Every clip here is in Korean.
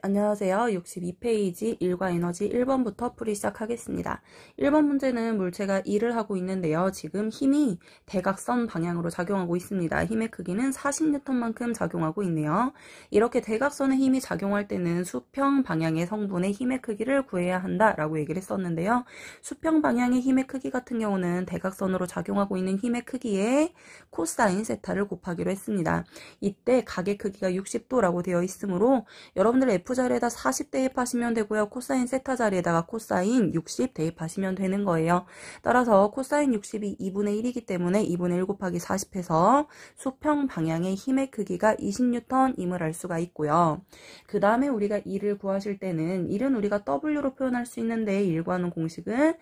안녕하세요. 62페이지 일과 에너지 1번부터 풀이 시작하겠습니다. 1번 문제는 물체가 일을 하고 있는데요. 지금 힘이 대각선 방향으로 작용하고 있습니다. 힘의 크기는 40N만큼 작용하고 있네요. 이렇게 대각선의 힘이 작용할 때는 수평 방향의 성분의 힘의 크기를 구해야 한다라고 얘기를 했었는데요. 수평 방향의 힘의 크기 같은 경우는 대각선으로 작용하고 있는 힘의 크기에 코사인 세타를 곱하기로 했습니다. 이때 각의 크기가 60도라고 되어 있으므로 여러분들 F자리에다 40 대입하시면 되고요. 코사인 세타 자리에다가 코사인 60 대입하시면 되는 거예요. 따라서 코사인 60이 2분의 1이기 때문에 2분의 1 곱하기 40 해서 수평 방향의 힘의 크기가 20N임을 알 수가 있고요. 그 다음에 우리가 일을 구하실 때는 일은 우리가 W로 표현할 수 있는데 일 구하는 공식은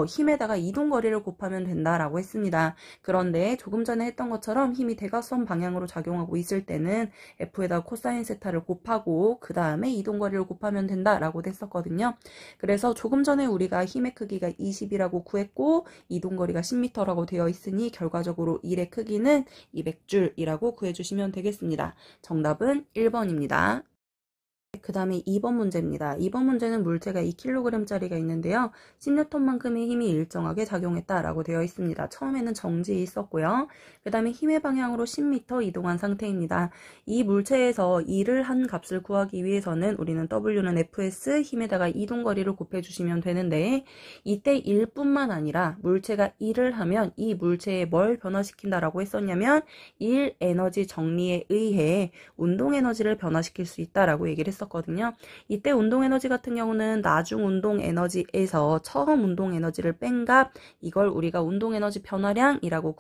힘에다가 이동거리를 곱하면 된다라고 했습니다. 그런데 조금 전에 했던 것처럼 힘이 대각선 방향으로 작용하고 있을 때는 F에다 코사인 세타를 곱하고 그 다음에 이동거리를 곱하면 된다라고 했었거든요. 그래서 조금 전에 우리가 힘의 크기가 20이라고 구했고 이동거리가 10m라고 되어 있으니 결과적으로 일의 크기는 200줄이라고 구해주시면 되겠습니다. 정답은 1번입니다. 그 다음에 2번 문제입니다. 2번 문제는 물체가 2kg짜리가 있는데요. 10N만큼의 힘이 일정하게 작용했다라고 되어 있습니다. 처음에는 정지 있었고요. 그 다음에 힘의 방향으로 10m 이동한 상태입니다. 이 물체에서 일을 한 값을 구하기 위해서는 우리는 W는 Fs 힘에다가 이동거리를 곱해주시면 되는데 이때 일뿐만 아니라 물체가 일을 하면 이 물체에 뭘 변화시킨다라고 했었냐면 일 에너지 정리에 의해 운동 에너지를 변화시킬 수 있다라고 얘기를 했었거든요. 이때 운동 에너지 같은 경우는 나중 운동 에너지에서 처음 운동 에너지를 뺀 값, 이걸 우리가 운동 에너지 변화량이라고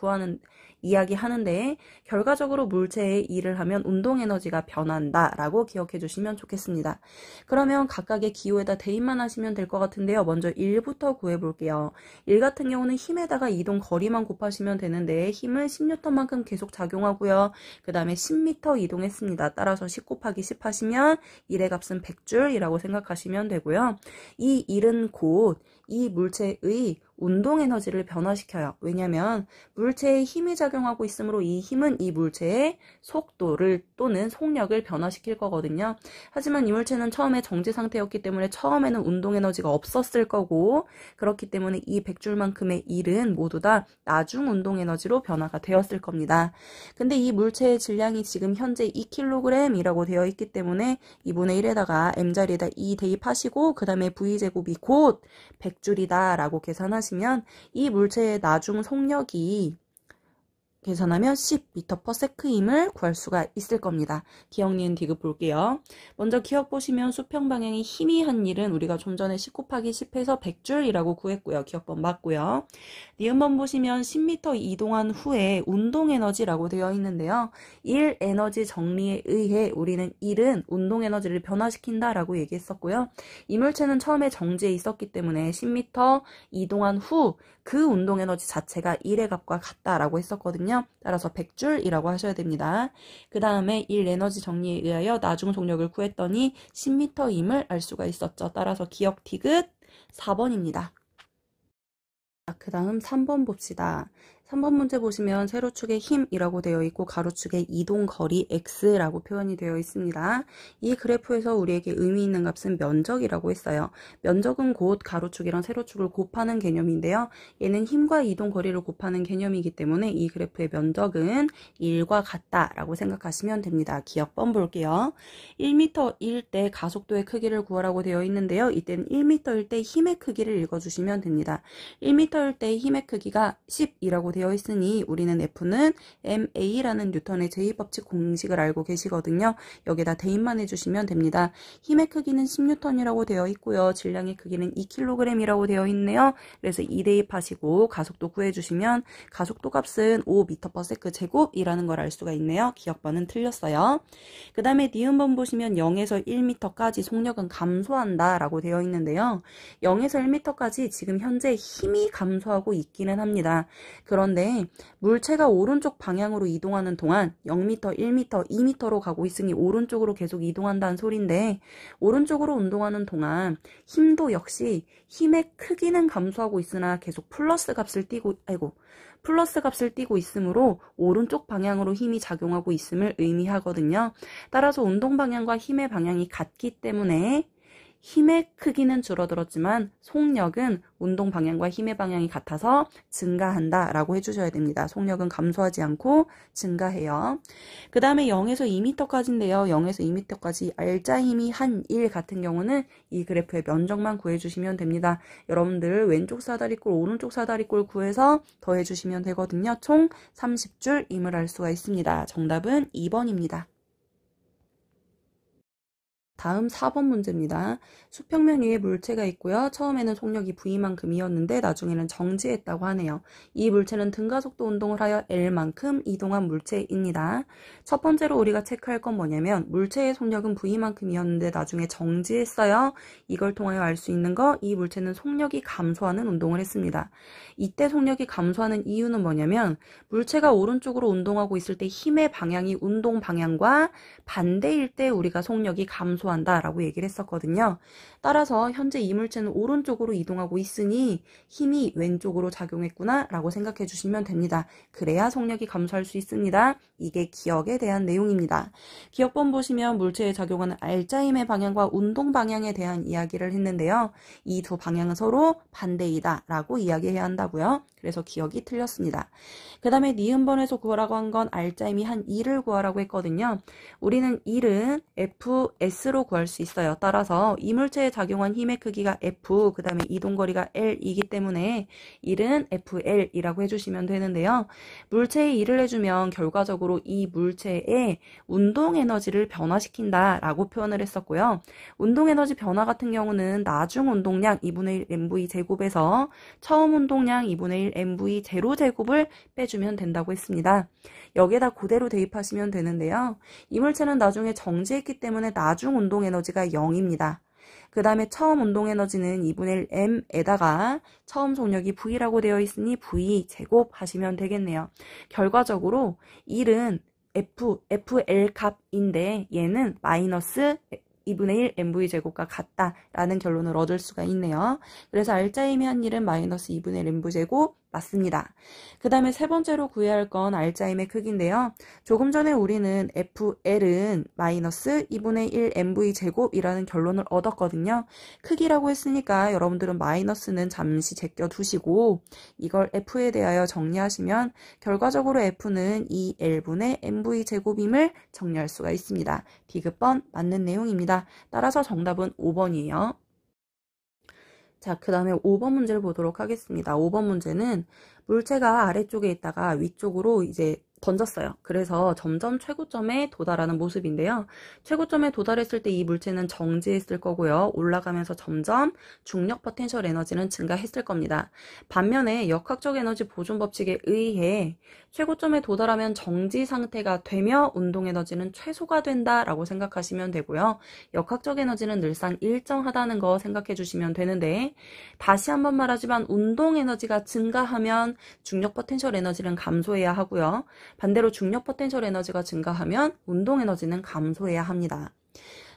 이야기 하는데 결과적으로 물체에 일을 하면 운동 에너지가 변한다 라고 기억해 주시면 좋겠습니다. 그러면 각각의 기호에다 대입만 하시면 될 것 같은데요. 먼저 1부터 구해 볼게요. 1 같은 경우는 힘에다가 이동 거리만 곱하시면 되는데 힘은 10N만큼 계속 작용하고요. 그 다음에 10m 이동했습니다. 따라서 10 곱하기 10 하시면 1의 값은 100줄이라고 생각하시면 되고요. 이 1은 곧 이 물체의 운동 에너지를 변화시켜요. 왜냐하면 물체에 힘이 작용하고 있으므로 이 힘은 이 물체의 속도를 또는 속력을 변화시킬 거거든요. 하지만 이 물체는 처음에 정지 상태였기 때문에 처음에는 운동 에너지가 없었을 거고 그렇기 때문에 이 100줄만큼의 일은 모두 다 나중 운동 에너지로 변화가 되었을 겁니다. 근데 이 물체의 질량이 지금 현재 2kg이라고 되어 있기 때문에 2분의 1에다가 m자리에다 2 대입하시고 그 다음에 v제곱이 곧 100줄이다 라고 계산하시면 이 물체의 나중 속력이 계산하면 10m/s임을 구할 수가 있을 겁니다. 기억, 니은, 디귿 볼게요. 먼저 기억 보시면 수평 방향의 힘이 한 일은 우리가 좀 전에 10 곱하기 10 해서 100줄이라고 구했고요. 기억번 맞고요. 니은번 보시면 10m 이동한 후에 운동 에너지라고 되어 있는데요. 일 에너지 정리에 의해 우리는 일은 운동 에너지를 변화시킨다라고 얘기했었고요. 이 물체는 처음에 정지에 있었기 때문에 10m 이동한 후 그 운동 에너지 자체가 1의 값과 같다라고 했었거든요. 따라서 100줄이라고 하셔야 됩니다. 그 다음에 일 에너지 정리에 의하여 나중 속력을 구했더니 10m임을 알 수가 있었죠. 따라서 기억 디귿 4번입니다. 그 다음 3번 봅시다. 3번 문제 보시면 세로축에 힘이라고 되어 있고 가로축에 이동거리 x라고 표현이 되어 있습니다. 이 그래프에서 우리에게 의미 있는 값은 면적이라고 했어요. 면적은 곧 가로축이랑 세로축을 곱하는 개념인데요. 얘는 힘과 이동거리를 곱하는 개념이기 때문에 이 그래프의 면적은 1과 같다라고 생각하시면 됩니다. 기억번 볼게요. 1m일 때 가속도의 크기를 구하라고 되어 있는데요. 이때는 1m일 때 힘의 크기를 읽어주시면 됩니다. 1m일 때 힘의 크기가 10이라고 되어 있으니 우리는 F는 ma라는 뉴턴의 제2법칙 공식을 알고 계시거든요. 여기다 대입만 해주시면 됩니다. 힘의 크기는 10N이라고 되어 있고요. 질량의 크기는 2kg이라고 되어 있네요. 그래서 2 대입하시고 가속도 구해주시면 가속도 값은 5m/s 제곱이라는 걸 알 수가 있네요. 기억번은 틀렸어요. 그 다음에 니은번 보시면 0에서 1m까지 속력은 감소한다 라고 되어 있는데요. 0에서 1m까지 지금 현재 힘이 감소하고 있기는 합니다. 그러나 그런데 물체가 오른쪽 방향으로 이동하는 동안 0m, 1m, 2m로 가고 있으니 오른쪽으로 계속 이동한다는 소린데 오른쪽으로 운동하는 동안 힘도 역시 힘의 크기는 감소하고 있으나 계속 플러스 값을 띄고 있으므로 오른쪽 방향으로 힘이 작용하고 있음을 의미하거든요. 따라서 운동 방향과 힘의 방향이 같기 때문에 힘의 크기는 줄어들었지만 속력은 운동 방향과 힘의 방향이 같아서 증가한다 라고 해주셔야 됩니다. 속력은 감소하지 않고 증가해요. 그 다음에 0에서 2m까지인데요. 0에서 2m까지 알짜 힘이 한 1 같은 경우는 이 그래프의 면적만 구해주시면 됩니다. 여러분들 왼쪽 사다리꼴, 오른쪽 사다리꼴 구해서 더해주시면 되거든요. 총 30줄임을 알 수가 있습니다. 정답은 2번입니다. 다음 4번 문제입니다. 수평면 위에 물체가 있고요. 처음에는 속력이 V만큼이었는데 나중에는 정지했다고 하네요. 이 물체는 등가속도 운동을 하여 L만큼 이동한 물체입니다. 첫 번째로 우리가 체크할 건 뭐냐면 물체의 속력은 V만큼이었는데 나중에 정지했어요. 이걸 통하여 알 수 있는 거, 이 물체는 속력이 감소하는 운동을 했습니다. 이때 속력이 감소하는 이유는 뭐냐면 물체가 오른쪽으로 운동하고 있을 때 힘의 방향이 운동 방향과 반대일 때 우리가 속력이 감소한다 라고 얘기를 했었거든요. 따라서 현재 이 물체는 오른쪽으로 이동하고 있으니 힘이 왼쪽으로 작용했구나 라고 생각해 주시면 됩니다. 그래야 속력이 감소할 수 있습니다. 이게 기억에 대한 내용입니다. 기억본 보시면 물체에 작용하는 알짜 힘의 방향과 운동 방향에 대한 이야기를 했는데요. 이 두 방향은 서로 반대이다 라고 이야기해야 한다고요. 그래서 기억이 틀렸습니다. 그 다음에 니은번에서 구하라고 한 건 알짜 힘이 한 2를 구하라고 했거든요. 우리는 1은 Fs로 구할 수 있어요. 따라서 이 물체에 작용한 힘의 크기가 F, 그 다음에 이동거리가 L이기 때문에 1은 FL이라고 해주시면 되는데요. 물체에 1을 해주면 결과적으로 이 물체의 운동 에너지를 변화시킨다 라고 표현을 했었고요. 운동 에너지 변화 같은 경우는 나중 운동량 2분의 1 mv 제곱에서 처음 운동량 2분의 1 mv 제로 제곱을 빼주면 된다고 했습니다. 여기에다 그대로 대입하시면 되는데요. 이 물체는 나중에 정지했기 때문에 나중 운동 에너지가 0입니다. 그 다음에 처음 운동 에너지는 2분의 1 m에다가 처음 속력이 V라고 되어 있으니 V 제곱 하시면 되겠네요. 결과적으로 1은 FL 값인데 얘는 마이너스 2분의 1 mv 제곱과 같다라는 결론을 얻을 수가 있네요. 그래서 알짜 힘이 한 1은 마이너스 2분의 1 mv 제곱 맞습니다. 그 다음에 세 번째로 구해야 할 건 알짜 힘의 크기인데요. 조금 전에 우리는 FL은 마이너스 2분의 1 mv 제곱이라는 결론을 얻었거든요. 크기라고 했으니까 여러분들은 마이너스는 잠시 제껴두시고 이걸 F에 대하여 정리하시면 결과적으로 F는 2L분의 mv 제곱임을 정리할 수가 있습니다. 디귿번 맞는 내용입니다. 따라서 정답은 5번이에요. 자, 그 다음에 5번 문제를 보도록 하겠습니다. 5번 문제는 물체가 아래쪽에 있다가 위쪽으로 이제 던졌어요. 그래서 점점 최고점에 도달하는 모습인데요. 최고점에 도달했을 때 이 물체는 정지했을 거고요. 올라가면서 점점 중력 포텐셜 에너지는 증가했을 겁니다. 반면에 역학적 에너지 보존 법칙에 의해 최고점에 도달하면 정지 상태가 되며 운동 에너지는 최소가 된다라고 생각하시면 되고요. 역학적 에너지는 늘상 일정하다는 거 생각해 주시면 되는데 다시 한번 말하지만 운동 에너지가 증가하면 중력 포텐셜 에너지는 감소해야 하고요. 반대로 중력 포텐셜 에너지가 증가하면 운동 에너지는 감소해야 합니다.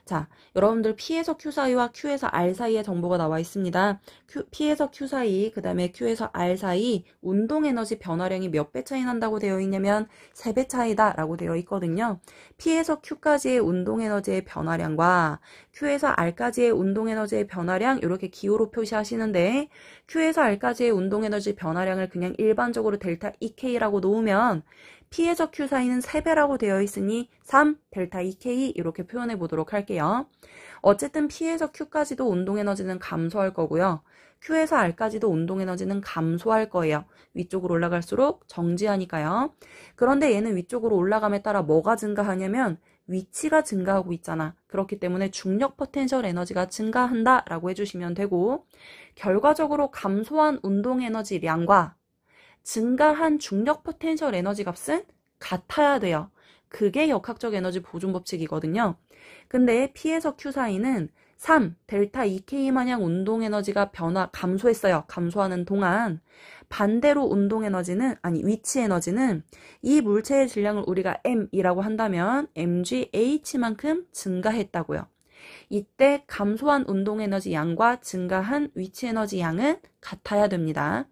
자, 여러분들 P에서 Q 사이와 Q에서 R 사이의 정보가 나와 있습니다. P에서 Q 사이, 그 다음에 Q에서 R 사이 운동 에너지 변화량이 몇 배 차이 난다고 되어 있냐면 3배 차이다 라고 되어 있거든요. P에서 Q까지의 운동 에너지의 변화량과 Q에서 R까지의 운동 에너지의 변화량 이렇게 기호로 표시하시는데 Q에서 R까지의 운동 에너지 변화량을 그냥 일반적으로 델타 EK라고 놓으면 P에서 Q 사이는 3배라고 되어 있으니 3 델타 EK 이렇게 표현해 보도록 할게요. 어쨌든 P에서 Q까지도 운동 에너지는 감소할 거고요. Q에서 R까지도 운동 에너지는 감소할 거예요. 위쪽으로 올라갈수록 정지하니까요. 그런데 얘는 위쪽으로 올라감에 따라 뭐가 증가하냐면 위치가 증가하고 있잖아. 그렇기 때문에 중력 포텐셜 에너지가 증가한다 라고 해주시면 되고 결과적으로 감소한 운동 에너지량과 증가한 중력 포텐셜 에너지 값은 같아야 돼요. 그게 역학적 에너지 보존 법칙이거든요. 근데 P에서 Q 사이는 3. 델타 EK 마냥 운동 에너지가 감소했어요. 감소하는 동안 반대로 운동 에너지는 위치 에너지는 이 물체의 질량을 우리가 M이라고 한다면 mgH만큼 증가했다고요. 이때 감소한 운동 에너지 양과 증가한 위치 에너지 양은 같아야 됩니다.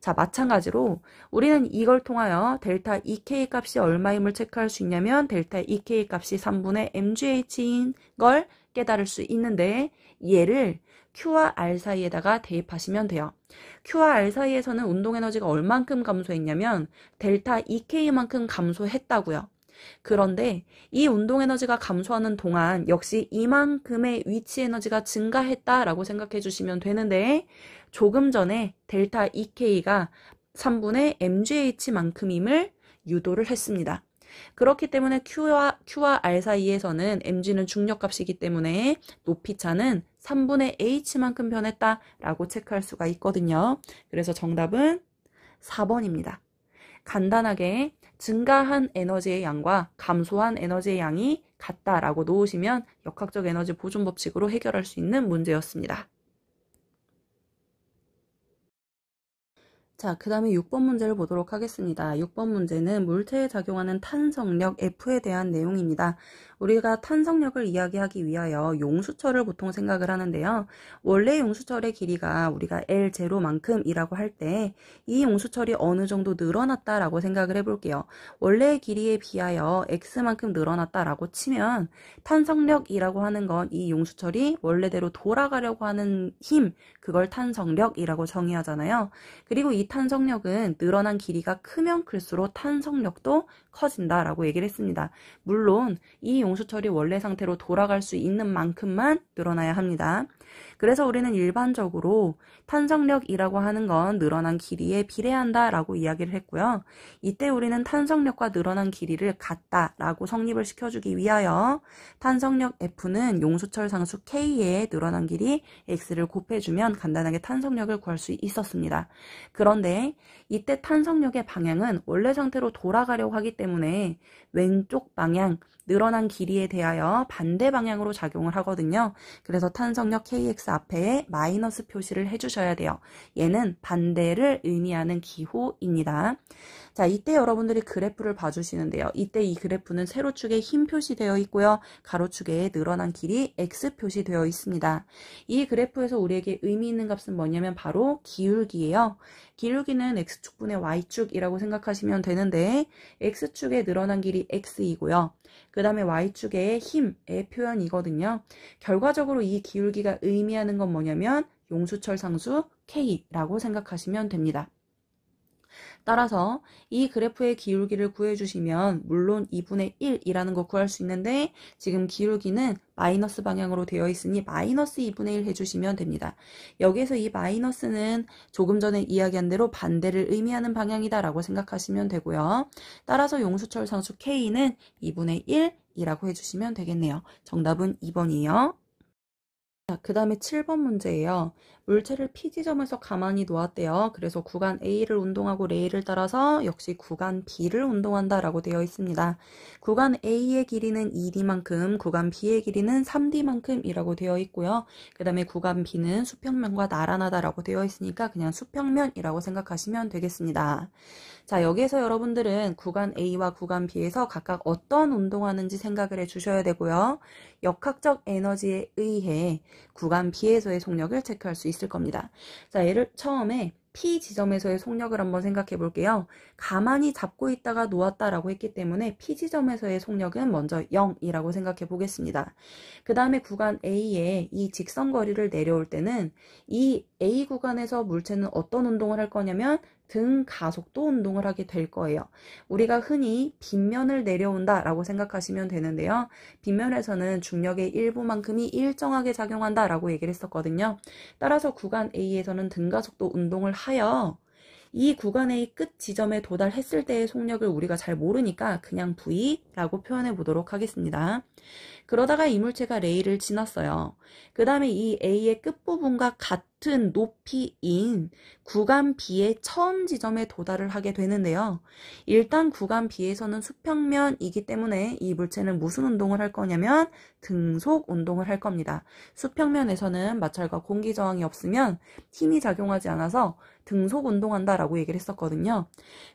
자, 마찬가지로 우리는 이걸 통하여 델타 EK 값이 얼마임을 체크할 수 있냐면 델타 EK 값이 3분의 mgh인 걸 깨달을 수 있는데 얘를 Q와 R 사이에다가 대입하시면 돼요. Q와 R 사이에서는 운동 에너지가 얼만큼 감소했냐면 델타 EK만큼 감소했다고요. 그런데 이 운동 에너지가 감소하는 동안 역시 이만큼의 위치 에너지가 증가했다라고 생각해 주시면 되는데 조금 전에 델타 EK가 3분의 mgh만큼임을 유도를 했습니다. 그렇기 때문에 Q와 R 사이에서는 mg는 중력값이기 때문에 높이차는 3분의 h만큼 변했다라고 체크할 수가 있거든요. 그래서 정답은 4번입니다. 간단하게 증가한 에너지의 양과 감소한 에너지의 양이 같다라고 놓으시면 역학적 에너지 보존 법칙으로 해결할 수 있는 문제였습니다. 자, 그 다음에 6번 문제를 보도록 하겠습니다. 6번 문제는 물체에 작용하는 탄성력 F에 대한 내용입니다. 우리가 탄성력을 이야기하기 위하여 용수철을 보통 생각을 하는데요. 원래 용수철의 길이가 우리가 L0만큼이라고 할 때 이 용수철이 어느 정도 늘어났다라고 생각을 해볼게요. 원래의 길이에 비하여 X만큼 늘어났다라고 치면 탄성력이라고 하는 건 이 용수철이 원래대로 돌아가려고 하는 힘, 그걸 탄성력이라고 정의하잖아요. 그리고 이 탄성력은 늘어난 길이가 크면 클수록 탄성력도 커진다라고 얘기를 했습니다. 물론 이 용수철이 원래 상태로 돌아갈 수 있는 만큼만 늘어나야 합니다. 그래서 우리는 일반적으로 탄성력이라고 하는 건 늘어난 길이에 비례한다라고 이야기를 했고요. 이때 우리는 탄성력과 늘어난 길이를 같다라고 성립을 시켜주기 위하여 탄성력 F는 용수철 상수 K에 늘어난 길이 X를 곱해주면 간단하게 탄성력을 구할 수 있었습니다. 그런데 이때 탄성력의 방향은 원래 상태로 돌아가려고 하기 때문에 왼쪽 방향, 늘어난 길이에 대하여 반대 방향으로 작용을 하거든요. 그래서 탄성력 KX 앞에 마이너스 표시를 해주셔야 돼요. 얘는 반대를 의미하는 기호입니다. 자, 이때 여러분들이 그래프를 봐주시는데요. 이때 이 그래프는 세로축에 흰 표시되어 있고요. 가로축에 늘어난 길이 X 표시되어 있습니다. 이 그래프에서 우리에게 의미 있는 값은 뭐냐면 바로 기울기예요. 기울기는 X축분의 Y축이라고 생각하시면 되는데 X축에 늘어난 길이 X이고요. 그 다음에 Y축의 힘의 표현이거든요. 결과적으로 이 기울기가 의미하는 건 뭐냐면 용수철 상수 K라고 생각하시면 됩니다. 따라서 이 그래프의 기울기를 구해주시면 물론 2분의 1이라는 거 구할 수 있는데 지금 기울기는 마이너스 방향으로 되어 있으니 마이너스 2분의 1 해주시면 됩니다. 여기에서 이 마이너스는 조금 전에 이야기한 대로 반대를 의미하는 방향이다 라고 생각하시면 되고요. 따라서 용수철 상수 K는 2분의 1이라고 해주시면 되겠네요. 정답은 2번이에요. 자, 그 다음에 7번 문제예요. 물체를 P지점에서 가만히 놓았대요. 그래서 구간 A를 운동하고 레일을 따라서 역시 구간 B를 운동한다 라고 되어 있습니다. 구간 A의 길이는 2D만큼, 구간 B의 길이는 3D만큼 이라고 되어 있고요. 그 다음에 구간 B는 수평면과 나란하다 라고 되어 있으니까 그냥 수평면이라고 생각하시면 되겠습니다. 자, 여기에서 여러분들은 구간 A와 구간 B에서 각각 어떤 운동하는지 생각을 해주셔야 되고요. 역학적 에너지에 의해 구간 B에서의 속력을 체크할 수 있을 겁니다. 자, 예를 처음에 P 지점에서의 속력을 한번 생각해 볼게요. 가만히 잡고 있다가 놓았다라고 했기 때문에 P 지점에서의 속력은 먼저 0이라고 생각해 보겠습니다. 그 다음에 구간 A에 이 직선 거리를 내려올 때는 이 A 구간에서 물체는 어떤 운동을 할 거냐면 등 가속도 운동을 하게 될 거예요. 우리가 흔히 빗면을 내려온다 라고 생각하시면 되는데요. 빗면에서는 중력의 일부만큼이 일정하게 작용한다 라고 얘기를 했었거든요. 따라서 구간 A에서는 등 가속도 운동을 하여 이 구간 A 끝 지점에 도달했을 때의 속력을 우리가 잘 모르니까 그냥 V라고 표현해 보도록 하겠습니다. 그러다가 이물체가 레이를 지났어요. 그 다음에 이 A의 끝부분과 같은 높이인 구간 B의 처음 지점에 도달을 하게 되는데요. 일단 구간 B에서는 수평면이기 때문에 이 물체는 무슨 운동을 할 거냐면 등속 운동을 할 겁니다. 수평면에서는 마찰과 공기 저항이 없으면 힘이 작용하지 않아서 등속 운동한다라고 얘기를 했었거든요.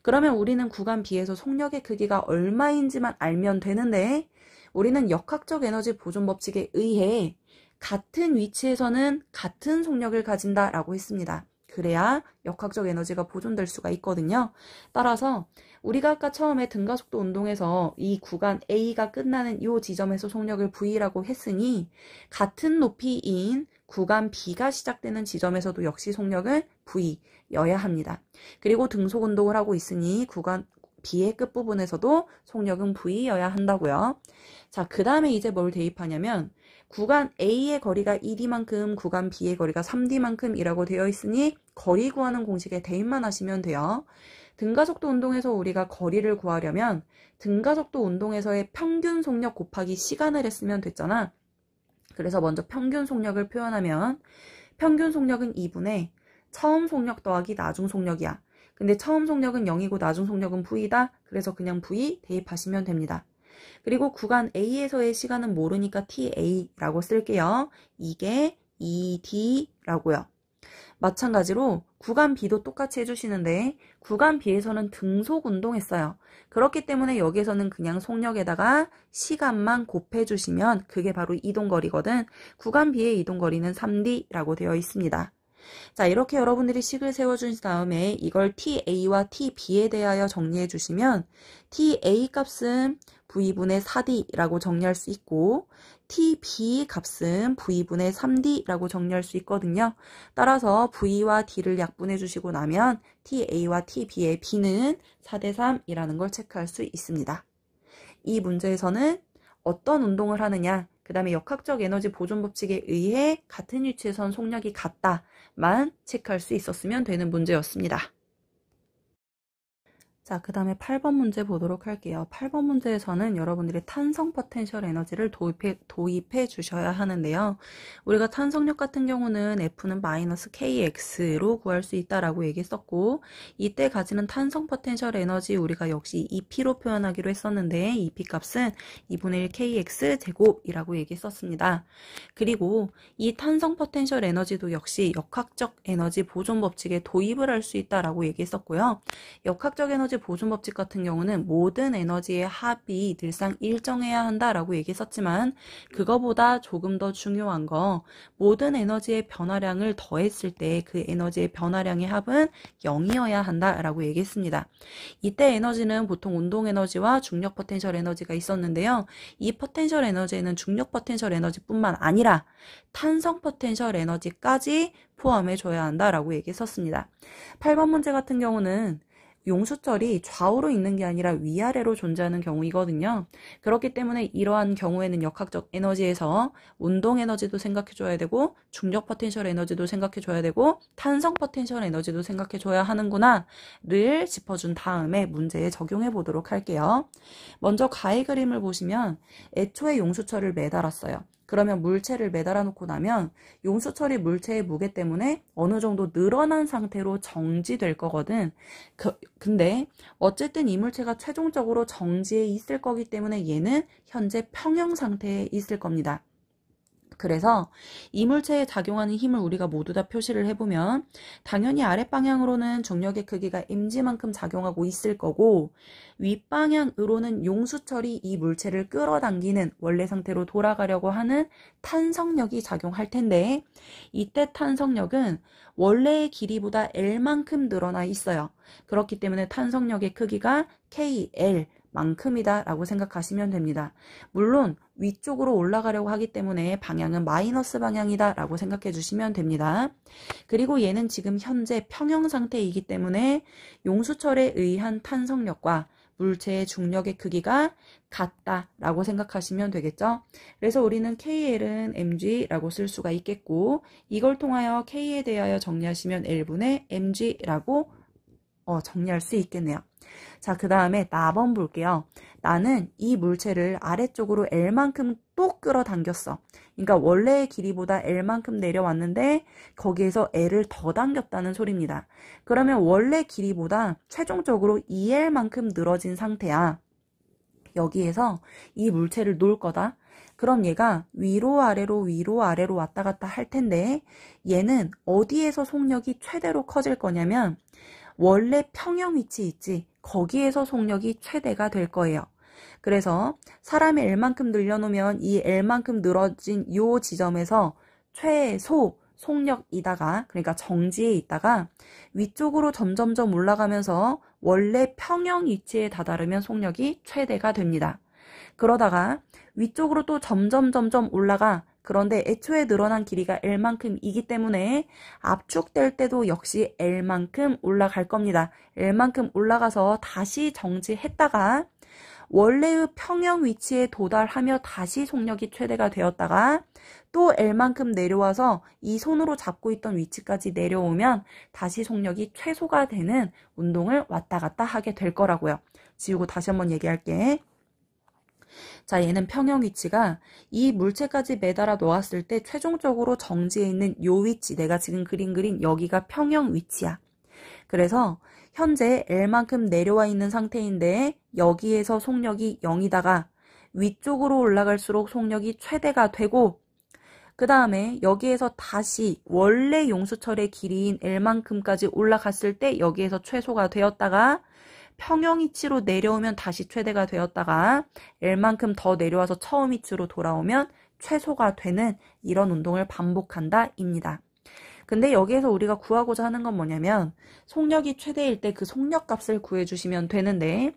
그러면 우리는 구간 B에서 속력의 크기가 얼마인지만 알면 되는데 우리는 역학적 에너지 보존 법칙에 의해 같은 위치에서는 같은 속력을 가진다라고 했습니다. 그래야 역학적 에너지가 보존될 수가 있거든요. 따라서 우리가 아까 처음에 등가속도 운동에서 이 구간 A가 끝나는 이 지점에서 속력을 V라고 했으니 같은 높이인 구간 B가 시작되는 지점에서도 역시 속력은 V여야 합니다. 그리고 등속 운동을 하고 있으니 구간 B의 끝부분에서도 속력은 V여야 한다고요. 자, 그 다음에 이제 뭘 대입하냐면 구간 A의 거리가 2D만큼 구간 B의 거리가 3D만큼이라고 되어 있으니 거리 구하는 공식에 대입만 하시면 돼요. 등가속도 운동에서 우리가 거리를 구하려면 등가속도 운동에서의 평균 속력 곱하기 시간을 했으면 됐잖아. 그래서 먼저 평균 속력을 표현하면 평균 속력은 2분의 처음 속력 더하기 나중 속력이야. 근데 처음 속력은 0이고 나중 속력은 V다. 그래서 그냥 V 대입하시면 됩니다. 그리고 구간 A에서의 시간은 모르니까 TA라고 쓸게요. 이게 2D라고요. 마찬가지로 구간 B도 똑같이 해주시는데 구간 B에서는 등속 운동했어요. 그렇기 때문에 여기에서는 그냥 속력에다가 시간만 곱해주시면 그게 바로 이동거리거든. 구간 B의 이동거리는 3D라고 되어 있습니다. 자, 이렇게 여러분들이 식을 세워준 다음에 이걸 TA와 TB에 대하여 정리해 주시면 TA 값은 V분의 4D라고 정리할 수 있고 TB 값은 V분의 3D라고 정리할 수 있거든요. 따라서 V와 D를 약분해 주시고 나면 TA와 TB의 B는 4대3이라는 걸 체크할 수 있습니다. 이 문제에서는 어떤 운동을 하느냐, 그 다음에 역학적 에너지 보존 법칙에 의해 같은 위치에선 속력이 같다만 체크할 수 있었으면 되는 문제였습니다. 자, 그 다음에 8번 문제 보도록 할게요. 8번 문제에서는 여러분들이 탄성 포텐셜 에너지를 도입해 주셔야 하는데요. 우리가 탄성력 같은 경우는 F는 마이너스 KX로 구할 수 있다라고 얘기했었고, 이때 가지는 탄성 포텐셜 에너지 우리가 역시 EP로 표현하기로 했었는데, EP 값은 2분의 1 KX 제곱이라고 얘기했었습니다. 그리고 이 탄성 포텐셜 에너지도 역시 역학적 에너지 보존 법칙에 도입을 할 수 있다라고 얘기했었고요. 역학적 에너지 보존 법칙 같은 경우는 모든 에너지의 합이 늘상 일정해야 한다라고 얘기했었지만 그거보다 조금 더 중요한 거 모든 에너지의 변화량을 더했을 때 그 에너지의 변화량의 합은 0이어야 한다라고 얘기했습니다. 이때 에너지는 보통 운동 에너지와 중력 포텐셜 에너지가 있었는데요. 이 포텐셜 에너지에는 중력 포텐셜 에너지뿐만 아니라 탄성 포텐셜 에너지까지 포함해 줘야 한다라고 얘기했었습니다. 8번 문제 같은 경우는 용수철이 좌우로 있는 게 아니라 위아래로 존재하는 경우이거든요. 그렇기 때문에 이러한 경우에는 역학적 에너지에서 운동 에너지도 생각해 줘야 되고 중력 포텐셜 에너지도 생각해 줘야 되고 탄성 포텐셜 에너지도 생각해 줘야 하는구나를 짚어준 다음에 문제에 적용해 보도록 할게요. 먼저 가의 그림을 보시면 애초에 용수철을 매달았어요. 그러면 물체를 매달아 놓고 나면 용수철이 물체의 무게 때문에 어느 정도 늘어난 상태로 정지될 거거든. 근데 어쨌든 이 물체가 최종적으로 정지해 있을 거기 때문에 얘는 현재 평형 상태에 있을 겁니다. 그래서 이물체에 작용하는 힘을 우리가 모두 다 표시를 해보면 당연히 아랫방향으로는 중력의 크기가 mg만큼 작용하고 있을 거고 윗방향으로는 용수철이 이 물체를 끌어당기는 원래 상태로 돌아가려고 하는 탄성력이 작용할 텐데 이때 탄성력은 원래의 길이보다 L만큼 늘어나 있어요. 그렇기 때문에 탄성력의 크기가 KL 만큼이다 라고 생각하시면 됩니다. 물론 위쪽으로 올라가려고 하기 때문에 방향은 마이너스 방향이다 라고 생각해 주시면 됩니다. 그리고 얘는 지금 현재 평형 상태이기 때문에 용수철에 의한 탄성력과 물체의 중력의 크기가 같다라고 생각하시면 되겠죠. 그래서 우리는 KL은 mg라고 쓸 수가 있겠고 이걸 통하여 K에 대하여 정리하시면 L분의 mg라고 정리할 수 있겠네요. 자, 그 다음에 나번 볼게요. 나는 이 물체를 아래쪽으로 L만큼 또 끌어당겼어. 그러니까 원래의 길이보다 L만큼 내려왔는데 거기에서 L을 더 당겼다는 소리입니다. 그러면 원래 길이보다 최종적으로 2L만큼 늘어진 상태야. 여기에서 이 물체를 놓을 거다. 그럼 얘가 위로 아래로 왔다 갔다 할 텐데 얘는 어디에서 속력이 최대로 커질 거냐면 원래 평형 위치 있지? 거기에서 속력이 최대가 될 거예요. 그래서 사람이 L만큼 늘려놓으면 이 L만큼 늘어진 요 지점에서 최소 속력이다가 그러니까 정지에 있다가 위쪽으로 점점점 올라가면서 원래 평형 위치에 다다르면 속력이 최대가 됩니다. 그러다가 위쪽으로 또 점점 올라가. 그런데 애초에 늘어난 길이가 L만큼이기 때문에 압축될 때도 역시 L만큼 올라갈 겁니다. L만큼 올라가서 다시 정지했다가 원래의 평형 위치에 도달하며 다시 속력이 최대가 되었다가 또 L만큼 내려와서 이 손으로 잡고 있던 위치까지 내려오면 다시 속력이 최소가 되는 운동을 왔다 갔다 하게 될 거라고요. 지우고 다시 한번 얘기할게. 자, 얘는 평형 위치가 이 물체까지 매달아 놓았을 때 최종적으로 정지해 있는 요 위치, 내가 지금 그린 여기가 평형 위치야. 그래서 현재 L만큼 내려와 있는 상태인데 여기에서 속력이 0이다가 위쪽으로 올라갈수록 속력이 최대가 되고 그 다음에 여기에서 다시 원래 용수철의 길이인 L만큼까지 올라갔을 때 여기에서 최소가 되었다가 평형 위치로 내려오면 다시 최대가 되었다가 L만큼 더 내려와서 처음 위치로 돌아오면 최소가 되는 이런 운동을 반복한다 입니다. 근데 여기에서 우리가 구하고자 하는 건 뭐냐면 속력이 최대일 때 그 속력값을 구해주시면 되는데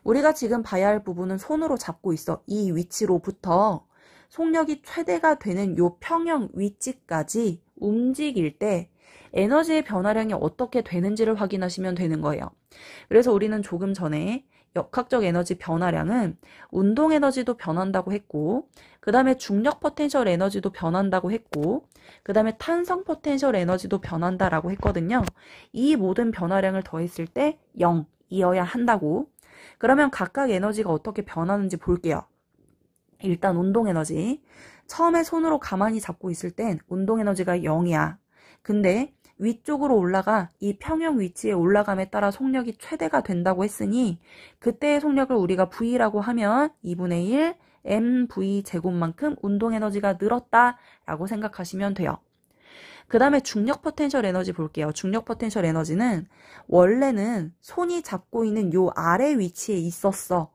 우리가 지금 봐야 할 부분은 손으로 잡고 있어. 이 위치로부터 속력이 최대가 되는 요 평형 위치까지 움직일 때 에너지의 변화량이 어떻게 되는지를 확인하시면 되는 거예요. 그래서 우리는 조금 전에 역학적 에너지 변화량은 운동 에너지도 변한다고 했고 그 다음에 중력 포텐셜 에너지도 변한다고 했고 그 다음에 탄성 포텐셜 에너지도 변한다라고 했거든요. 이 모든 변화량을 더했을 때 0이어야 한다고. 그러면 각각 에너지가 어떻게 변하는지 볼게요. 일단 운동 에너지. 처음에 손으로 가만히 잡고 있을 땐 운동 에너지가 0이야. 근데 위쪽으로 올라가 이 평형 위치에 올라감에 따라 속력이 최대가 된다고 했으니 그때의 속력을 우리가 V라고 하면 2분의 1 mv 제곱만큼 운동 에너지가 늘었다라고 생각하시면 돼요. 그 다음에 중력 포텐셜 에너지 볼게요. 중력 포텐셜 에너지는 원래는 손이 잡고 있는 요 아래 위치에 있었어.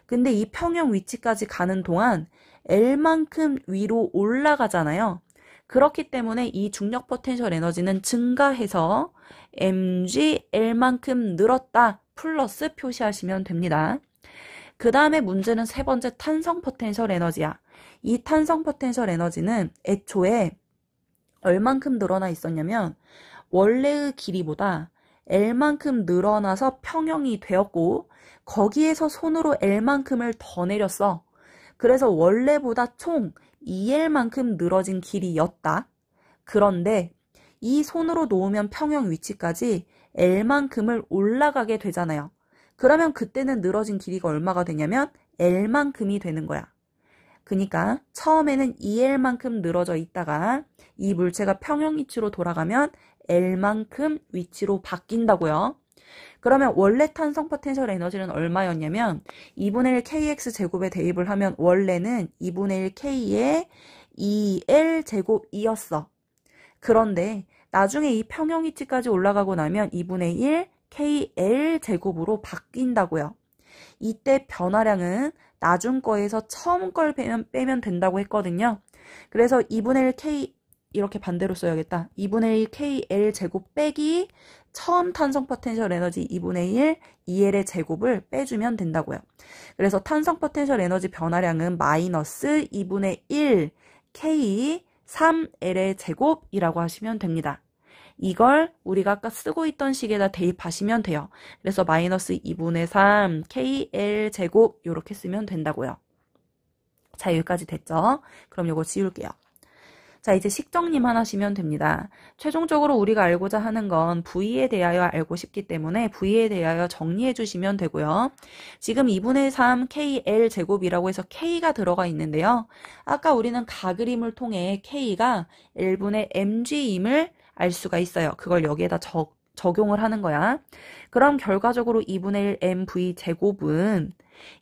근데 이 평형 위치까지 가는 동안 L만큼 위로 올라가잖아요. 그렇기 때문에 이 중력 포텐셜 에너지는 증가해서 mg L만큼 늘었다 플러스 표시하시면 됩니다. 그 다음에 문제는 세 번째 탄성 포텐셜 에너지야. 이 탄성 포텐셜 에너지는 애초에 얼만큼 늘어나 있었냐면 원래의 길이보다 L만큼 늘어나서 평형이 되었고 거기에서 손으로 L만큼을 더 내렸어. 그래서 원래보다 총 2L만큼 늘어진 길이였다. 그런데 이 손으로 놓으면 평형 위치까지 L만큼을 올라가게 되잖아요. 그러면 그때는 늘어진 길이가 얼마가 되냐면 L만큼이 되는 거야. 그러니까 처음에는 2L만큼 늘어져 있다가 이 물체가 평형 위치로 돌아가면 L만큼 위치로 바뀐다고요. 그러면 원래 탄성 포텐셜 에너지는 얼마였냐면 2분의 1 kx 제곱에 대입을 하면 원래는 2분의 1 k의 2L 제곱이었어. 그런데 나중에 이 평형 위치까지 올라가고 나면 2분의 1 KL 제곱으로 바뀐다고요. 이때 변화량은 나중 거에서 처음 걸 빼면 된다고 했거든요. 그래서 2분의 1 K 이렇게 반대로 써야겠다. 2분의 1 KL 제곱 빼기 처음 탄성 포텐셜 에너지 2분의 1 2L의 제곱을 빼주면 된다고요. 그래서 탄성 포텐셜 에너지 변화량은 마이너스 2분의 1 K 3L의 제곱이라고 하시면 됩니다. 이걸 우리가 아까 쓰고 있던 식에다 대입하시면 돼요. 그래서 마이너스 2분의 3 KL 제곱 이렇게 쓰면 된다고요. 자, 여기까지 됐죠? 그럼 이거 지울게요. 자, 이제 식정리만 하시면 됩니다. 최종적으로 우리가 알고자 하는 건 V에 대하여 알고 싶기 때문에 V에 대하여 정리해 주시면 되고요. 지금 2분의 3 KL 제곱이라고 해서 K가 들어가 있는데요. 아까 우리는 가그림을 통해 K가 L분의 MG임을 알 수가 있어요. 그걸 여기에다 적용을 하는 거야. 그럼 결과적으로 2분의 1 MV 제곱은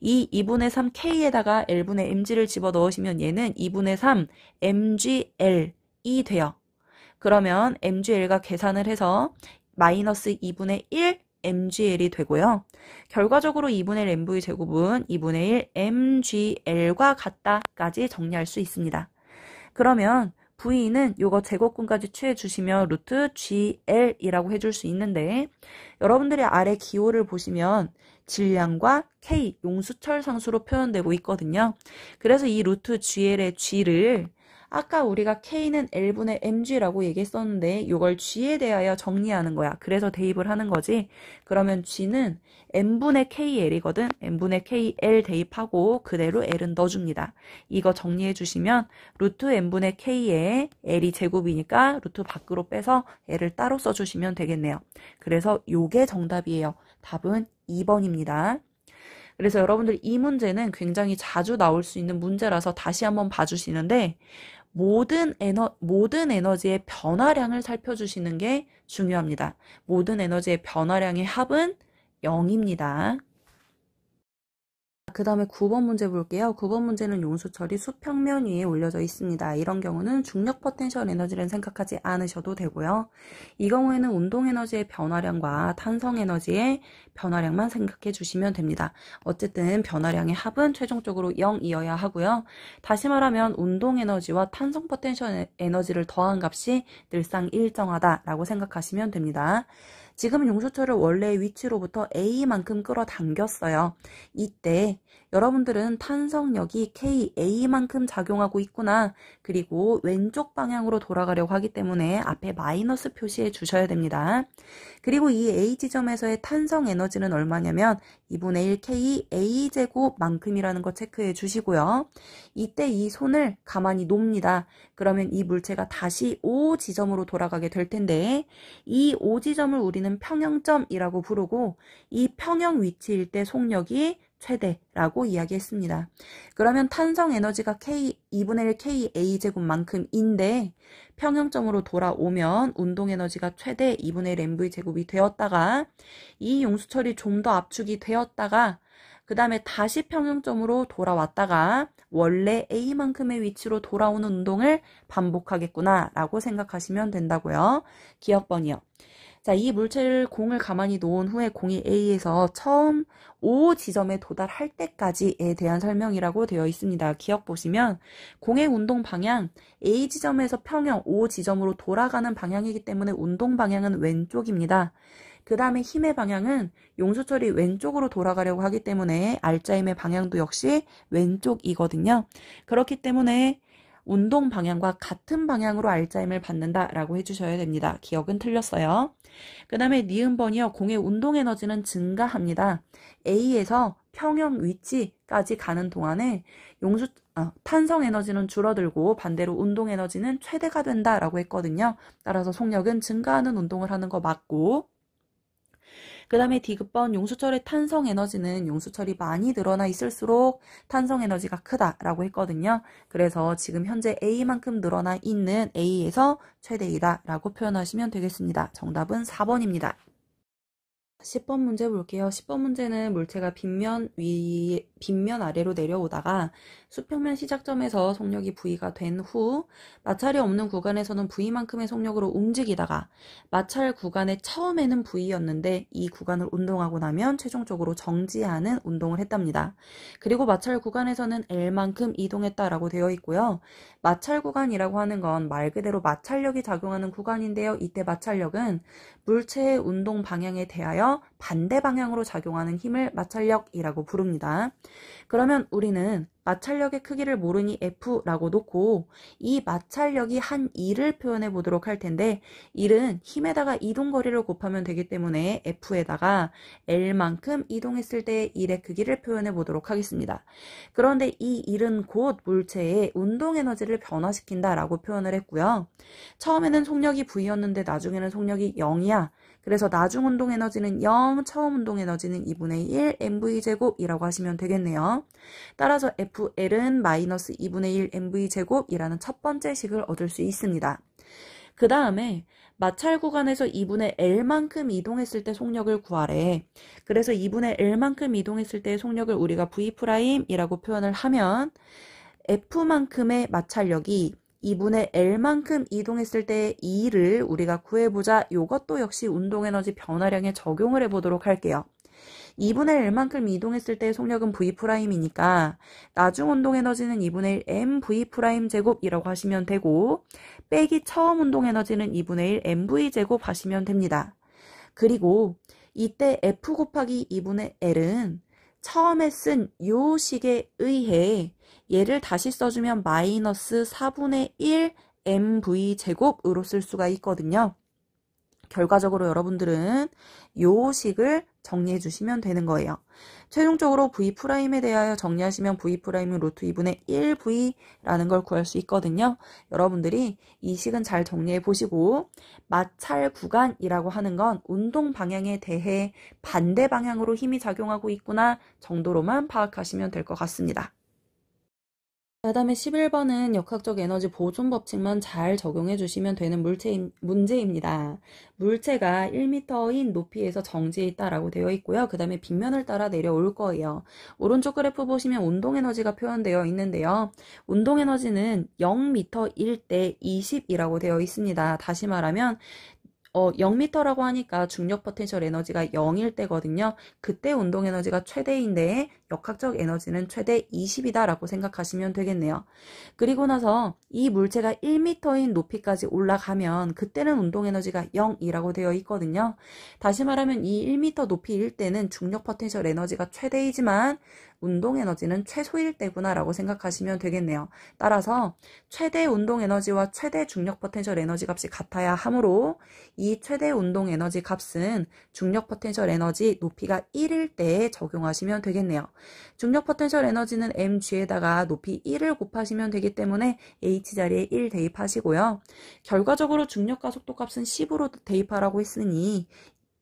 이 2분의 3 K에다가 L분의 MG를 집어넣으시면 얘는 2분의 3 MGL이 돼요. 그러면 MGL과 계산을 해서 마이너스 2분의 1 MGL이 되고요. 결과적으로 2분의 1 MV 제곱은 2분의 1 MGL과 같다까지 정리할 수 있습니다. 그러면 V는 요거 제곱근까지 취해주시면 루트 GL이라고 해줄 수 있는데 여러분들이 아래 기호를 보시면 질량과 K, 용수철 상수로 표현되고 있거든요. 그래서 이 루트 GL의 G를 아까 우리가 K는 L분의 MG라고 얘기했었는데 이걸 G에 대하여 정리하는 거야. 그래서 대입을 하는 거지. 그러면 G는 N분의 KL이거든. N분의 KL 대입하고 그대로 L은 넣어줍니다. 이거 정리해 주시면 루트 N분의 K에 L이 제곱이니까 루트 밖으로 빼서 L을 따로 써주시면 되겠네요. 그래서 요게 정답이에요. 답은 2번입니다. 그래서 여러분들 이 문제는 굉장히 자주 나올 수 있는 문제라서 다시 한번 봐주시는데 모든 에너지의 변화량을 살펴주시는 게 중요합니다. 모든 에너지의 변화량의 합은 0입니다. 그 다음에 9번 문제 볼게요. 9번 문제는 용수철이 수평면 위에 올려져 있습니다. 이런 경우는 중력 포텐셜 에너지를 생각하지 않으셔도 되고요. 이 경우에는 운동 에너지의 변화량과 탄성 에너지의 변화량만 생각해 주시면 됩니다. 어쨌든 변화량의 합은 최종적으로 0이어야 하고요. 다시 말하면 운동 에너지와 탄성 포텐셜 에너지를 더한 값이 늘상 일정하다라고 생각하시면 됩니다. 지금 용수철을 원래의 위치로부터 A만큼 끌어당겼어요. 이때 여러분들은 탄성력이 KA만큼 작용하고 있구나. 그리고 왼쪽 방향으로 돌아가려고 하기 때문에 앞에 마이너스 표시해 주셔야 됩니다. 그리고 이 A 지점에서의 탄성 에너지는 얼마냐면 2분의 1 K A제곱만큼이라는 거 체크해 주시고요. 이때 이 손을 가만히 놓습니다. 그러면 이 물체가 다시 O 지점으로 돌아가게 될 텐데 이 O 지점을 우리는 평형점이라고 부르고 이 평형 위치일 때 속력이 최대라고 이야기했습니다. 그러면 탄성 에너지가 2분의 1 KA제곱만큼인데 평형점으로 돌아오면 운동 에너지가 최대 2분의 1 MV제곱이 되었다가 이 용수철이 좀 더 압축이 되었다가 그 다음에 다시 평형점으로 돌아왔다가 원래 A만큼의 위치로 돌아오는 운동을 반복하겠구나 라고 생각하시면 된다고요. 기억번이요. 자, 이 물체를 공을 가만히 놓은 후에 공이 A에서 처음 O 지점에 도달할 때까지에 대한 설명이라고 되어 있습니다. 기억 보시면 공의 운동 방향 A 지점에서 평형 O 지점으로 돌아가는 방향이기 때문에 운동 방향은 왼쪽입니다. 그 다음에 힘의 방향은 용수철이 왼쪽으로 돌아가려고 하기 때문에 R자임의 방향도 역시 왼쪽이거든요. 그렇기 때문에 운동 방향과 같은 방향으로 R자임을 받는다라고 해주셔야 됩니다. 기억은 틀렸어요. 그 다음에 니은번이요. 공의 운동 에너지는 증가합니다. A에서 평형 위치까지 가는 동안에 탄성 에너지는 줄어들고 반대로 운동 에너지는 최대가 된다라고 했거든요. 따라서 속력은 증가하는 운동을 하는 거 맞고 그 다음에 D급번 용수철의 탄성 에너지는 용수철이 많이 늘어나 있을수록 탄성 에너지가 크다라고 했거든요. 그래서 지금 현재 A만큼 늘어나 있는 A에서 최대이다 라고 표현하시면 되겠습니다. 정답은 4번입니다. 10번 문제 볼게요. 10번 문제는 물체가 빗면 아래로 내려오다가 수평면 시작점에서 속력이 V가 된 후 마찰이 없는 구간에서는 V만큼의 속력으로 움직이다가 마찰 구간의 처음에는 V였는데 이 구간을 운동하고 나면 최종적으로 정지하는 운동을 했답니다. 그리고 마찰 구간에서는 L만큼 이동했다라고 되어 있고요. 마찰 구간이라고 하는 건 말 그대로 마찰력이 작용하는 구간인데요. 이때 마찰력은 물체의 운동 방향에 대하여 반대 방향으로 작용하는 힘을 마찰력이라고 부릅니다. 그러면 우리는 마찰력의 크기를 모르니 F라고 놓고 이 마찰력이 한 1을 표현해 보도록 할 텐데 1은 힘에다가 이동거리를 곱하면 되기 때문에 F에다가 L만큼 이동했을 때 1의 크기를 표현해 보도록 하겠습니다. 그런데 이 1은 곧 물체의 운동에너지를 변화시킨다 라고 표현을 했고요. 처음에는 속력이 V였는데 나중에는 속력이 0이야. 그래서 나중 운동 에너지는 0, 처음 운동 에너지는 2분의 1 mv제곱이라고 하시면 되겠네요. 따라서 FL은 마이너스 2분의 1 mv제곱이라는 첫 번째 식을 얻을 수 있습니다. 그 다음에 마찰 구간에서 2분의 L만큼 이동했을 때 속력을 구하래. 그래서 2분의 L만큼 이동했을 때 속력을 우리가 V'이라고 표현을 하면 F만큼의 마찰력이 2분의 L만큼 이동했을 때 2를 우리가 구해보자. 이것도 역시 운동에너지 변화량에 적용을 해보도록 할게요. 2분의 L만큼 이동했을 때 속력은 V'이니까 나중 운동에너지는 2분의 1 mv' 하시면 되고 빼기 처음 운동에너지는 2분의 1 mv제곱 하시면 됩니다. 그리고 이때 F 곱하기 2분의 L은 처음에 쓴 요 식에 의해 얘를 다시 써주면 마이너스 4분의 1 mv제곱으로 쓸 수가 있거든요. 결과적으로 여러분들은 요 식을 정리해 주시면 되는 거예요. 최종적으로 V'에 대하여 정리하시면 V'은 루트 2분의 1V라는 걸 구할 수 있거든요. 여러분들이 이 식은 잘 정리해 보시고 마찰 구간이라고 하는 건 운동 방향에 대해 반대 방향으로 힘이 작용하고 있구나 정도로만 파악하시면 될 것 같습니다. 그 다음에 11번은 역학적 에너지 보존 법칙만 잘 적용해 주시면 되는 문제입니다. 물체가 1m인 높이에서 정지해 있다라고 되어 있고요. 그 다음에 빗면을 따라 내려올 거예요. 오른쪽 그래프 보시면 운동에너지가 표현되어 있는데요. 운동에너지는 0m일 때 20이라고 되어 있습니다. 다시 말하면 0m라고 하니까 중력 포텐셜 에너지가 0일 때거든요. 그때 운동 에너지가 최대인데 역학적 에너지는 최대 20이다 라고 생각하시면 되겠네요. 그리고 나서 이 물체가 1m인 높이까지 올라가면 그때는 운동 에너지가 0이라고 되어 있거든요. 다시 말하면 이 1m 높이일 때는 중력 포텐셜 에너지가 최대이지만 운동 에너지는 최소일 때구나 라고 생각하시면 되겠네요. 따라서 최대 운동 에너지와 최대 중력 포텐셜 에너지 값이 같아야 하므로 이 최대 운동 에너지 값은 중력 포텐셜 에너지 높이가 1일 때에 적용하시면 되겠네요. 중력 포텐셜 에너지는 mg에다가 높이 1을 곱하시면 되기 때문에 h 자리에 1 대입하시고요. 결과적으로 중력과 속도 값은 10으로 대입하라고 했으니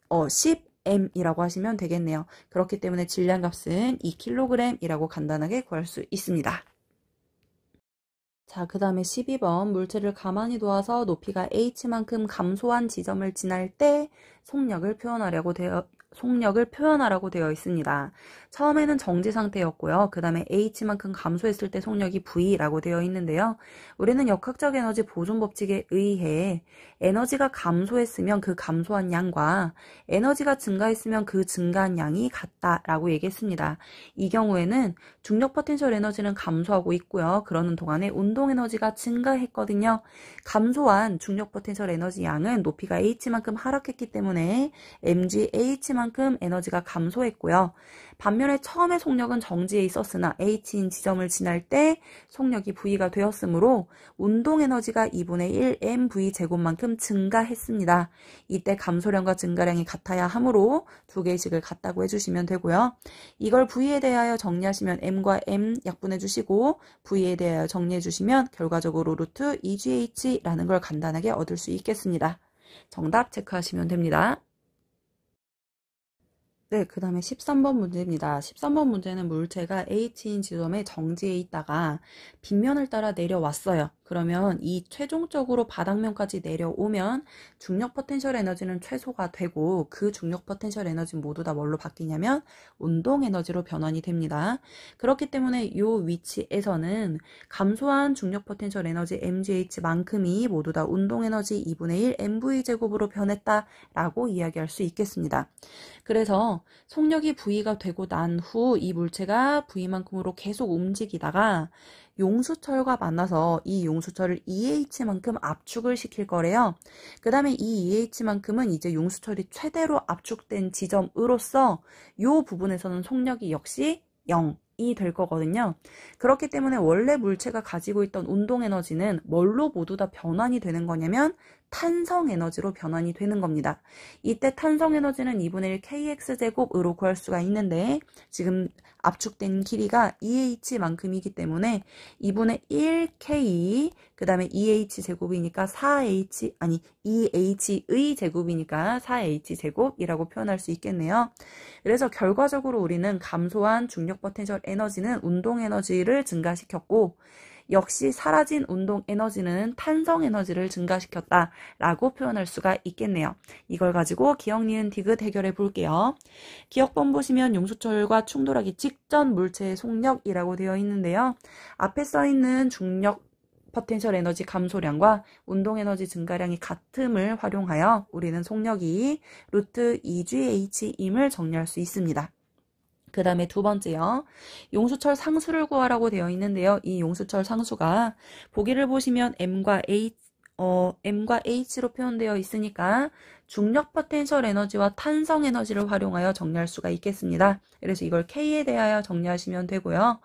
10m이라고 하시면 되겠네요. 그렇기 때문에 질량값은 2kg이라고 간단하게 구할 수 있습니다. 자, 그 다음에 12번 물체를 가만히 두어서 높이가 h만큼 감소한 지점을 지날 때 속력을 표현하라고 되어 있습니다. 처음에는 정지 상태였고요. 그 다음에 h만큼 감소했을 때 속력이 v라고 되어 있는데요. 우리는 역학적 에너지 보존 법칙에 의해 에너지가 감소했으면 그 감소한 양과 에너지가 증가했으면 그 증가한 양이 같다라고 얘기했습니다. 이 경우에는 중력 포텐셜 에너지는 감소하고 있고요. 그러는 동안에 운동 에너지가 증가했거든요. 감소한 중력 포텐셜 에너지 양은 높이가 h만큼 하락했기 때문에 mgh만큼 에너지가 감소했고요. 반면에 처음에 속력은 정지해 있었으나 h인 지점을 지날 때 속력이 v가 되었으므로 운동 에너지가 2분의 1 mv 제곱만큼 증가했습니다. 이때 감소량과 증가량이 같아야 하므로 두 개의 식을 같다고 해주시면 되고요. 이걸 v에 대하여 정리하시면 m과 m 약분해 주시고 v에 대하여 정리해 주시면 결과적으로 루트 2gh라는 걸 간단하게 얻을 수 있겠습니다. 정답 체크하시면 됩니다. 네, 그 다음에 13번 문제입니다. 13번 문제는 물체가 H인 지점에 정지해 있다가 빗면을 따라 내려왔어요. 그러면 이 최종적으로 바닥면까지 내려오면 중력 포텐셜 에너지는 최소가 되고 그 중력 포텐셜 에너지 모두 다 뭘로 바뀌냐면 운동 에너지로 변환이 됩니다. 그렇기 때문에 이 위치에서는 감소한 중력 포텐셜 에너지 mgh만큼이 모두 다 운동 에너지 2분의 1 mv제곱으로 변했다라고 이야기할 수 있겠습니다. 그래서 속력이 V가 되고 난 후 이 물체가 V만큼으로 계속 움직이다가 용수철과 만나서 이 용수철을 EH만큼 압축을 시킬 거래요. 그 다음에 이 EH만큼은 이제 용수철이 최대로 압축된 지점으로서 이 부분에서는 속력이 역시 0. 이 될 거거든요. 그렇기 때문에 원래 물체가 가지고 있던 운동 에너지는 뭘로 모두 다 변환이 되는 거냐면 탄성 에너지로 변환이 되는 겁니다. 이때 탄성 에너지는 2분의 1 kx제곱으로 구할 수가 있는데 지금 압축된 길이가 2h만큼이기 때문에 2분의 1k 그 다음에 2h 제곱이니까 4h 아니 2h의 제곱이니까 4h 제곱이라고 표현할 수 있겠네요. 그래서 결과적으로 우리는 감소한 중력 포텐셜 에너지는 운동 에너지를 증가시켰고 역시 사라진 운동 에너지는 탄성 에너지를 증가시켰다라고 표현할 수가 있겠네요. 이걸 가지고 기억, 니은, 디귿 해결해 볼게요. 기억본 보시면 용수철과 충돌하기 직전 물체의 속력이라고 되어 있는데요. 앞에 써 있는 중력 포텐셜 에너지 감소량과 운동 에너지 증가량이 같음을 활용하여 우리는 속력이 루트 2GH임을 정리할 수 있습니다. 그 다음에 두 번째요. 용수철 상수를 구하라고 되어 있는데요. 이 용수철 상수가 보기를 보시면 M과 H로 표현되어 있으니까 중력 포텐셜 에너지와 탄성 에너지를 활용하여 정리할 수가 있겠습니다. 그래서 이걸 K에 대하여 정리하시면 되고요.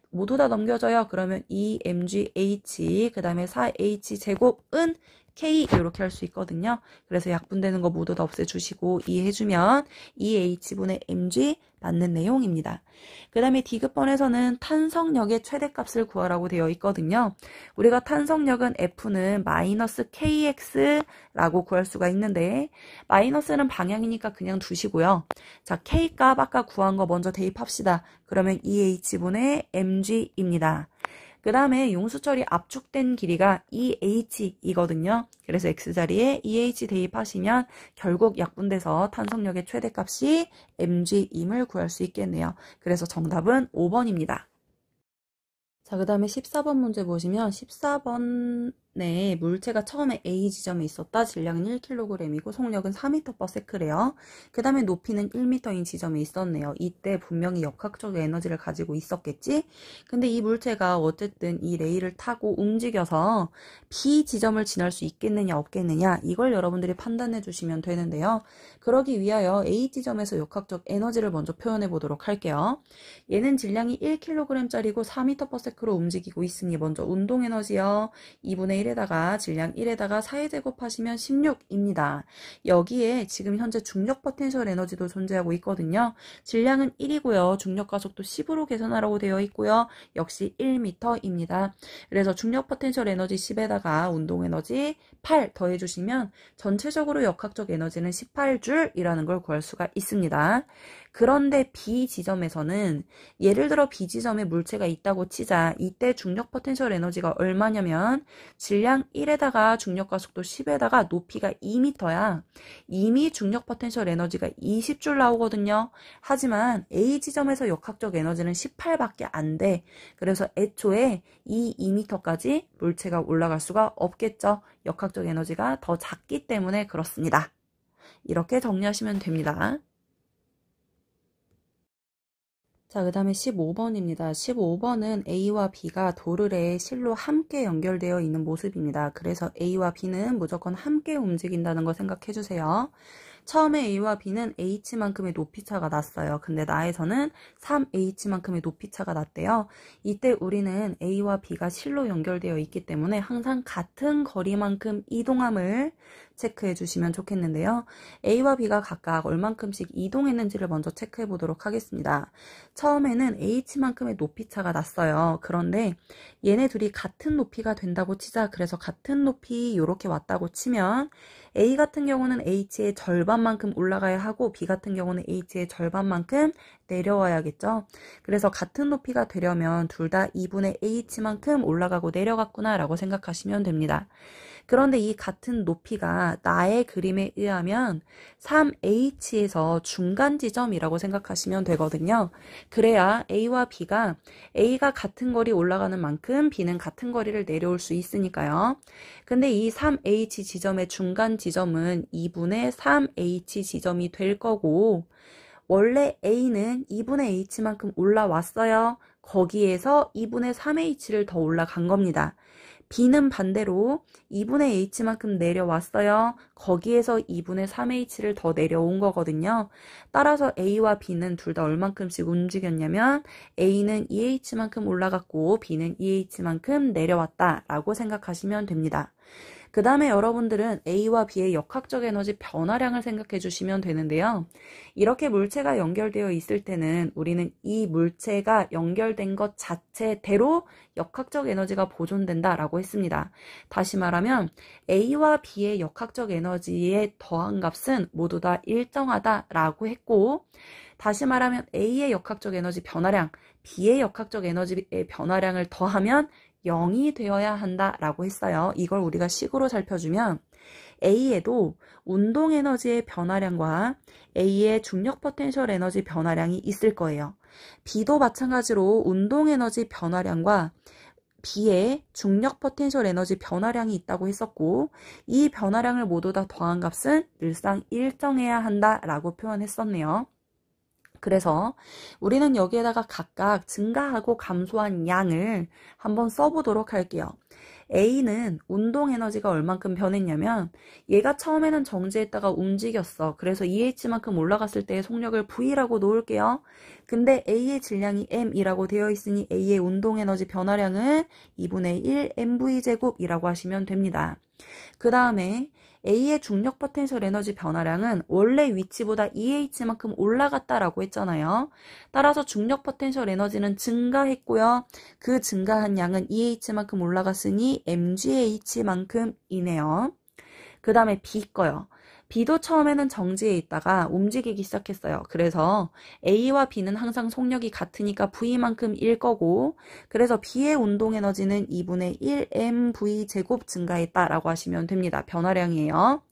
모두 다 넘겨져요. 그러면 2mgh 그 다음에 4h 제곱은 K 이렇게 할 수 있거든요. 그래서 약분되는 거 모두 다 없애주시고 이해해주면 2h분의 mg 맞는 내용입니다. 그 다음에 디귿번에서는 탄성력의 최대값을 구하라고 되어 있거든요. 우리가 탄성력은 F는 마이너스 KX라고 구할 수가 있는데 마이너스는 방향이니까 그냥 두시고요. 자, K값 아까 구한 거 먼저 대입합시다. 그러면 2h분의 mg입니다. 그 다음에 용수철이 압축된 길이가 2h이거든요. 그래서 x자리에 2h 대입하시면 결국 약분돼서 탄성력의 최대값이 mg임을 구할 수 있겠네요. 그래서 정답은 5번입니다. 자, 그 다음에 14번 문제 보시면 14번에 물체가 처음에 A 지점에 있었다. 질량은 1kg이고 속력은 4m/s래요. 그 다음에 높이는 1m인 지점에 있었네요. 이때 분명히 역학적 에너지를 가지고 있었겠지? 근데 이 물체가 어쨌든 이 레일을 타고 움직여서 B 지점을 지날 수 있겠느냐 없겠느냐 이걸 여러분들이 판단해 주시면 되는데요. 그러기 위하여 A 지점에서 역학적 에너지를 먼저 표현해 보도록 할게요. 얘는 질량이 1kg짜리고 4m/s로 움직이고 있으니 먼저 운동 에너지요. 2분의 1에다가 질량 1에다가 4에 제곱하시면 16입니다. 여기에 지금 현재 중력 포텐셜 에너지도 존재하고 있거든요. 질량은 1이고요. 중력 가속도 10으로 계산하라고 되어 있고요. 역시 1m입니다. 그래서 중력 포텐셜 에너지 10에다가 운동 에너지 8 더해주시면 전체적으로 역학적 에너지는 18J이라는 걸 구할 수가 있습니다. 그런데 B 지점에서는 예를 들어 B 지점에 물체가 있다고 치자. 이때 중력 포텐셜 에너지가 얼마냐면 질량 1에다가 중력 가속도 10에다가 높이가 2m야. 이미 중력 포텐셜 에너지가 20줄 나오거든요. 하지만 A 지점에서 역학적 에너지는 18밖에 안 돼. 그래서 애초에 이 2m까지 물체가 올라갈 수가 없겠죠. 역학적 에너지가 더 작기 때문에 그렇습니다. 이렇게 정리하시면 됩니다. 자, 그 다음에 15번입니다. 15번은 A와 B가 도르래의 실로 함께 연결되어 있는 모습입니다. 그래서 A와 B는 무조건 함께 움직인다는 거 생각해 주세요. 처음에 A와 B는 H만큼의 높이차가 났어요. 근데 나에서는 3H만큼의 높이차가 났대요. 이때 우리는 A와 B가 실로 연결되어 있기 때문에 항상 같은 거리만큼 이동함을 체크해 주시면 좋겠는데요. A와 B가 각각 얼만큼씩 이동했는지를 먼저 체크해 보도록 하겠습니다. 처음에는 H만큼의 높이차가 났어요. 그런데 얘네 둘이 같은 높이가 된다고 치자. 그래서 같은 높이 이렇게 왔다고 치면 A 같은 경우는 H의 절반만큼 올라가야 하고 B 같은 경우는 H의 절반만큼 내려와야겠죠. 그래서 같은 높이가 되려면 둘 다 2분의 H만큼 올라가고 내려갔구나 라고 생각하시면 됩니다. 그런데 이 같은 높이가 나의 그림에 의하면 3H에서 중간 지점이라고 생각하시면 되거든요. 그래야 A와 B가 A가 같은 거리 올라가는 만큼 B는 같은 거리를 내려올 수 있으니까요. 근데 이 3H 지점의 중간 지점은 2분의 3H 지점이 될 거고 원래 A는 2분의 H만큼 올라왔어요. 거기에서 2분의 3H를 더 올라간 겁니다. B는 반대로 2분의 H만큼 내려왔어요. 거기에서 2분의 3H를 더 내려온 거거든요. 따라서 A와 B는 둘 다 얼만큼씩 움직였냐면 A는 2H만큼 올라갔고 B는 2H만큼 내려왔다라고 생각하시면 됩니다. 그 다음에 여러분들은 A와 B의 역학적 에너지 변화량을 생각해 주시면 되는데요. 이렇게 물체가 연결되어 있을 때는 우리는 이 물체가 연결된 것 자체대로 역학적 에너지가 보존된다라고 했습니다. 다시 말하면 A와 B의 역학적 에너지의 더한 값은 모두 다 일정하다라고 했고, 다시 말하면 A의 역학적 에너지 변화량, B의 역학적 에너지의 변화량을 더하면 0이 되어야 한다라고 했어요. 이걸 우리가 식으로 살펴주면 A에도 운동 에너지의 변화량과 A의 중력 포텐셜 에너지 변화량이 있을 거예요. B도 마찬가지로 운동 에너지 변화량과 B의 중력 포텐셜 에너지 변화량이 있다고 했었고, 이 변화량을 모두 다 더한 값은 늘상 일정해야 한다라고 표현했었네요. 그래서 우리는 여기에다가 각각 증가하고 감소한 양을 한번 써보도록 할게요. A는 운동 에너지가 얼만큼 변했냐면 얘가 처음에는 정지했다가 움직였어. 그래서 2H만큼 올라갔을 때의 속력을 V라고 놓을게요. 근데 A의 질량이 M이라고 되어 있으니 A의 운동 에너지 변화량은 2분의 1 mv제곱이라고 하시면 됩니다. 그 다음에 A의 중력 포텐셜 에너지 변화량은 원래 위치보다 2H만큼 올라갔다라고 했잖아요. 따라서 중력 포텐셜 에너지는 증가했고요. 그 증가한 양은 2H만큼 올라갔으니 mgh만큼이네요. 그 다음에 B 거요. B도 처음에는 정지해 있다가 움직이기 시작했어요. 그래서 A와 B는 항상 속력이 같으니까 V만큼일 거고, 그래서 B의 운동 에너지는 2분의 1 mv 제곱 증가했다라고 하시면 됩니다. 변화량이에요.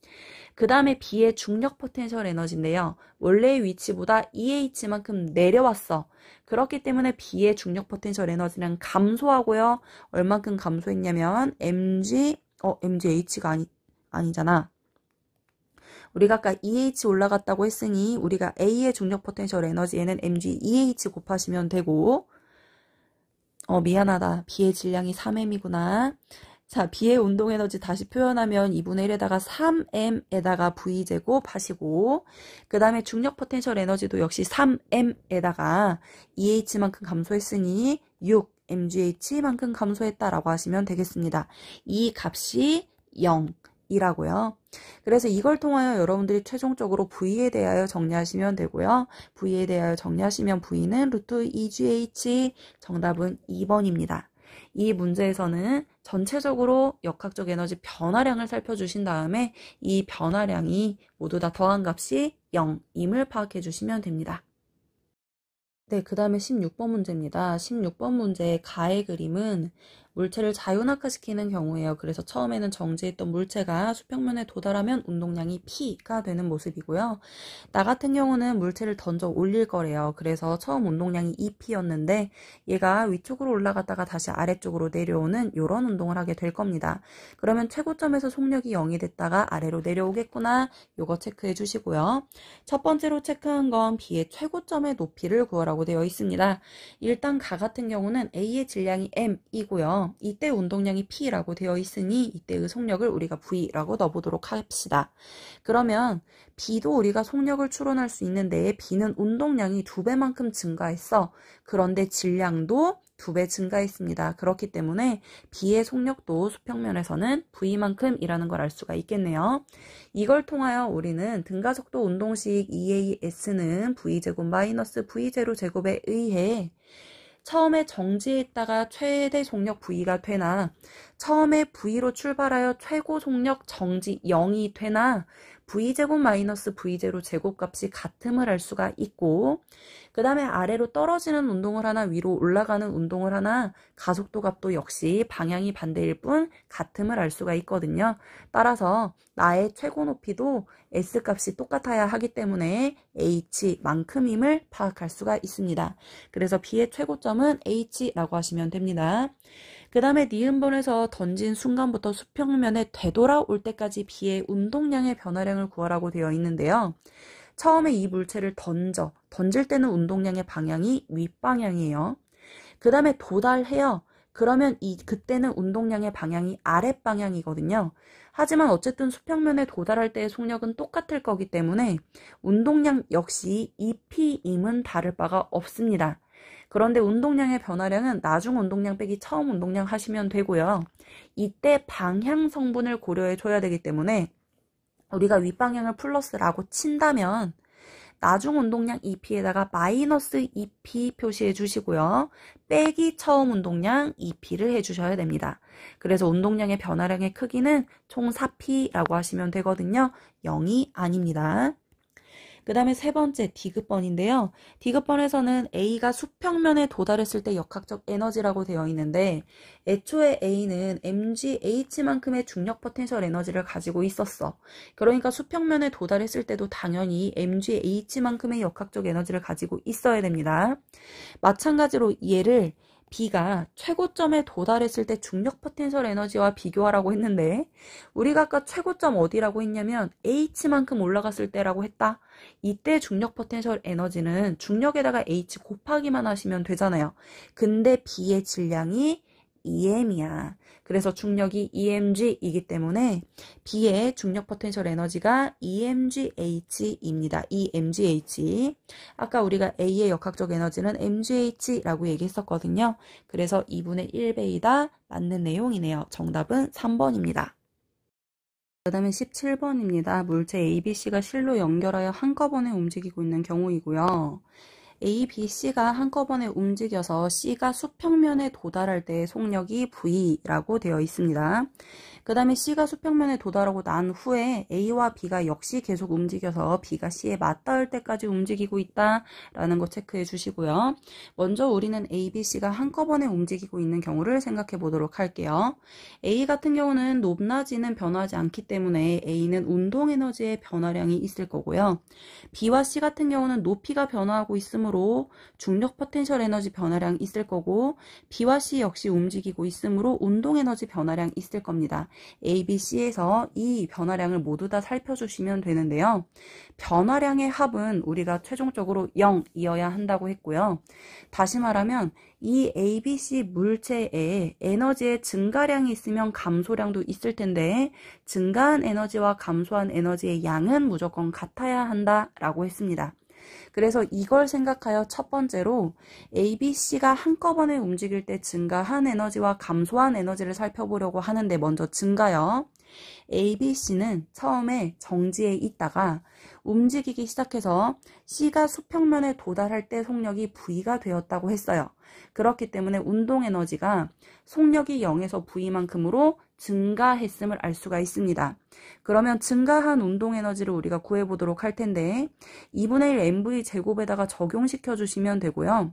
그 다음에 B의 중력 포텐셜 에너지인데요. 원래의 위치보다 2H만큼 내려왔어. 그렇기 때문에 B의 중력 포텐셜 에너지는 감소하고요. 얼만큼 감소했냐면 mgh가 아니잖아. 우리가 아까 2H 올라갔다고 했으니 우리가 A의 중력 포텐셜 에너지에는 mg 2H 곱하시면 되고, 미안하다. B의 질량이 3m이구나. 자, B의 운동 에너지 다시 표현하면 2분의 1에다가 3m에다가 V제곱 하시고, 그 다음에 중력 포텐셜 에너지도 역시 3m에다가 2H만큼 감소했으니 6 mgh만큼 감소했다라고 하시면 되겠습니다. 이 값이 0이라고요. 그래서 이걸 통하여 여러분들이 최종적으로 V에 대하여 정리하시면 되고요. V에 대하여 정리하시면 V는 루트 2gh, 정답은 2번입니다. 이 문제에서는 전체적으로 역학적 에너지 변화량을 살펴주신 다음에 이 변화량이 모두 다 더한 값이 0임을 파악해 주시면 됩니다. 네, 그 다음에 16번 문제입니다. 16번 문제의 가의 그림은 물체를 자유낙하시키는 경우예요. 그래서 처음에는 정지했던 물체가 수평면에 도달하면 운동량이 P가 되는 모습이고요. 나 같은 경우는 물체를 던져 올릴 거래요. 그래서 처음 운동량이 2P였는데 얘가 위쪽으로 올라갔다가 다시 아래쪽으로 내려오는 이런 운동을 하게 될 겁니다. 그러면 최고점에서 속력이 0이 됐다가 아래로 내려오겠구나. 요거 체크해 주시고요. 첫 번째로 체크한 건 B의 최고점의 높이를 구하라고 되어 있습니다. 일단 가 같은 경우는 A의 질량이 M이고요. 이때 운동량이 P라고 되어 있으니 이때의 속력을 우리가 V라고 넣어보도록 합시다. 그러면 B도 우리가 속력을 추론할 수 있는데 B는 운동량이 2배만큼 증가했어. 그런데 질량도 2배 증가했습니다. 그렇기 때문에 B의 속력도 수평면에서는 V만큼이라는 걸 알 수가 있겠네요. 이걸 통하여 우리는 등가속도 운동식 EAS는 V제곱 마이너스 V0 제곱에 의해 처음에 정지했다가 최대 속력 V가 되나, 처음에 V로 출발하여 최고 속력 정지 0이 되나, V제곱 마이너스 V0 제곱값이 같음을 알 수가 있고, 그 다음에 아래로 떨어지는 운동을 하나 위로 올라가는 운동을 하나 가속도 값도 역시 방향이 반대일 뿐 같음을 알 수가 있거든요. 따라서 나의 최고 높이도 S값이 똑같아야 하기 때문에 H만큼임을 파악할 수가 있습니다. 그래서 B의 최고점은 H라고 하시면 됩니다. 그 다음에 니은번에서 던진 순간부터 수평면에 되돌아올 때까지 B의 운동량의 변화량을 구하라고 되어 있는데요. 처음에 이 물체를 던질 때는 운동량의 방향이 윗방향이에요. 그 다음에 도달해요. 그러면 그때는 운동량의 방향이 아랫방향이거든요. 하지만 어쨌든 수평면에 도달할 때의 속력은 똑같을 거기 때문에 운동량 역시 EP임은 다를 바가 없습니다. 그런데 운동량의 변화량은 나중 운동량 빼기 처음 운동량 하시면 되고요. 이때 방향 성분을 고려해 줘야 되기 때문에 우리가 윗방향을 플러스라고 친다면 나중 운동량 EP에다가 마이너스 EP 표시해 주시고요. 빼기 처음 운동량 EP를 해주셔야 됩니다. 그래서 운동량의 변화량의 크기는 총 4P라고 하시면 되거든요. 0이 아닙니다. 그 다음에 세 번째 디귿번인데요. 디귿번에서는 A가 수평면에 도달했을 때 역학적 에너지라고 되어 있는데 애초에 A는 mgH만큼의 중력 포텐셜 에너지를 가지고 있었어. 그러니까 수평면에 도달했을 때도 당연히 mgH만큼의 역학적 에너지를 가지고 있어야 됩니다. 마찬가지로 얘를 B가 최고점에 도달했을 때 중력 포텐셜 에너지와 비교하라고 했는데 우리가 아까 최고점 어디라고 했냐면 H만큼 올라갔을 때라고 했다. 이때 중력 포텐셜 에너지는 중력에다가 H 곱하기만 하시면 되잖아요. 근데 B의 질량이 EM이야. 그래서 중력이 EMG이기 때문에 B의 중력 포텐셜 에너지가 EMGH입니다. EMGH. 아까 우리가 A의 역학적 에너지는 MGH라고 얘기했었거든요. 그래서 2분의 1배이다. 맞는 내용이네요. 정답은 3번입니다. 그 다음에 17번입니다. 물체 ABC가 실로 연결하여 한꺼번에 움직이고 있는 경우이고요. A, B, C가 한꺼번에 움직여서 C가 수평면에 도달할 때의 속력이 V라고 되어 있습니다. 그 다음에 C가 수평면에 도달하고 난 후에 A와 B가 역시 계속 움직여서 B가 C에 맞닿을 때까지 움직이고 있다라는 거 체크해 주시고요. 먼저 우리는 A, B, C가 한꺼번에 움직이고 있는 경우를 생각해 보도록 할게요. A 같은 경우는 높낮이는 변하지 않기 때문에 A는 운동에너지의 변화량이 있을 거고요. B와 C 같은 경우는 높이가 변화하고 있으므로 중력 포텐셜 에너지 변화량 있을 거고 B와 C 역시 움직이고 있으므로 운동에너지 변화량 있을 겁니다. A, B, C에서 이 변화량을 모두 다 살펴주시면 되는데요. 변화량의 합은 우리가 최종적으로 0이어야 한다고 했고요. 다시 말하면 이 A, B, C 물체에 에너지의 증가량이 있으면 감소량도 있을 텐데 증가한 에너지와 감소한 에너지의 양은 무조건 같아야 한다라고 했습니다. 그래서 이걸 생각하여 첫 번째로 A, B, C가 한꺼번에 움직일 때 증가한 에너지와 감소한 에너지를 살펴보려고 하는데 먼저 증가요. A, B, C는 처음에 정지해 있다가 움직이기 시작해서 C가 수평면에 도달할 때 속력이 V가 되었다고 했어요. 그렇기 때문에 운동 에너지가 속력이 0에서 V만큼으로 증가했음을 알 수가 있습니다. 그러면 증가한 운동 에너지를 우리가 구해보도록 할 텐데 2분의 1 mv 제곱에다가 적용시켜 주시면 되고요.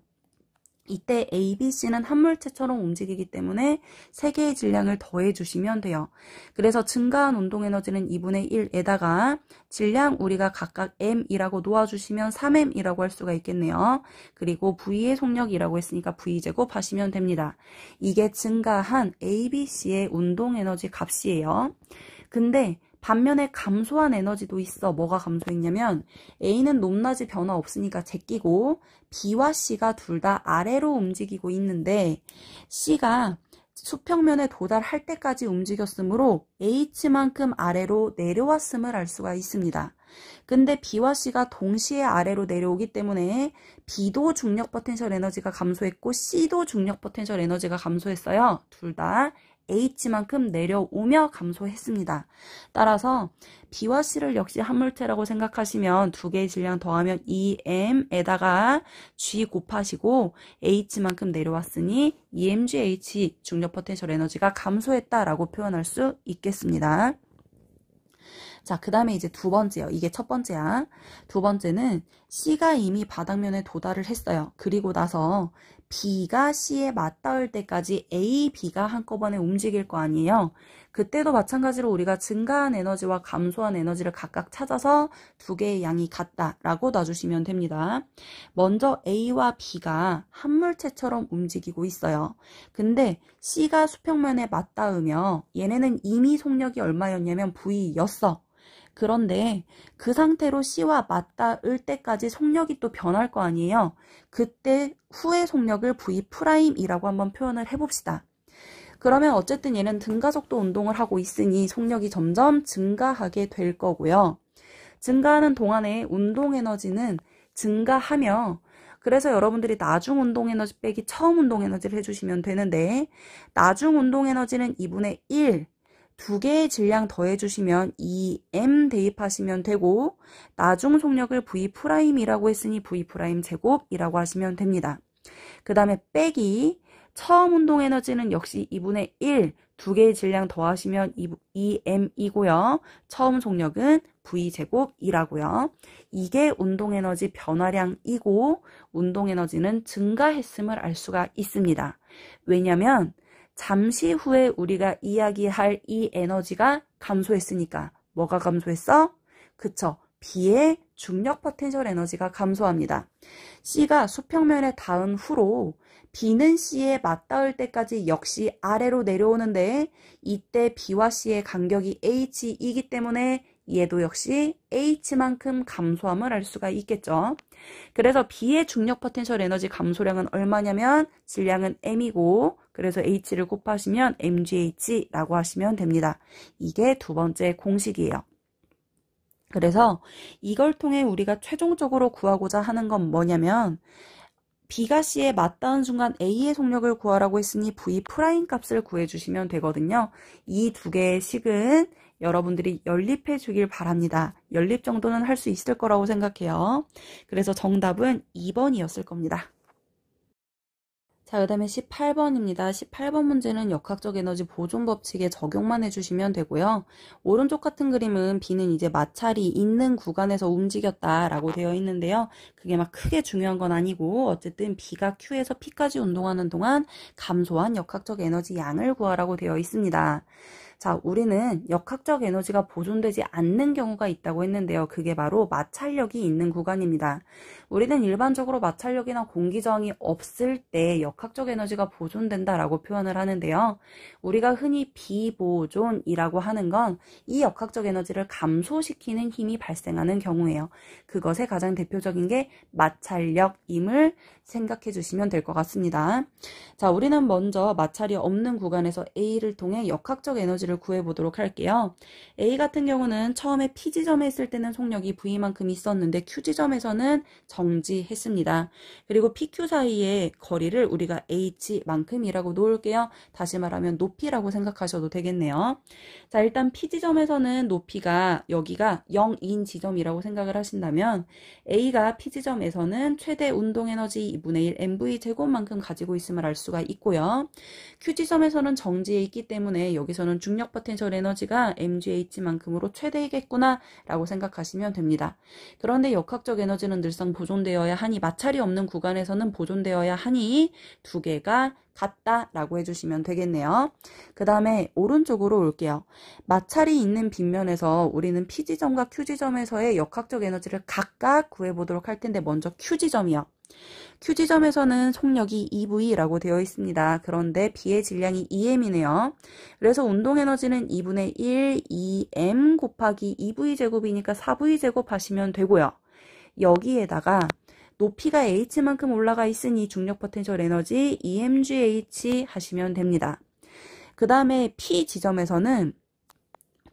이때 A, B, C는 한 물체처럼 움직이기 때문에 3개의 질량을 더해 주시면 돼요. 그래서 증가한 운동에너지는 2분의 1에다가 질량 우리가 각각 M이라고 놓아주시면 3M이라고 할 수가 있겠네요. 그리고 V의 속력이라고 했으니까 V제곱 하시면 됩니다. 이게 증가한 A, B, C의 운동에너지 값이에요. 근데 반면에 감소한 에너지도 있어. 뭐가 감소했냐면 A는 높낮이 변화 없으니까 제끼고 B와 C가 둘 다 아래로 움직이고 있는데 C가 수평면에 도달할 때까지 움직였으므로 H만큼 아래로 내려왔음을 알 수가 있습니다. 근데 B와 C가 동시에 아래로 내려오기 때문에 B도 중력 포텐셜 에너지가 감소했고 C도 중력 포텐셜 에너지가 감소했어요. 둘 다 H만큼 내려오며 감소했습니다. 따라서 B와 C를 역시 한 물체라고 생각하시면 두 개의 질량 더하면 2M에다가 G 곱하시고 H만큼 내려왔으니 EMGH 중력 포텐셜 에너지가 감소했다라고 표현할 수 있겠습니다. 자, 그 다음에 이제 두 번째요. 이게 첫 번째야. 두 번째는 C가 이미 바닥면에 도달을 했어요. 그리고 나서 B가 C에 맞닿을 때까지 A, B가 한꺼번에 움직일 거 아니에요. 그때도 마찬가지로 우리가 증가한 에너지와 감소한 에너지를 각각 찾아서 두 개의 양이 같다라고 놔주시면 됩니다. 먼저 A와 B가 한 물체처럼 움직이고 있어요. 근데 C가 수평면에 맞닿으며 얘네는 이미 속력이 얼마였냐면 V였어. 그런데 그 상태로 C와 맞닿을 때까지 속력이 또 변할 거 아니에요. 그때 후의 속력을 V'이라고 한번 표현을 해봅시다. 그러면 어쨌든 얘는 등가속도 운동을 하고 있으니 속력이 점점 증가하게 될 거고요. 증가하는 동안에 운동 에너지는 증가하며, 그래서 여러분들이 나중 운동 에너지 빼기 처음 운동 에너지를 해주시면 되는데, 나중 운동 에너지는 2분의 1, 두 개의 질량 더해주시면 2m 대입하시면 되고, 나중 속력을 V'이라고 했으니 V' 제곱이라고 하시면 됩니다. 그 다음에 빼기, 처음 운동 에너지는 역시 2분의 1, 두 개의 질량 더하시면 2m이고요. 처음 속력은 V제곱이라고요. 이게 운동 에너지 변화량이고 운동 에너지는 증가했음을 알 수가 있습니다. 왜냐면 잠시 후에 우리가 이야기할 이 에너지가 감소했으니까. 뭐가 감소했어? 그쵸. B의 중력 포텐셜 에너지가 감소합니다. C가 수평면에 닿은 후로 B는 C에 맞닿을 때까지 역시 아래로 내려오는데, 이때 B와 C의 간격이 H이기 때문에 얘도 역시 H만큼 감소함을 알 수가 있겠죠. 그래서 B의 중력 포텐셜 에너지 감소량은 얼마냐면 질량은 M이고, 그래서 H를 곱하시면 MGH라고 하시면 됩니다. 이게 두 번째 공식이에요. 그래서 이걸 통해 우리가 최종적으로 구하고자 하는 건 뭐냐면, B가 C에 맞닿은 순간 A의 속력을 구하라고 했으니 V' 값을 구해주시면 되거든요. 이 두 개의 식은 여러분들이 연립해 주길 바랍니다. 연립 정도는 할 수 있을 거라고 생각해요. 그래서 정답은 2번이었을 겁니다. 자, 그 다음에 18번입니다. 18번 문제는 역학적 에너지 보존 법칙에 적용만 해주시면 되고요. 오른쪽 같은 그림은 B는 이제 마찰이 있는 구간에서 움직였다라고 되어 있는데요. 그게 막 크게 중요한 건 아니고, 어쨌든 B가 Q에서 P까지 운동하는 동안 감소한 역학적 에너지 양을 구하라고 되어 있습니다. 자, 우리는 역학적 에너지가 보존되지 않는 경우가 있다고 했는데요. 그게 바로 마찰력이 있는 구간입니다. 우리는 일반적으로 마찰력이나 공기저항이 없을 때 역학적 에너지가 보존된다라고 표현을 하는데요. 우리가 흔히 비보존이라고 하는 건 이 역학적 에너지를 감소시키는 힘이 발생하는 경우예요. 그것의 가장 대표적인 게 마찰력임을 생각해 주시면 될 것 같습니다. 자, 우리는 먼저 마찰이 없는 구간에서 A를 통해 역학적 에너지를 구해보도록 할게요. A 같은 경우는 처음에 P 지점에 있을 때는 속력이 V만큼 있었는데 Q 지점에서는 정지했습니다. 그리고 PQ 사이의 거리를 우리가 H만큼이라고 놓을게요. 다시 말하면 높이라고 생각하셔도 되겠네요. 자, 일단 P 지점에서는 높이가 여기가 0인 지점이라고 생각을 하신다면 A가 P 지점에서는 최대 운동 에너지 2분의 1 mv 제곱만큼 가지고 있음을 알 수가 있고요. Q 지점에서는 정지해 있기 때문에 여기서는 중력 포텐셜 에너지가 mgh만큼으로 최대이겠구나 라고 생각하시면 됩니다. 그런데 역학적 에너지는 늘상 보존되어야 하니, 마찰이 없는 구간에서는 보존되어야 하니 두 개가 같다라고 해주시면 되겠네요. 그 다음에 오른쪽으로 올게요. 마찰이 있는 빗면에서 우리는 P지점과 Q지점에서의 역학적 에너지를 각각 구해보도록 할 텐데, 먼저 Q지점이요. Q지점에서는 속력이 2V라고 되어 있습니다. 그런데 B의 질량이 2M이네요. 그래서 운동에너지는 2분의 1, 2M 곱하기 2V제곱이니까 4V제곱 하시면 되고요. 여기에다가 높이가 H만큼 올라가 있으니 중력 포텐셜 에너지 EMGH 하시면 됩니다. 그 다음에 P 지점에서는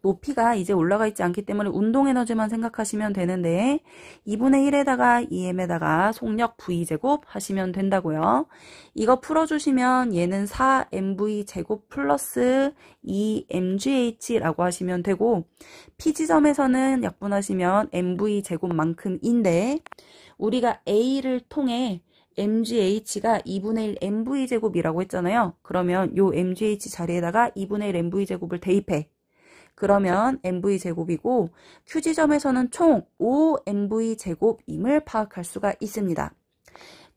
높이가 이제 올라가 있지 않기 때문에 운동 에너지만 생각하시면 되는데 2분의 1에다가 2m에다가 속력 V제곱 하시면 된다고요. 이거 풀어주시면 얘는 4mv제곱 플러스 2mgh라고 하시면 되고, P지점에서는 약분하시면 mv제곱만큼인데 우리가 A를 통해 mgh가 2분의 1 mv제곱이라고 했잖아요. 그러면 요 mgh 자리에다가 2분의 1 mv제곱을 대입해. 그러면 mv제곱이고 Q지점에서는 총 5mv제곱임을 파악할 수가 있습니다.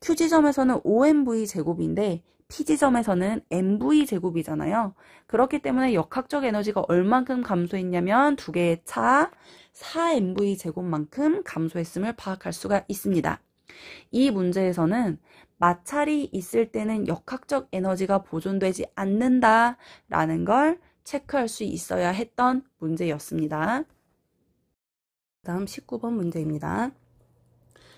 Q지점에서는 5mv제곱인데 P지점에서는 mv제곱이잖아요. 그렇기 때문에 역학적 에너지가 얼만큼 감소했냐면 두 개의 차 4mv제곱만큼 감소했음을 파악할 수가 있습니다. 이 문제에서는 마찰이 있을 때는 역학적 에너지가 보존되지 않는다라는 걸 체크할 수 있어야 했던 문제였습니다. 다음 19번 문제입니다.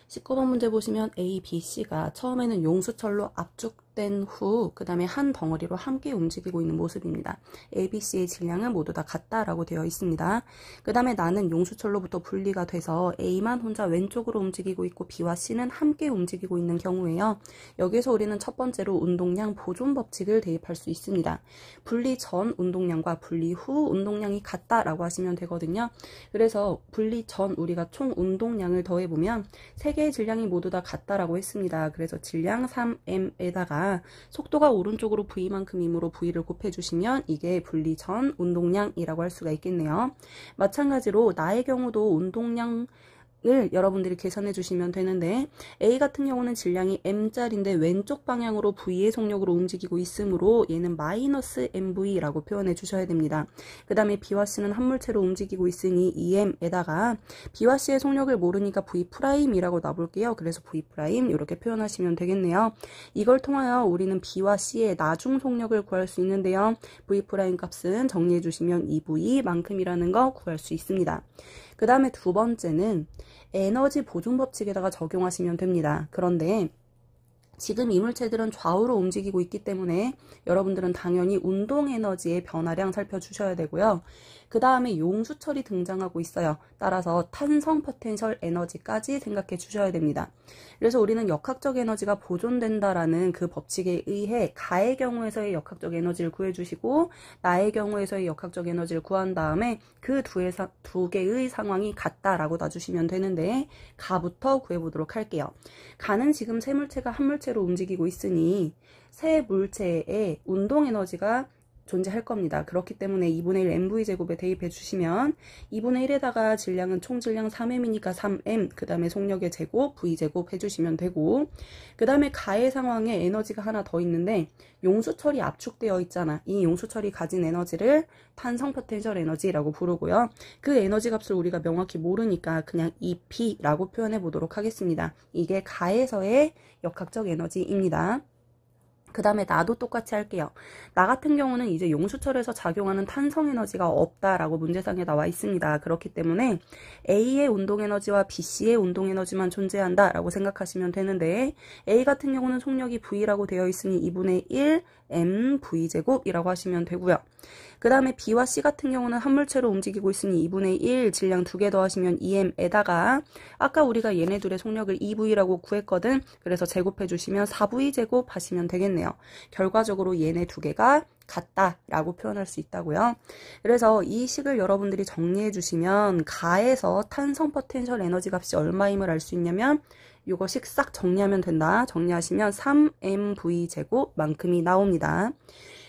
19번 문제 보시면 A, B, C가 처음에는 용수철로 압축 접된 후 그 다음에 한 덩어리로 함께 움직이고 있는 모습입니다. A, B, C의 질량은 모두 다 같다라고 되어 있습니다. 그 다음에 나는 용수철로부터 분리가 돼서 A만 혼자 왼쪽으로 움직이고 있고 B와 C는 함께 움직이고 있는 경우에요. 여기서 우리는 첫 번째로 운동량 보존 법칙을 대입할 수 있습니다. 분리 전 운동량과 분리 후 운동량이 같다라고 하시면 되거든요. 그래서 분리 전 우리가 총 운동량을 더해보면 세 개의 질량이 모두 다 같다라고 했습니다. 그래서 질량 3m에다가 속도가 오른쪽으로 V만큼이므로 V를 곱해주시면 이게 분리 전 운동량이라고 할 수가 있겠네요. 마찬가지로 나의 경우도 운동량 여러분들이 계산해 주시면 되는데 A 같은 경우는 질량이 M짜리인데 왼쪽 방향으로 V의 속력으로 움직이고 있으므로 얘는 마이너스 MV라고 표현해 주셔야 됩니다. 그 다음에 B와 C는 한 물체로 움직이고 있으니 EM에다가 B와 C의 속력을 모르니까 V'이라고 놔볼게요. 그래서 V' 이렇게 표현하시면 되겠네요. 이걸 통하여 우리는 B와 C의 나중 속력을 구할 수 있는데요. V' 값은 정리해 주시면 2V만큼이라는 거 구할 수 있습니다. 그 다음에 두 번째는 에너지 보존 법칙에다가 적용하시면 됩니다. 그런데 지금 이 물체들은 좌우로 움직이고 있기 때문에 여러분들은 당연히 운동 에너지의 변화량 살펴주셔야 되고요. 그 다음에 용수철이 등장하고 있어요. 따라서 탄성 포텐셜 에너지까지 생각해 주셔야 됩니다. 그래서 우리는 역학적 에너지가 보존된다라는 그 법칙에 의해 가의 경우에서의 역학적 에너지를 구해주시고 나의 경우에서의 역학적 에너지를 구한 다음에 그 두 개의 상황이 같다라고 놔주시면 되는데 가부터 구해보도록 할게요. 가는 지금 세 물체가 한 물체로 움직이고 있으니 세 물체의 운동 에너지가 존재할 겁니다. 그렇기 때문에 2분의 1 mv제곱에 대입해 주시면 2분의 1에다가 질량은 총 질량 3m이니까 3m, 그 다음에 속력의 제곱, v제곱 해주시면 되고, 그 다음에 가의 상황에 에너지가 하나 더 있는데 용수철이 압축되어 있잖아. 이 용수철이 가진 에너지를 탄성 포텐셜 에너지라고 부르고요. 그 에너지 값을 우리가 명확히 모르니까 그냥 EP라고 표현해 보도록 하겠습니다. 이게 가에서의 역학적 에너지입니다. 그 다음에 나도 똑같이 할게요. 나 같은 경우는 이제 용수철에서 작용하는 탄성 에너지가 없다라고 문제상에 나와 있습니다. 그렇기 때문에 A의 운동 에너지와 BC의 운동 에너지만 존재한다라고 생각하시면 되는데 A 같은 경우는 속력이 V라고 되어 있으니 2분의 1 mv제곱이라고 하시면 되고요. 그 다음에 B와 C 같은 경우는 한 물체로 움직이고 있으니 2분의 1 질량 2개 더하시면 2m에다가 아까 우리가 얘네 둘의 속력을 2V라고 구했거든. 그래서 제곱해 주시면 4V제곱 하시면 되겠네요. 결과적으로 얘네 두 개가 같다라고 표현할 수 있다고요. 그래서 이 식을 여러분들이 정리해 주시면 가에서 탄성 포텐셜 에너지 값이 얼마임을 알 수 있냐면 이거씩 싹 정리하면 된다. 정리하시면 3mv제곱만큼이 나옵니다.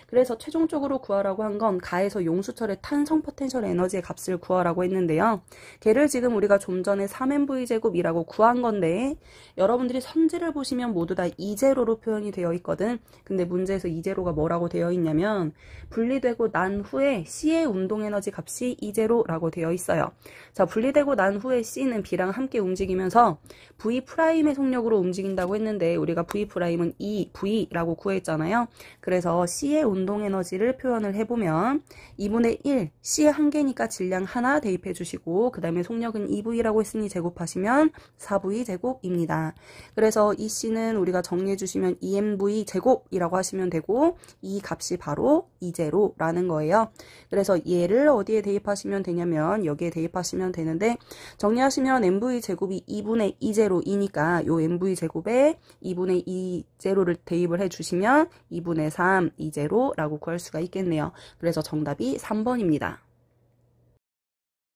그래서 최종적으로 구하라고 한 건 가에서 용수철의 탄성 포텐셜 에너지의 값을 구하라고 했는데요. 걔를 지금 우리가 좀 전에 3mv제곱이라고 구한 건데 여러분들이 선지를 보시면 모두 다 이제로로 표현이 되어 있거든. 근데 문제에서 이제로가 뭐라고 되어 있냐면 분리되고 난 후에 C의 운동 에너지 값이 이제로라고 되어 있어요. 자, 분리되고 난 후에 C는 B랑 함께 움직이면서 V'의 속력으로 움직인다고 했는데 우리가 V'은 2V라고 구했잖아요. 그래서 C의 운동 에너지를 표현을 해보면 2분의 1, C의 한 개니까 질량 하나 대입해 주시고 그 다음에 속력은 2V라고 했으니 제곱하시면 4V 제곱입니다. 그래서 이 C는 우리가 정리해 주시면 2mV 제곱이라고 하시면 되고 이 값이 바로 이제로라는 거예요. 그래서 얘를 어디에 대입하시면 되냐면 여기에 대입하시면 되는데 정리하시면 mv 제곱이 2분의 2제로이니까 요 mv 제곱에 2분의 2제로를 대입을 해주시면 2분의 3 2제로라고 구할 수가 있겠네요. 그래서 정답이 3번입니다.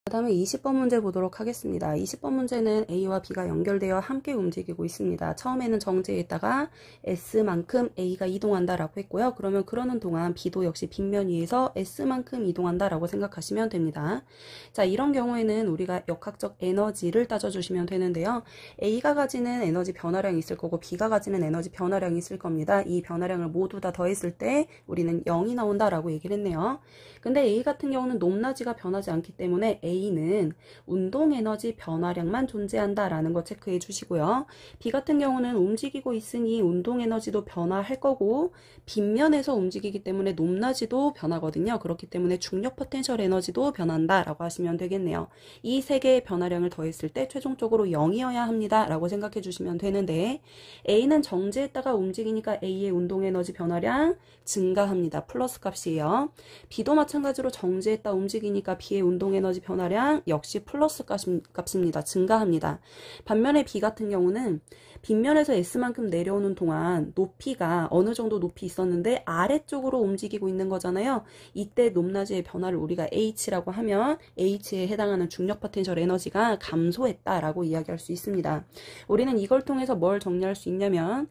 그 다음에 20번 문제 보도록 하겠습니다. 20번 문제는 A와 B가 연결되어 함께 움직이고 있습니다. 처음에는 정지했다가 S만큼 A가 이동한다 라고 했고요. 그러면 그러는 동안 B도 역시 빗면 위에서 S만큼 이동한다 라고 생각하시면 됩니다. 자, 이런 경우에는 우리가 역학적 에너지를 따져주시면 되는데요. A가 가지는 에너지 변화량이 있을 거고 B가 가지는 에너지 변화량이 있을 겁니다. 이 변화량을 모두 다 더했을 때 우리는 0이 나온다 라고 얘기를 했네요. 근데 A 같은 경우는 높낮이가 변하지 않기 때문에 A A는 운동에너지 변화량만 존재한다라는 거 체크해 주시고요. B 같은 경우는 움직이고 있으니 운동에너지도 변화할 거고 빗면에서 움직이기 때문에 높낮이도 변하거든요. 그렇기 때문에 중력 포텐셜 에너지도 변한다라고 하시면 되겠네요. 이 세 개의 변화량을 더했을 때 최종적으로 0이어야 합니다라고 생각해 주시면 되는데 A는 정지했다가 움직이니까 A의 운동에너지 변화량 증가합니다. 플러스 값이에요. B도 마찬가지로 정지했다 움직이니까 B의 운동에너지 변화량 역시 플러스 값입니다. 증가합니다. 반면에 B 같은 경우는 빗면에서 S만큼 내려오는 동안 높이가 어느 정도 높이 있었는데 아래쪽으로 움직이고 있는 거잖아요. 이때 높낮이의 변화를 우리가 H라고 하면 H에 해당하는 중력 포텐셜 에너지가 감소했다라고 이야기할 수 있습니다. 우리는 이걸 통해서 뭘 정리할 수 있냐면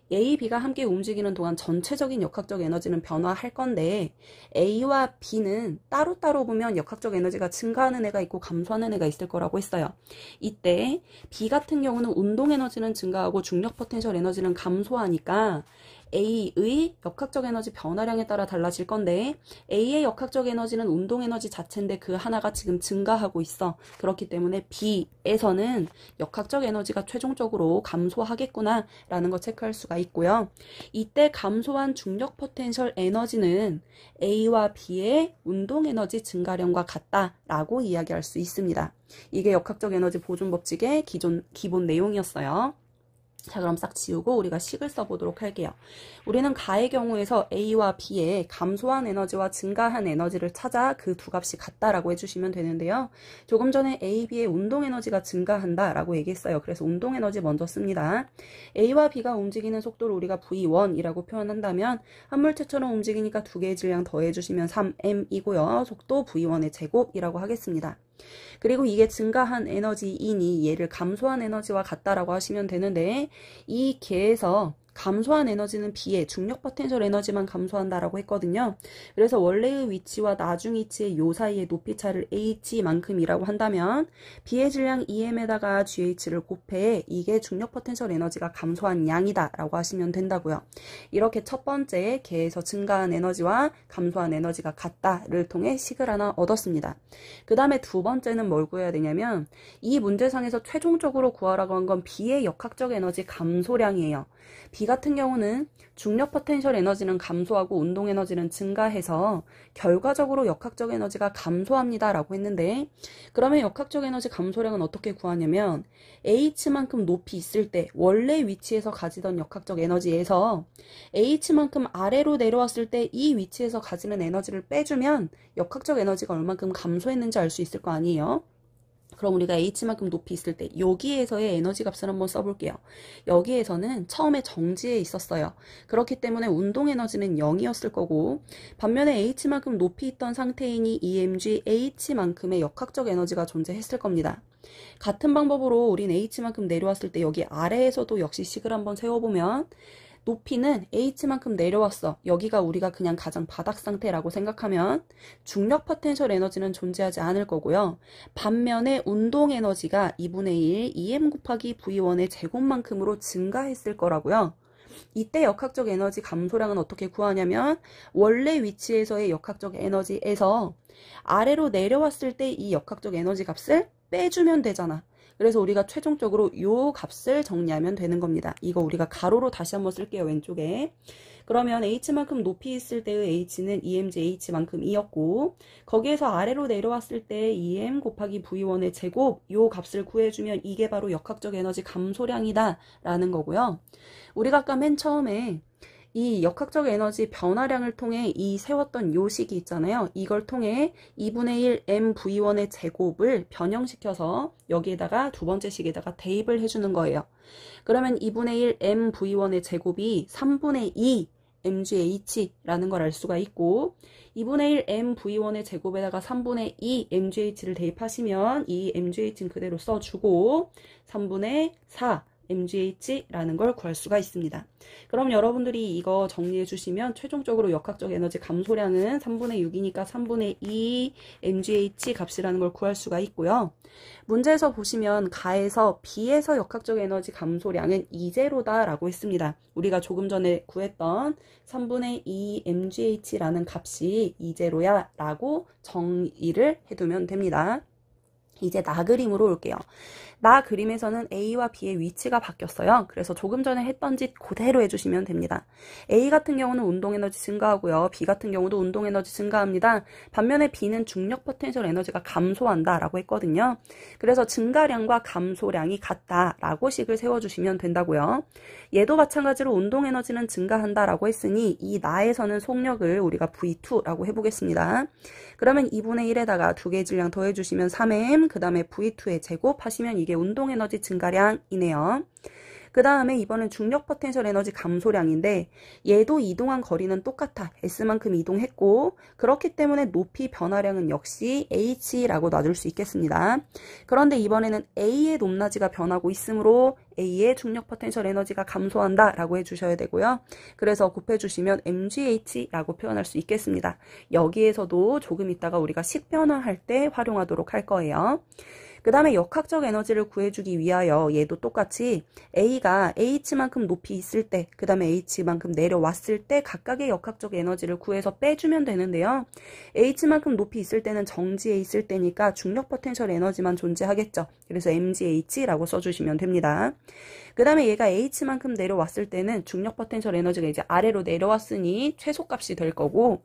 A, B가 함께 움직이는 동안 전체적인 역학적 에너지는 변화할 건데 A와 B는 따로따로 보면 역학적 에너지가 증가하는 애가 있고 감소하는 애가 있을 거라고 했어요. 이때 B 같은 경우는 운동 에너지는 증가하고 중력 포텐셜 에너지는 감소하니까 A의 역학적 에너지 변화량에 따라 달라질 건데 A의 역학적 에너지는 운동 에너지 자체인데 그 하나가 지금 증가하고 있어. 그렇기 때문에 B에서는 역학적 에너지가 최종적으로 감소하겠구나 라는 거 체크할 수가 있고요. 이때 감소한 중력 포텐셜 에너지는 A와 B의 운동 에너지 증가량과 같다라고 이야기할 수 있습니다. 이게 역학적 에너지 보존 법칙의 기본 내용이었어요. 자, 그럼 싹 지우고 우리가 식을 써보도록 할게요. 우리는 가의 경우에서 A와 B의 감소한 에너지와 증가한 에너지를 찾아 그 두 값이 같다라고 해주시면 되는데요. 조금 전에 A, B의 운동 에너지가 증가한다라고 얘기했어요. 그래서 운동 에너지 먼저 씁니다. A와 B가 움직이는 속도를 우리가 V1이라고 표현한다면 한 물체처럼 움직이니까 두 개의 질량 더해주시면 3m이고요. 속도 V1의 제곱이라고 하겠습니다. 그리고 이게 증가한 에너지이니 얘를 감소한 에너지와 같다라고 하시면 되는데 이 개에서 감소한 에너지는 B의 중력 포텐셜 에너지만 감소한다라고 했거든요. 그래서 원래의 위치와 나중 위치의 요 사이의 높이 차를 H만큼이라고 한다면 B의 질량 EM에다가 GH를 곱해 이게 중력 포텐셜 에너지가 감소한 양이다 라고 하시면 된다고요. 이렇게 첫 번째 개에서 증가한 에너지와 감소한 에너지가 같다를 통해 식을 하나 얻었습니다. 그 다음에 두 번째는 뭘 구해야 되냐면 이 문제상에서 최종적으로 구하라고 한 건 B의 역학적 에너지 감소량이에요. B 같은 경우는 중력 포텐셜 에너지는 감소하고 운동 에너지는 증가해서 결과적으로 역학적 에너지가 감소합니다 라고 했는데 그러면 역학적 에너지 감소량은 어떻게 구하냐면 H만큼 높이 있을 때 원래 위치에서 가지던 역학적 에너지에서 H만큼 아래로 내려왔을 때 이 위치에서 가지는 에너지를 빼주면 역학적 에너지가 얼만큼 감소했는지 알 수 있을 거 아니에요. 그럼 우리가 H만큼 높이 있을 때 여기에서의 에너지 값을 한번 써볼게요. 여기에서는 처음에 정지에 있었어요. 그렇기 때문에 운동 에너지는 0이었을 거고 반면에 H만큼 높이 있던 상태이니 EMG H만큼의 역학적 에너지가 존재했을 겁니다. 같은 방법으로 우린 H만큼 내려왔을 때 여기 아래에서도 역시 식을 한번 세워보면 높이는 H만큼 내려왔어. 여기가 우리가 그냥 가장 바닥 상태라고 생각하면 중력 포텐셜 에너지는 존재하지 않을 거고요. 반면에 운동 에너지가 2분의 1 EM 곱하기 V1의 제곱만큼으로 증가했을 거라고요. 이때 역학적 에너지 감소량은 어떻게 구하냐면 원래 위치에서의 역학적 에너지에서 아래로 내려왔을 때 이 역학적 에너지 값을 빼주면 되잖아. 그래서 우리가 최종적으로 요 값을 정리하면 되는 겁니다. 이거 우리가 가로로 다시 한번 쓸게요. 왼쪽에. 그러면 H만큼 높이 있을 때의 H는 EMG H만큼이었고 거기에서 아래로 내려왔을 때 EM 곱하기 V1의 제곱 요 값을 구해주면 이게 바로 역학적 에너지 감소량이다 라는 거고요. 우리가 아까 맨 처음에 이 역학적 에너지 변화량을 통해 이 세웠던 요 식이 있잖아요. 이걸 통해 2분의 1 mv1의 제곱을 변형시켜서 여기에다가 두 번째 식에다가 대입을 해주는 거예요. 그러면 2분의 1 mv1의 제곱이 3분의 2 mgh라는 걸 알 수가 있고 2분의 1 mv1의 제곱에다가 3분의 2 mgh를 대입하시면 이 mgh는 그대로 써주고 3분의 4 mgh라는 걸 구할 수가 있습니다. 그럼 여러분들이 이거 정리해 주시면 최종적으로 역학적 에너지 감소량은 3분의 6이니까 3분의 2 mgh 값이라는 걸 구할 수가 있고요. 문제에서 보시면 가에서 B에서 역학적 에너지 감소량은 2제로다 라고 했습니다. 우리가 조금 전에 구했던 3분의 2 mgh라는 값이 2제로야 라고 정의를 해두면 됩니다. 이제 나 그림으로 올게요. 나 그림에서는 A와 B의 위치가 바뀌었어요. 그래서 조금 전에 했던 짓 그대로 해주시면 됩니다. A 같은 경우는 운동에너지 증가하고요. B 같은 경우도 운동에너지 증가합니다. 반면에 B는 중력 포텐셜 에너지가 감소한다 라고 했거든요. 그래서 증가량과 감소량이 같다라고 식을 세워주시면 된다고요. 얘도 마찬가지로 운동에너지는 증가한다 라고 했으니 이 나에서는 속력을 우리가 V2라고 해보겠습니다. 그러면 2분의 1에다가 두 개의 질량 더해주시면 3m, 그 다음에 V2의 제곱 하시면 이게 운동에너지 증가량이네요. 그 다음에 이번엔 중력 포텐셜 에너지 감소량인데 얘도 이동한 거리는 똑같아. S만큼 이동했고 그렇기 때문에 높이 변화량은 역시 H라고 놔둘 수 있겠습니다. 그런데 이번에는 A의 높낮이가 변하고 있으므로 A의 중력 포텐셜 에너지가 감소한다 라고 해주셔야 되고요. 그래서 곱해주시면 mgh라고 표현할 수 있겠습니다. 여기에서도 조금 있다가 우리가 식 변화할 때 활용하도록 할 거예요. 그 다음에 역학적 에너지를 구해주기 위하여 얘도 똑같이 A가 H만큼 높이 있을 때, 그 다음에 H만큼 내려왔을 때 각각의 역학적 에너지를 구해서 빼주면 되는데요. H만큼 높이 있을 때는 정지에 있을 때니까 중력 포텐셜 에너지만 존재하겠죠. 그래서 mgH라고 써주시면 됩니다. 그 다음에 얘가 H만큼 내려왔을 때는 중력 포텐셜 에너지가 이제 아래로 내려왔으니 최소값이 될 거고,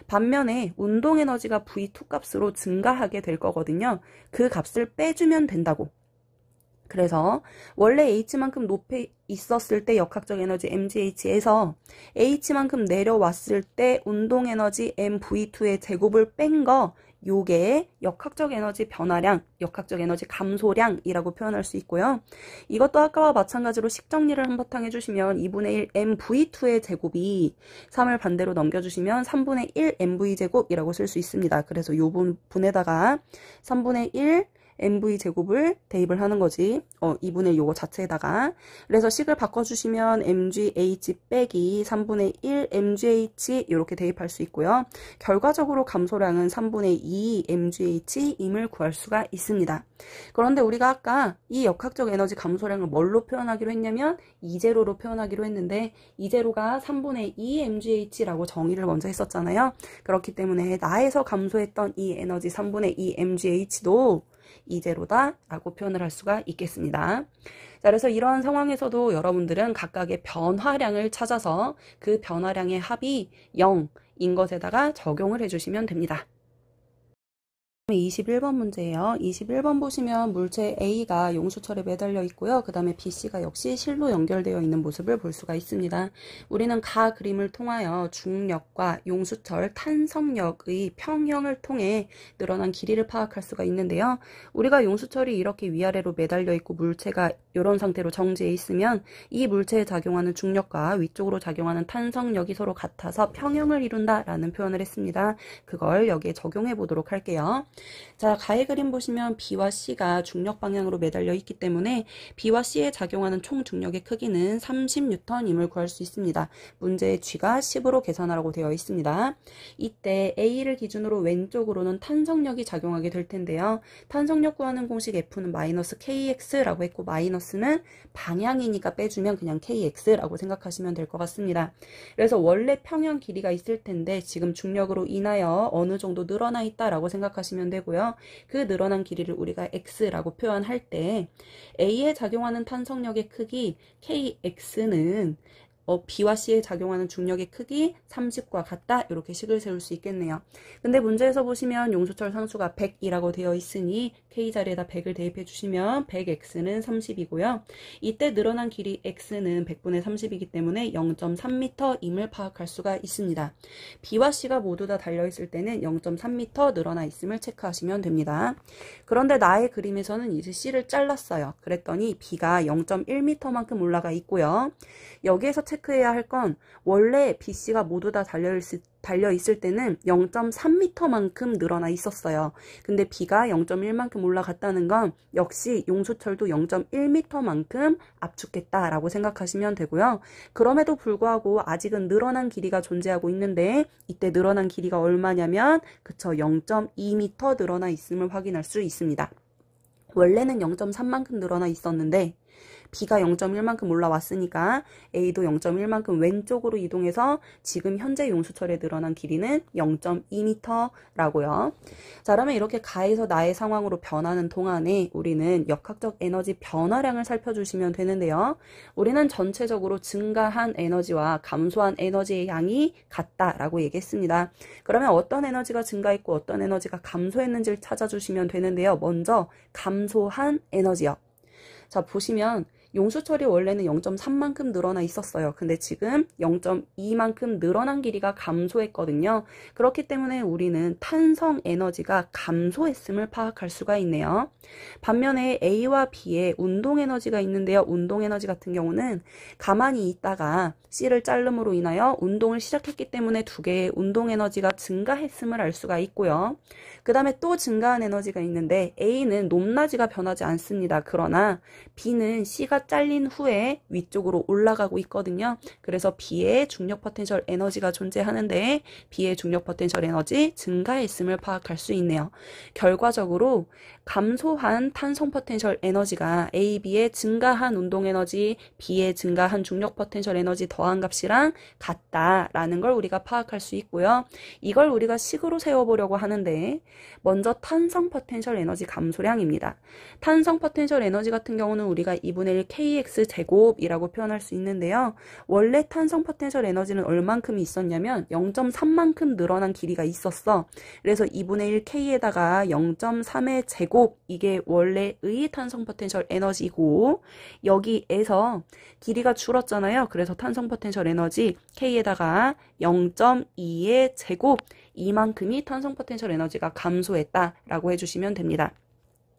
반면에 운동 에너지가 V2 값으로 증가하게 될 거거든요. 그 값을 빼주면 된다고. 그래서 원래 H만큼 높이 있었을 때 역학적 에너지 mgH에서 H만큼 내려왔을 때 운동 에너지 mv2의 제곱을 뺀 거, 요게 역학적 에너지 변화량, 역학적 에너지 감소량이라고 표현할 수 있고요. 이것도 아까와 마찬가지로 식 정리를 한바탕 해주시면 2분의 1 mv2의 제곱이 3을 반대로 넘겨주시면 3분의 1 mv제곱이라고 쓸 수 있습니다. 그래서 요 분에다가 3분의 1 mv 제곱을 대입을 하는 거지. 2분의 요거 자체에다가. 그래서 식을 바꿔주시면 mgh 빼기 3분의 1 mgh 이렇게 대입할 수 있고요. 결과적으로 감소량은 3분의 2 mgh임을 구할 수가 있습니다. 그런데 우리가 아까 이 역학적 에너지 감소량을 뭘로 표현하기로 했냐면 이제로로 표현하기로 했는데 이제로가 3분의 2 mgh라고 정의를 먼저 했었잖아요. 그렇기 때문에 나에서 감소했던 이 에너지 3분의 2 mgh도 이제로다 라고 표현을 할 수가 있겠습니다. 자, 그래서 이런 상황에서도 여러분들은 각각의 변화량을 찾아서 그 변화량의 합이 0인 것에다가 적용을 해주시면 됩니다. 21번 문제예요. 21번 보시면 물체 A가 용수철에 매달려 있고요. 그 다음에 BC가 역시 실로 연결되어 있는 모습을 볼 수가 있습니다. 우리는 가 그림을 통하여 중력과 용수철 탄성력의 평형을 통해 늘어난 길이를 파악할 수가 있는데요. 우리가 용수철이 이렇게 위아래로 매달려 있고 물체가 이런 상태로 정지해 있으면 이 물체에 작용하는 중력과 위쪽으로 작용하는 탄성력이 서로 같아서 평형을 이룬다라는 표현을 했습니다. 그걸 여기에 적용해 보도록 할게요. 자, 가의 그림 보시면 B와 C가 중력 방향으로 매달려 있기 때문에 B와 C에 작용하는 총 중력의 크기는 30N임을 구할 수 있습니다. 문제의 G가 10으로 계산하라고 되어 있습니다. 이때 A를 기준으로 왼쪽으로는 탄성력이 작용하게 될 텐데요. 탄성력 구하는 공식 F는 마이너스 KX라고 했고 마이너스는 방향이니까 빼주면 그냥 KX라고 생각하시면 될 것 같습니다. 그래서 원래 평형 길이가 있을 텐데 지금 중력으로 인하여 어느 정도 늘어나 있다라고 생각하시면 되고요. 그 늘어난 길이를 우리가 X라고 표현할 때 A에 작용하는 탄성력의 크기 KX는 B와 C에 작용하는 중력의 크기 30과 같다. 이렇게 식을 세울 수 있겠네요. 근데 문제에서 보시면 용수철 상수가 100이라고 되어 있으니 K 자리에다 100을 대입해 주시면 100X는 30이고요. 이때 늘어난 길이 X는 100분의 30이기 때문에 0.3m임을 파악할 수가 있습니다. B와 C가 모두 다 달려있을 때는 0.3m 늘어나 있음을 체크하시면 됩니다. 그런데 나의 그림에서는 이제 C를 잘랐어요. 그랬더니 B가 0.1m만큼 올라가 있고요. 여기에서 체크해야 할 건 원래 BC가 모두 다 달려있을 때는 0.3m만큼 늘어나 있었어요. 근데 B가 0.1만큼 올라갔다는 건 역시 용수철도 0.1m만큼 압축했다라고 생각하시면 되고요. 그럼에도 불구하고 아직은 늘어난 길이가 존재하고 있는데 이때 늘어난 길이가 얼마냐면 그쵸 0.2m 늘어나 있음을 확인할 수 있습니다. 원래는 0.3만큼 늘어나 있었는데 B가 0.1만큼 올라왔으니까 A도 0.1만큼 왼쪽으로 이동해서 지금 현재 용수철에 늘어난 길이는 0.2m라고요. 자, 그러면 이렇게 가에서 나의 상황으로 변하는 동안에 우리는 역학적 에너지 변화량을 살펴주시면 되는데요. 우리는 전체적으로 증가한 에너지와 감소한 에너지의 양이 같다라고 얘기했습니다. 그러면 어떤 에너지가 증가했고 어떤 에너지가 감소했는지를 찾아주시면 되는데요. 먼저 감소한 에너지요. 자, 보시면 용수철이 원래는 0.3만큼 늘어나 있었어요. 근데 지금 0.2만큼 늘어난 길이가 감소했거든요. 그렇기 때문에 우리는 탄성 에너지가 감소했음을 파악할 수가 있네요. 반면에 A와 B의 운동 에너지가 있는데요. 운동 에너지 같은 경우는 가만히 있다가 C를 자름으로 인하여 운동을 시작했기 때문에 두 개의 운동 에너지가 증가했음을 알 수가 있고요. 그 다음에 또 증가한 에너지가 있는데 A는 높낮이가 변하지 않습니다. 그러나 B는 C가 잘린 후에 위쪽으로 올라가고 있거든요. 그래서 B의 중력 포텐셜 에너지가 존재하는데 B의 중력 포텐셜 에너지 증가했음을 파악할 수 있네요. 결과적으로 감소한 탄성 포텐셜 에너지가 A, B의 증가한 운동 에너지, B의 증가한 중력 포텐셜 에너지 더한 값이랑 같다라는 걸 우리가 파악할 수 있고요. 이걸 우리가 식으로 세워보려고 하는데 먼저 탄성 포텐셜 에너지 감소량입니다. 탄성 포텐셜 에너지 같은 경우는 우리가 2분의 1 kx 제곱이라고 표현할 수 있는데요. 원래 탄성 포텐셜 에너지는 얼만큼이 있었냐면 0.3만큼 늘어난 길이가 있었어. 그래서 2분의 1 k에다가 0.3의 제곱, 이게 원래의 탄성 포텐셜 에너지고 여기에서 길이가 줄었잖아요. 그래서 탄성 포텐셜 에너지 k에다가 0.2의 제곱, 이만큼이 탄성 포텐셜 에너지가 감소했다라고 해주시면 됩니다.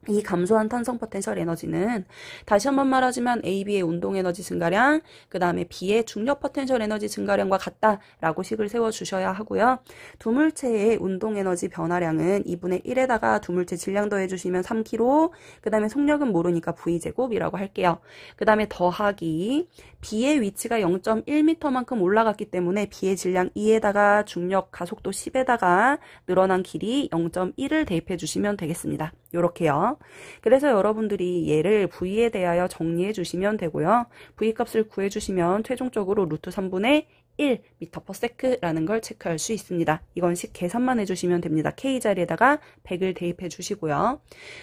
이 감소한 탄성 포텐셜 에너지는 다시 한번 말하지만 A, B의 운동 에너지 증가량, 그 다음에 B의 중력 포텐셜 에너지 증가량과 같다라고 식을 세워주셔야 하고요. 두 물체의 운동 에너지 변화량은 2분의 1에다가 두 물체 질량 더해주시면 3kg, 그 다음에 속력은 모르니까 V제곱이라고 할게요. 그 다음에 더하기 B의 위치가 0.1m만큼 올라갔기 때문에 B의 질량 2에다가 중력 가속도 10에다가 늘어난 길이 0.1을 대입해 주시면 되겠습니다. 요렇게요. 그래서 여러분들이 얘를 V에 대하여 정리해 주시면 되고요. V 값을 구해 주시면 최종적으로 루트 3분의 1m/s라는 걸 체크할 수 있습니다. 이건 식 계산만 해주시면 됩니다. K 자리에다가 100을 대입해 주시고요.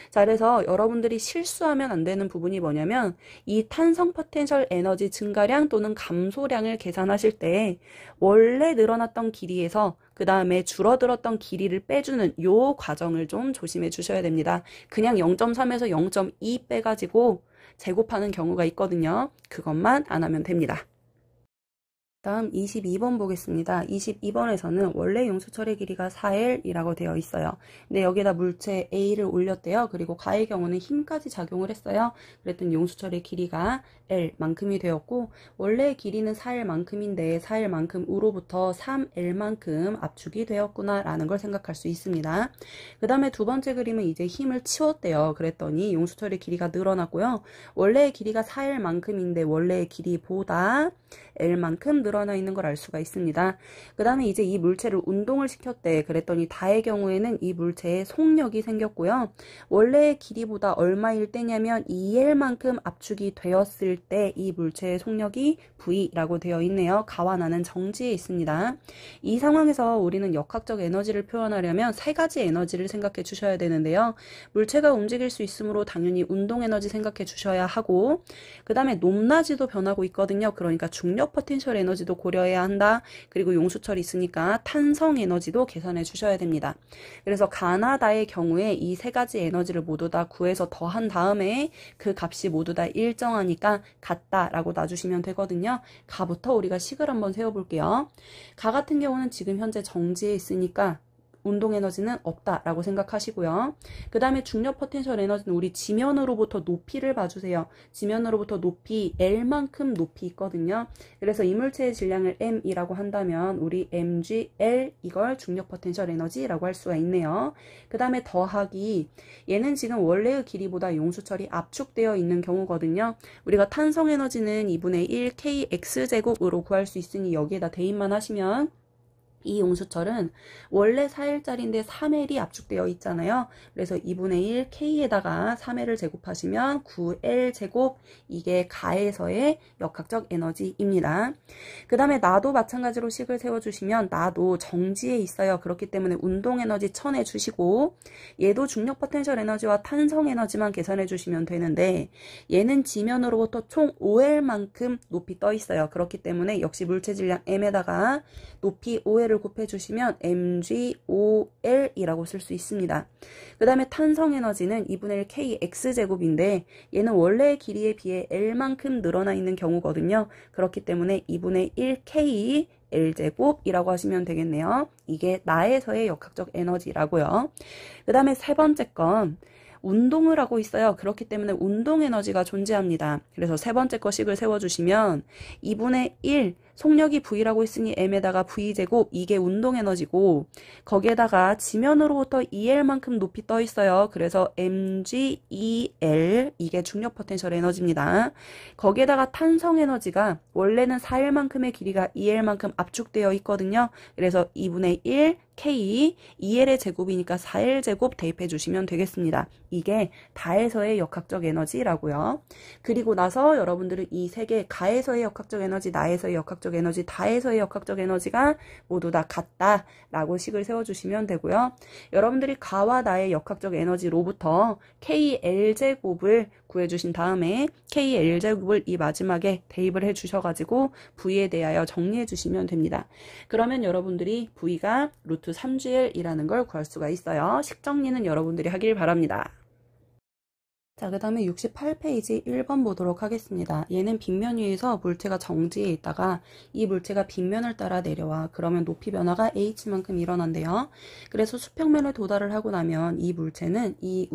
자, 그래서 여러분들이 실수하면 안 되는 부분이 뭐냐면 이 탄성 포텐셜 에너지 증가량 또는 감소량을 계산하실 때 원래 늘어났던 길이에서 그 다음에 줄어들었던 길이를 빼주는 요 과정을 좀 조심해 주셔야 됩니다. 그냥 0.3에서 0.2 빼가지고 제곱하는 경우가 있거든요. 그것만 안 하면 됩니다. 다음 22번 보겠습니다. 22번에서는 원래 용수철의 길이가 4L이라고 되어 있어요. 근데 여기다 물체 A를 올렸대요. 그리고 가의 경우는 힘까지 작용을 했어요. 그랬더니 용수철의 길이가 L만큼이 되었고 원래 길이는 4L만큼인데 4L만큼 우로부터 3L만큼 압축이 되었구나 라는 걸 생각할 수 있습니다. 그 다음에 두 번째 그림은 이제 힘을 치웠대요. 그랬더니 용수철의 길이가 늘어났고요. 원래의 길이가 4L만큼인데 원래의 길이보다 L만큼 늘어나 있는 걸 알 수가 있습니다. 그 다음에 이제 이 물체를 운동을 시켰대. 그랬더니 다의 경우에는 이 물체에 속력이 생겼고요. 원래의 길이보다 얼마일 때냐면 2L만큼 압축이 되었을 때 이 물체의 속력이 V라고 되어 있네요. 가와 나는 정지에 있습니다. 이 상황에서 우리는 역학적 에너지를 표현하려면 세 가지 에너지를 생각해 주셔야 되는데요. 물체가 움직일 수 있으므로 당연히 운동 에너지 생각해 주셔야 하고 그 다음에 높낮이도 변하고 있거든요. 그러니까 중력 포텐셜 에너지도 고려해야 한다. 그리고 용수철이 있으니까 탄성 에너지도 계산해 주셔야 됩니다. 그래서 가나다의 경우에 이 세 가지 에너지를 모두 다 구해서 더한 다음에 그 값이 모두 다 일정하니까 같다라고 놔주시면 되거든요. 가부터 우리가 식을 한번 세워볼게요. 가 같은 경우는 지금 현재 정지에 있으니까 운동 에너지는 없다라고 생각하시고요. 그 다음에 중력 포텐셜 에너지는 우리 지면으로부터 높이를 봐주세요. 지면으로부터 높이 L만큼 높이 있거든요. 그래서 이물체의 질량을 M이라고 한다면 우리 mgl 이걸 중력 포텐셜 에너지라고 할 수가 있네요. 그 다음에 더하기 얘는 지금 원래의 길이보다 용수철이 압축되어 있는 경우거든요. 우리가 탄성 에너지는 2분의 1 kx제곱으로 구할 수 있으니 여기에다 대입만 하시면 이 용수철은 원래 4L짜리인데 3L이 압축되어 있잖아요. 그래서 2분의 1 K에다가 3L을 제곱하시면 9L 제곱, 이게 가에서의 역학적 에너지입니다. 그 다음에 나도 마찬가지로 식을 세워주시면 나도 정지에 있어요. 그렇기 때문에 운동 에너지 1000에 주시고, 얘도 중력 포텐셜 에너지와 탄성 에너지만 계산해 주시면 되는데, 얘는 지면으로부터 총 5L만큼 높이 떠 있어요. 그렇기 때문에 역시 물체 질량 M에다가 높이 5L을 곱해주시면 mgol이라고 쓸 수 있습니다. 그 다음에 탄성 에너지는 2분의 1 kx제곱인데 얘는 원래의 길이에 비해 l만큼 늘어나 있는 경우거든요. 그렇기 때문에 2분의 1 k L제곱이라고 하시면 되겠네요. 이게 나에서의 역학적 에너지라고요. 그 다음에 세 번째 건 운동을 하고 있어요. 그렇기 때문에 운동 에너지가 존재합니다. 그래서 세 번째 거 식을 세워주시면 2분의 1 속력이 V라고 했으니 M에다가 V제곱, 이게 운동 에너지고, 거기에다가 지면으로부터 2L만큼 높이 떠 있어요. 그래서 mg2L, 이게 중력 포텐셜 에너지입니다. 거기에다가 탄성 에너지가 원래는 4L만큼의 길이가 2L만큼 압축되어 있거든요. 그래서 2분의 1 K, 2L의 제곱이니까 4L 제곱 대입해 주시면 되겠습니다. 이게 다에서의 역학적 에너지라고요. 그리고 나서 여러분들은 이 세 개, 가에서의 역학적 에너지, 나에서의 역학적 에너지, 다에서의 역학적 에너지가 모두 다 같다라고 식을 세워주시면 되고요. 여러분들이 가와 나의 역학적 에너지로부터 KL제곱을 구해주신 다음에 KL제곱을 이 마지막에 대입을 해주셔가지고 V에 대하여 정리해주시면 됩니다. 그러면 여러분들이 V가 루트 3GL이라는 걸 구할 수가 있어요. 식정리는 여러분들이 하길 바랍니다. 자, 그 다음에 68페이지 1번 보도록 하겠습니다. 얘는 빗면 위에서 물체가 정지해 있다가 이 물체가 빗면을 따라 내려와. 그러면 높이 변화가 h만큼 일어난대요. 그래서 수평면에 도달을 하고 나면 이 물체는 이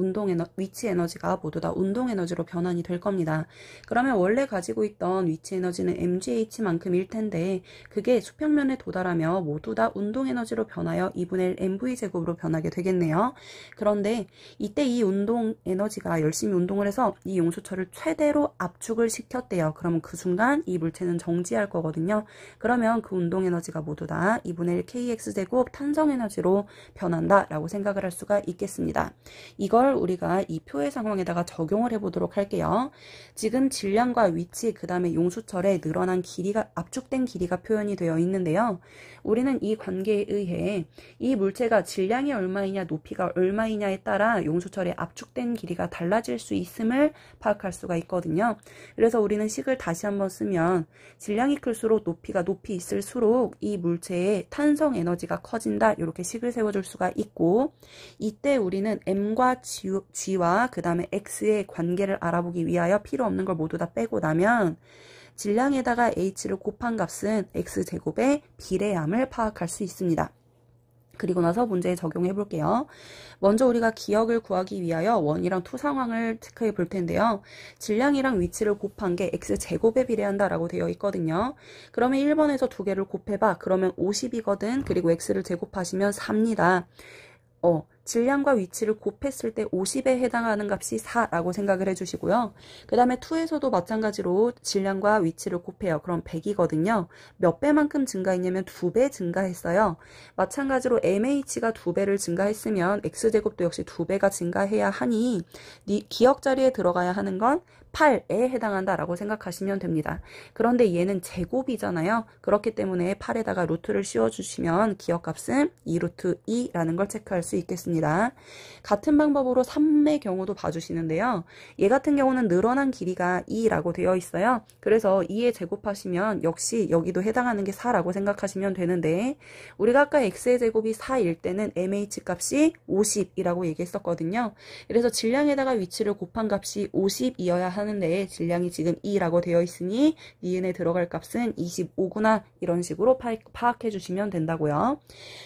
위치 에너지가 모두 다 운동 에너지로 변환이 될 겁니다. 그러면 원래 가지고 있던 위치 에너지는 mgh만큼일 텐데 그게 수평면에 도달하며 모두 다 운동 에너지로 변하여 2분의 1 mv제곱으로 변하게 되겠네요. 그런데 이때 이 운동 에너지가 열심히 운동을 해서 이 용수철을 최대로 압축을 시켰대요. 그러면 그 순간 이 물체는 정지할 거거든요. 그러면 그 운동 에너지가 모두 다 2분의 1 kx제곱 탄성 에너지로 변한다 라고 생각을 할 수가 있겠습니다. 이걸 우리가 이 표의 상황에다가 적용을 해보도록 할게요. 지금 질량과 위치, 그 다음에 용수철의 늘어난 길이가, 압축된 길이가 표현이 되어 있는데요. 우리는 이 관계에 의해 이 물체가 질량이 얼마이냐 높이가 얼마이냐에 따라 용수철의 압축된 길이가 달라질 수 있음을 파악할 수가 있거든요. 그래서 우리는 식을 다시 한번 쓰면 질량이 클수록 높이가 높이 있을수록 이 물체의 탄성 에너지가 커진다, 이렇게 식을 세워줄 수가 있고, 이때 우리는 m과 g와 그 다음에 x의 관계를 알아보기 위하여 필요 없는 걸 모두 다 빼고 나면 질량에다가 h를 곱한 값은 x제곱의 비례함을 파악할 수 있습니다. 그리고 나서 문제에 적용해 볼게요. 먼저 우리가 기억을 구하기 위하여 원이랑 투 상황을 체크해 볼 텐데요. 질량이랑 위치를 곱한 게 x제곱에 비례한다 라고 되어 있거든요. 그러면 1번에서 두 개를 곱해봐. 그러면 50이거든. 그리고 x를 제곱하시면 4입니다. 질량과 위치를 곱했을 때 50에 해당하는 값이 4라고 생각을 해주시고요. 그 다음에 2에서도 마찬가지로 질량과 위치를 곱해요. 그럼 100이거든요. 몇 배만큼 증가했냐면 2배 증가했어요. 마찬가지로 MH가 2배를 증가했으면 X제곱도 역시 2배가 증가해야 하니 기억 자리에 들어가야 하는 건 8에 해당한다라고 생각하시면 됩니다. 그런데 얘는 제곱이잖아요. 그렇기 때문에 8에다가 루트를 씌워주시면 기억값은 2루트 2라는 걸 체크할 수 있겠습니다. 같은 방법으로 3의 경우도 봐주시는데요. 얘 같은 경우는 늘어난 길이가 2라고 되어 있어요. 그래서 2에 제곱하시면 역시 여기도 해당하는 게 4라고 생각하시면 되는데, 우리가 아까 x의 제곱이 4일 때는 mh 값이 50이라고 얘기했었거든요. 그래서 질량에다가 위치를 곱한 값이 50이어야 하는데 질량이 지금 2라고 되어 있으니 니은에 들어갈 값은 25구나, 이런 식으로 파악해 주시면 된다고요.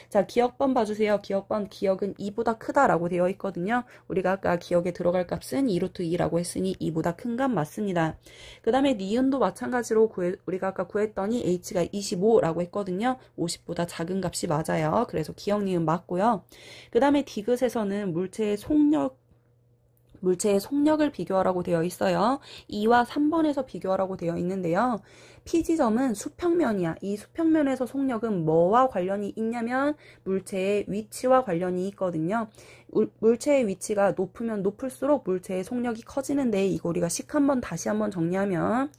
자, 기억번 봐주세요. 기억은 2보다 크다라고 되어 있거든요. 우리가 아까 기억에 들어갈 값은 2루트 2라고 했으니 2보다 큰 값 맞습니다. 그 다음에 니은도 마찬가지로 우리가 아까 구했더니 h가 25라고 했거든요. 50보다 작은 값이 맞아요. 그래서 기억 니은 맞고요. 그 다음에 디귿에서는 물체의 속력 물체의 속력을 비교하라고 되어 있어요. 2와 3번에서 비교하라고 되어 있는데요. P지점은 수평면이야. 이 수평면에서 속력은 뭐와 관련이 있냐면 물체의 위치와 관련이 있거든요. 물체의 위치가 높으면 높을수록 물체의 속력이 커지는데 이거 우리가 식 한번 다시 한번 정리하면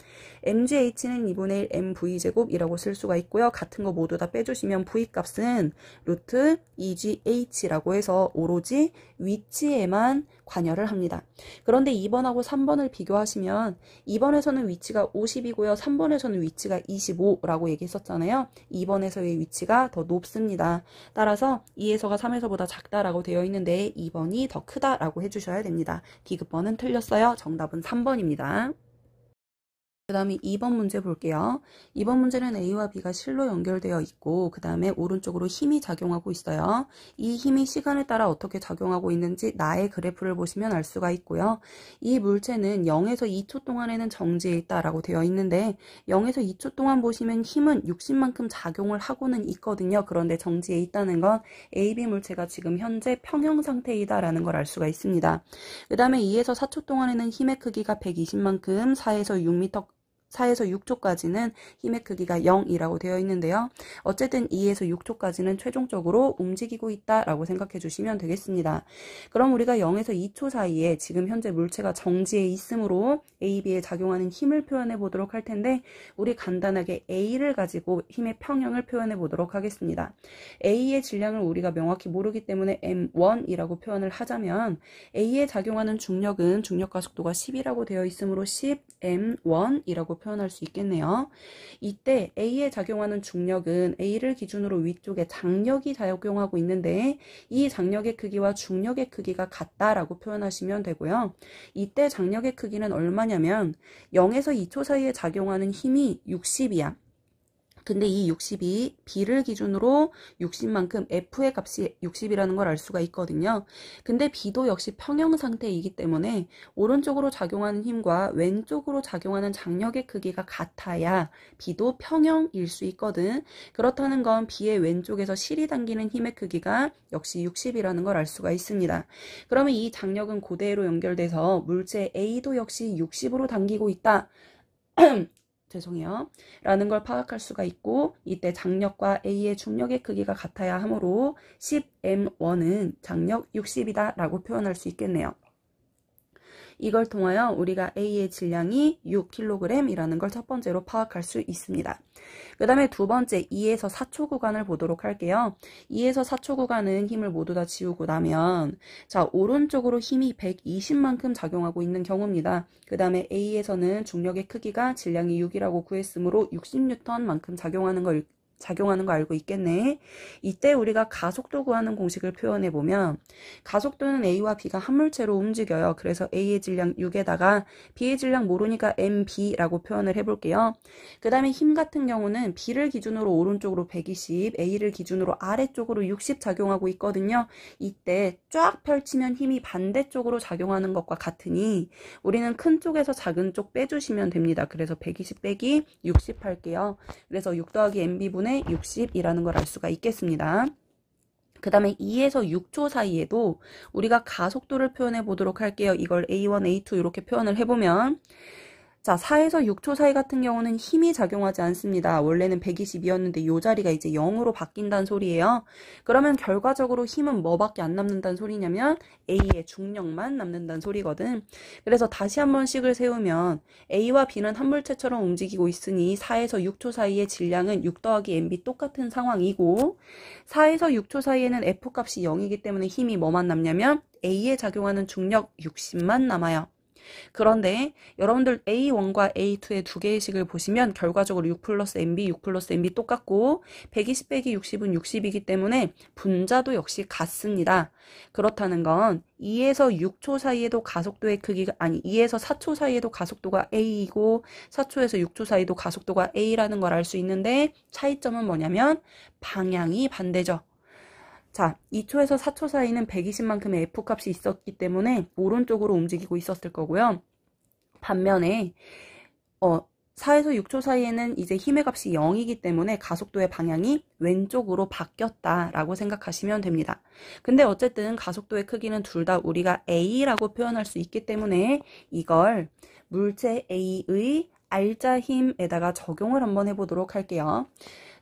mgh는 2분의 1 mv제곱이라고 쓸 수가 있고요. 같은 거 모두 다 빼주시면 v값은 루트 2gh라고 해서 오로지 위치에만 관여를 합니다. 그런데 2번하고 3번을 비교하시면 2번에서는 위치가 50이고요. 3번에서는 위치가 25라고 얘기했었잖아요. 2번에서의 위치가 더 높습니다. 따라서 2에서가 3에서보다 작다라고 되어 있는데 2번이 더 크다라고 해주셔야 됩니다. 디귿번은 틀렸어요. 정답은 3번입니다. 그 다음에 2번 문제 볼게요. 2번 문제는 A와 B가 실로 연결되어 있고 그 다음에 오른쪽으로 힘이 작용하고 있어요. 이 힘이 시간에 따라 어떻게 작용하고 있는지 나의 그래프를 보시면 알 수가 있고요. 이 물체는 0에서 2초 동안에는 정지해 있다라고 되어 있는데 0에서 2초 동안 보시면 힘은 60만큼 작용을 하고는 있거든요. 그런데 정지해 있다는 건 AB 물체가 지금 현재 평형 상태이다라는 걸 알 수가 있습니다. 그 다음에 2에서 4초 동안에는 힘의 크기가 120만큼, 4에서 6초까지는 힘의 크기가 0이라고 되어 있는데요. 어쨌든 2에서 6초까지는 최종적으로 움직이고 있다라고 생각해 주시면 되겠습니다. 그럼 우리가 0에서 2초 사이에 지금 현재 물체가 정지해 있으므로 AB에 작용하는 힘을 표현해 보도록 할 텐데 우리 간단하게 A를 가지고 힘의 평형을 표현해 보도록 하겠습니다. A의 질량을 우리가 명확히 모르기 때문에 M1이라고 표현을 하자면 A에 작용하는 중력은 중력가속도가 10이라고 되어 있으므로 10M1이라고 표현할 수 있겠네요. 이때 A에 작용하는 중력은 A를 기준으로 위쪽에 장력이 작용하고 있는데 이 장력의 크기와 중력의 크기가 같다라고 표현하시면 되고요. 이때 장력의 크기는 얼마냐면 0에서 2초 사이에 작용하는 힘이 60이야. 근데 이 60이 B를 기준으로 60만큼 F의 값이 60이라는 걸 알 수가 있거든요. 근데 B도 역시 평형 상태이기 때문에 오른쪽으로 작용하는 힘과 왼쪽으로 작용하는 장력의 크기가 같아야 B도 평형일 수 있거든. 그렇다는 건 B의 왼쪽에서 실이 당기는 힘의 크기가 역시 60이라는 걸 알 수가 있습니다. 그러면 이 장력은 그대로 연결돼서 물체 A도 역시 60으로 당기고 있다. 죄송해요. 라는 걸 파악할 수가 있고 이때 장력과 A의 중력의 크기가 같아야 하므로 10M1은 장력 60이다 라고 표현할 수 있겠네요. 이걸 통하여 우리가 A의 질량이 6kg이라는 걸 첫 번째로 파악할 수 있습니다. 그 다음에 두 번째 2에서 4초 구간을 보도록 할게요. 2에서 4초 구간은 힘을 모두 다 지우고 나면 자 오른쪽으로 힘이 120만큼 작용하고 있는 경우입니다. 그 다음에 A에서는 중력의 크기가 질량이 6이라고 구했으므로 60N만큼 작용하는 거 알고 있겠네. 이때 우리가 가속도 구하는 공식을 표현해보면 가속도는 A와 B가 한 물체로 움직여요. 그래서 A의 질량 6에다가 B의 질량 모르니까 MB라고 표현을 해볼게요. 그 다음에 힘 같은 경우는 B를 기준으로 오른쪽으로 120, A를 기준으로 아래쪽으로 60 작용하고 있거든요. 이때 쫙 펼치면 힘이 반대쪽으로 작용하는 것과 같으니 우리는 큰 쪽에서 작은 쪽 빼주시면 됩니다. 그래서 120 빼기 60 할게요. 그래서 6 더하기 MB분의 60이라는 걸 알 수가 있겠습니다. 그 다음에 2에서 6초 사이에도 우리가 가속도를 표현해 보도록 할게요. 이걸 A1, A2 이렇게 표현을 해보면 자 4에서 6초 사이 같은 경우는 힘이 작용하지 않습니다. 원래는 120이었는데 이 자리가 이제 0으로 바뀐다는 소리예요. 그러면 결과적으로 힘은 뭐밖에 안 남는다는 소리냐면 A의 중력만 남는다는 소리거든. 그래서 다시 한번 식을 세우면 A와 B는 한 물체처럼 움직이고 있으니 4에서 6초 사이의 질량은 6 더하기 MB 똑같은 상황이고 4에서 6초 사이에는 F값이 0이기 때문에 힘이 뭐만 남냐면 A에 작용하는 중력 60만 남아요. 그런데 여러분들 A1과 A2의 두 개의 식을 보시면 결과적으로 6 플러스 MB, 6 플러스 MB 똑같고 120 빼기 60은 60이기 때문에 분자도 역시 같습니다. 그렇다는 건 2에서 6초 사이에도 가속도의 크기가 2에서 4초 사이에도 가속도가 A이고 4초에서 6초 사이도 가속도가 A라는 걸 알 수 있는데 차이점은 뭐냐면 방향이 반대죠. 자, 2초에서 4초 사이는 120만큼의 F값이 있었기 때문에 오른쪽으로 움직이고 있었을 거고요. 반면에 4에서 6초 사이에는 이제 힘의 값이 0이기 때문에 가속도의 방향이 왼쪽으로 바뀌었다라고 생각하시면 됩니다. 근데 어쨌든 가속도의 크기는 둘 다 우리가 A라고 표현할 수 있기 때문에 이걸 물체 A의 알자 힘에다가 적용을 한번 해보도록 할게요.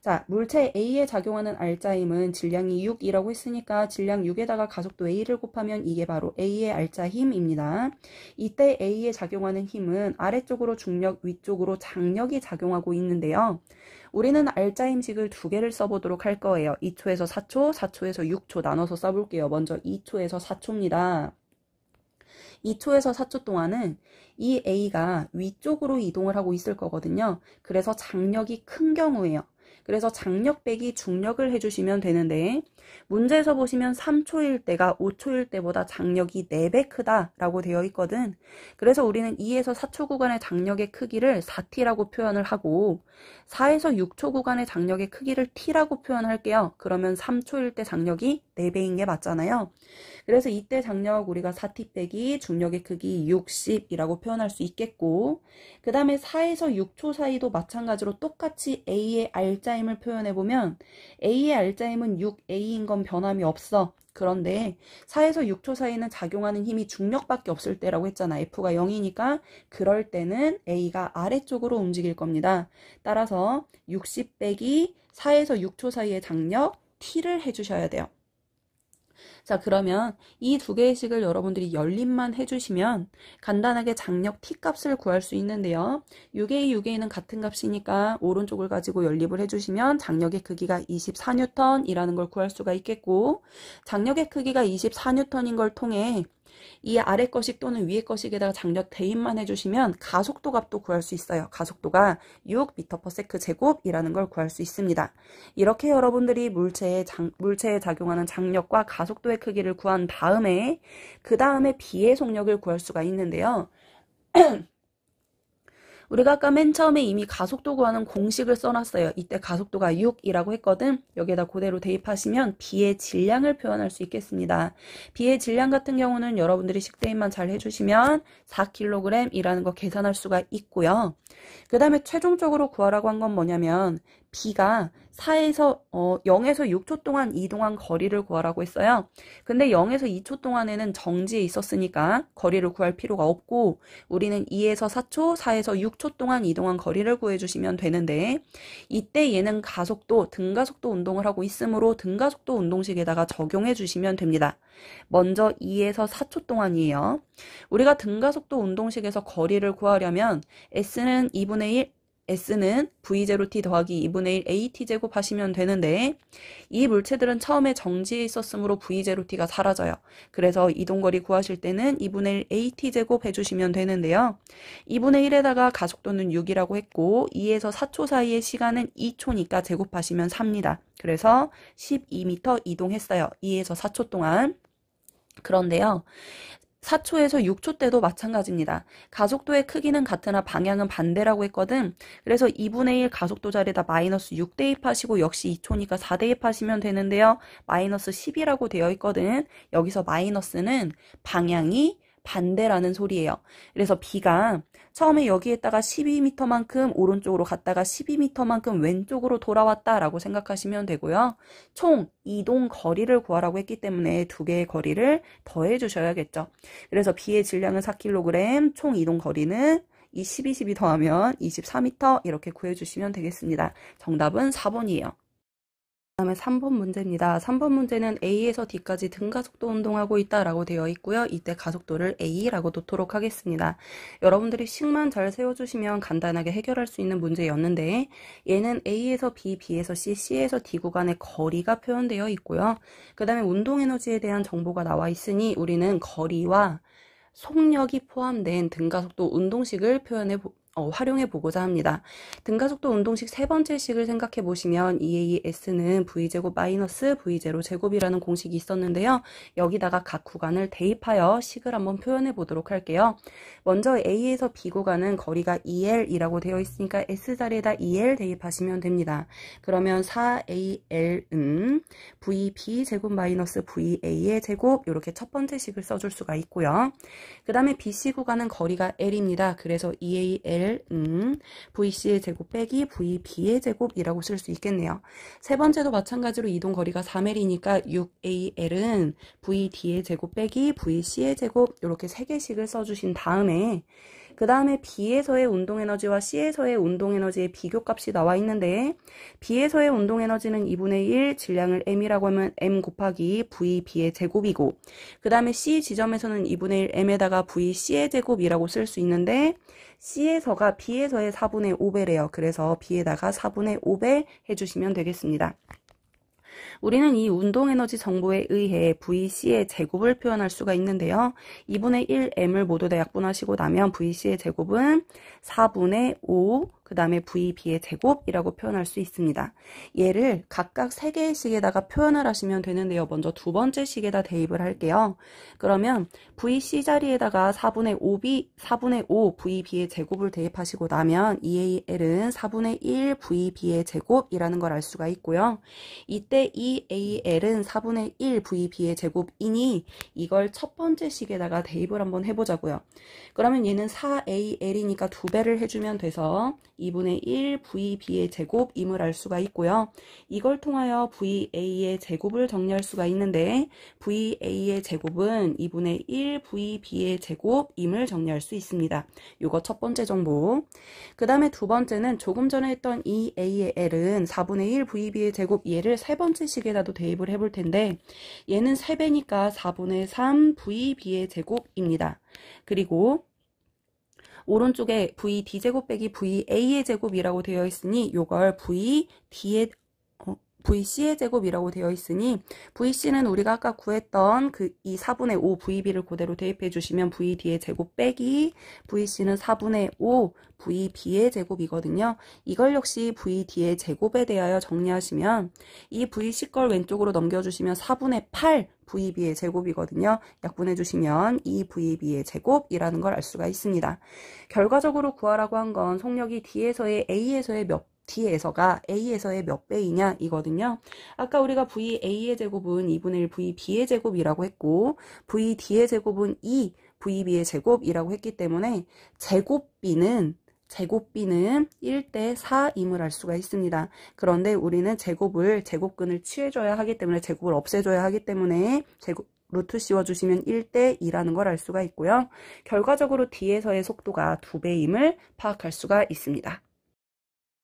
자, 물체 A에 작용하는 알자 힘은 질량이 6이라고 했으니까 질량 6에다가 가속도 A를 곱하면 이게 바로 A의 알자 힘입니다. 이때 A에 작용하는 힘은 아래쪽으로 중력, 위쪽으로 장력이 작용하고 있는데요. 우리는 알자 힘식을 두 개를 써보도록 할 거예요. 2초에서 4초, 4초에서 6초 나눠서 써볼게요. 먼저 2초에서 4초입니다. 2초에서 4초 동안은 이 A가 위쪽으로 이동을 하고 있을 거거든요. 그래서 장력이 큰 경우에요. 그래서 장력 빼기 중력을 해주시면 되는데 문제에서 보시면 3초일 때가 5초일 때보다 장력이 4배 크다라고 되어 있거든. 그래서 우리는 2에서 4초 구간의 장력의 크기를 4t라고 표현을 하고 4에서 6초 구간의 장력의 크기를 t라고 표현할게요. 그러면 3초일 때 장력이 4배인 게 맞잖아요. 그래서 이때 장력 우리가 4t 빼기 중력의 크기 60이라고 표현할 수 있겠고 그 다음에 4에서 6초 사이도 마찬가지로 똑같이 A의 알자힘을 표현해보면 A의 알자힘은 6A인 건 변함이 없어. 그런데 4에서 6초 사이는 작용하는 힘이 중력밖에 없을 때라고 했잖아. F가 0이니까 그럴 때는 A가 아래쪽으로 움직일 겁니다. 따라서 60 빼기 4에서 6초 사이의 장력 T를 해주셔야 돼요. 자, 그러면 이 두 개의 식을 여러분들이 연립만 해주시면 간단하게 장력 T 값을 구할 수 있는데요. 6A, 6A는 같은 값이니까 오른쪽을 가지고 연립을 해주시면 장력의 크기가 24N이라는 걸 구할 수가 있겠고 장력의 크기가 24N인 걸 통해 이 아래 거식 또는 위에 거식에다가 장력 대입만 해주시면 가속도 값도 구할 수 있어요. 가속도가 6m/s 제곱이라는 걸 구할 수 있습니다. 이렇게 여러분들이 물체에 작용하는 장력과 가속도의 크기를 구한 다음에 그 다음에 비의 속력을 구할 수가 있는데요. 우리가 아까 맨 처음에 이미 가속도 구하는 공식을 써놨어요. 이때 가속도가 6이라고 했거든. 여기에다 그대로 대입하시면 B의 질량을 표현할 수 있겠습니다. B의 질량 같은 경우는 여러분들이 식대입만 잘 해주시면 4kg이라는 거 계산할 수가 있고요. 그 다음에 최종적으로 구하라고 한 건 뭐냐면 B가 0에서 6초 동안 이동한 거리를 구하라고 했어요. 근데 0에서 2초 동안에는 정지에 있었으니까 거리를 구할 필요가 없고 우리는 2에서 4초, 4에서 6초 동안 이동한 거리를 구해주시면 되는데 이때 얘는 가속도, 등가속도 운동을 하고 있으므로 등가속도 운동식에다가 적용해 주시면 됩니다. 먼저 2에서 4초 동안이에요. 우리가 등가속도 운동식에서 거리를 구하려면 S는 2분의 1, S는 V0t 더하기 2분의 1 AT 제곱 하시면 되는데 이 물체들은 처음에 정지해 있었으므로 V0t가 사라져요. 그래서 이동거리 구하실 때는 2분의 1 AT 제곱 해주시면 되는데요. 2분의 1에다가 가속도는 6이라고 했고 2에서 4초 사이의 시간은 2초니까 제곱하시면 4입니다. 그래서 12m 이동했어요. 2에서 4초 동안. 그런데요. 4초에서 6초 때도 마찬가지입니다. 가속도의 크기는 같으나 방향은 반대라고 했거든. 그래서 2분의 1 가속도 자리에다 마이너스 6 대입하시고 역시 2초니까 4 대입하시면 되는데요. 마이너스 10이라고 되어 있거든. 여기서 마이너스는 방향이 반대라는 소리예요. 그래서 B가 처음에 여기에다가 12m만큼 오른쪽으로 갔다가 12m만큼 왼쪽으로 돌아왔다라고 생각하시면 되고요. 총 이동 거리를 구하라고 했기 때문에 두 개의 거리를 더해 주셔야겠죠. 그래서 B의 질량은 4kg, 총 이동 거리는 이 12, 12 더하면 24m 이렇게 구해주시면 되겠습니다. 정답은 4번이에요. 그 다음에 3번 문제입니다. 3번 문제는 A에서 D까지 등가속도 운동하고 있다라고 되어 있고요. 이때 가속도를 A라고 놓도록 하겠습니다. 여러분들이 식만 잘 세워주시면 간단하게 해결할 수 있는 문제였는데 얘는 A에서 B, B에서 C, C에서 D 구간의 거리가 표현되어 있고요. 그 다음에 운동에너지에 대한 정보가 나와 있으니 우리는 거리와 속력이 포함된 등가속도 운동식을 활용해 보고자 합니다. 등가속도 운동식 세 번째 식을 생각해 보시면 EAS는 V제곱 마이너스 V0 제곱이라는 공식이 있었는데요. 여기다가 각 구간을 대입하여 식을 한번 표현해 보도록 할게요. 먼저 A에서 B 구간은 거리가 EL이라고 되어 있으니까 S 자리에다 EL 대입하시면 됩니다. 그러면 4AL은 VB 제곱 마이너스 VA의 제곱 이렇게 첫 번째 식을 써줄 수가 있고요. 그 다음에 BC 구간은 거리가 L입니다. 그래서 EAL 6L은 VC의 제곱 빼기 VB의 제곱이라고 쓸 수 있겠네요. 세 번째도 마찬가지로 이동 거리가 3L이니까 6AL은 VD의 제곱 빼기 VC의 제곱 이렇게 3개씩을 써주신 다음에 그 다음에 B에서의 운동에너지와 C에서의 운동에너지의 비교값이 나와 있는데 B에서의 운동에너지는 2분의 1, 질량을 M이라고 하면 M 곱하기 VB의 제곱이고 그 다음에 C 지점에서는 2분의 1 M에다가 VC의 제곱이라고 쓸 수 있는데 C에서가 B에서의 4분의 5배래요. 그래서 B에다가 4분의 5배 해주시면 되겠습니다. 우리는 이 운동에너지 정보에 의해 VC의 제곱을 표현할 수가 있는데요. 2분의 1m을 모두 다 약분하시고 나면 VC의 제곱은 4분의 5, 그 다음에 VB의 제곱이라고 표현할 수 있습니다. 얘를 각각 3개의 식에다가 표현을 하시면 되는데요. 먼저 두 번째 식에다 대입을 할게요. 그러면 VC 자리에다가 4분의 5 VB의 제곱을 대입하시고 나면 EAL은 4분의 1 VB의 제곱이라는 걸 알 수가 있고요. 이때 EAL은 4분의 1 VB의 제곱이니 이걸 첫 번째 식에다가 대입을 한번 해보자고요. 그러면 얘는 4AL이니까 2배를 해주면 돼서 2분의 1 VB의 제곱임을 알 수가 있고요. 이걸 통하여 VA의 제곱을 정리할 수가 있는데 VA의 제곱은 2분의 1 VB의 제곱임을 정리할 수 있습니다. 요거 첫 번째 정보. 그 다음에 두 번째는 조금 전에 했던 EAL은 4분의 1 VB의 제곱 얘를 세 번째 식에다도 대입을 해볼 텐데 얘는 3배니까 4분의 3 VB의 제곱입니다. 그리고 오른쪽에 VD제곱 빼기 VA의 제곱이라고 되어 있으니 요걸 VC의 제곱이라고 되어 있으니 VC는 우리가 아까 구했던 이 4분의 5 VB를 그대로 대입해 주시면 VD의 제곱 빼기 VC는 4분의 5 VB의 제곱이거든요. 이걸 역시 VD의 제곱에 대하여 정리하시면 이 VC 걸 왼쪽으로 넘겨주시면 4분의 8 VB의 제곱이거든요. 약분해 주시면 이 VB의 제곱이라는 걸 알 수가 있습니다. 결과적으로 구하라고 한 건 속력이 D에서의 A에서의 D에서가 A에서의 몇 배이냐 이거든요. 아까 우리가 VA의 제곱은 2분의 1 VB의 제곱이라고 했고 VD의 제곱은 2 VB의 제곱이라고 했기 때문에 제곱비는 1대 4임을 알 수가 있습니다. 그런데 우리는 제곱근을 취해줘야 하기 때문에 제곱을 없애줘야 하기 때문에 루트 씌워주시면 1대 2라는 걸 알 수가 있고요. 결과적으로 D에서의 속도가 2배임을 파악할 수가 있습니다.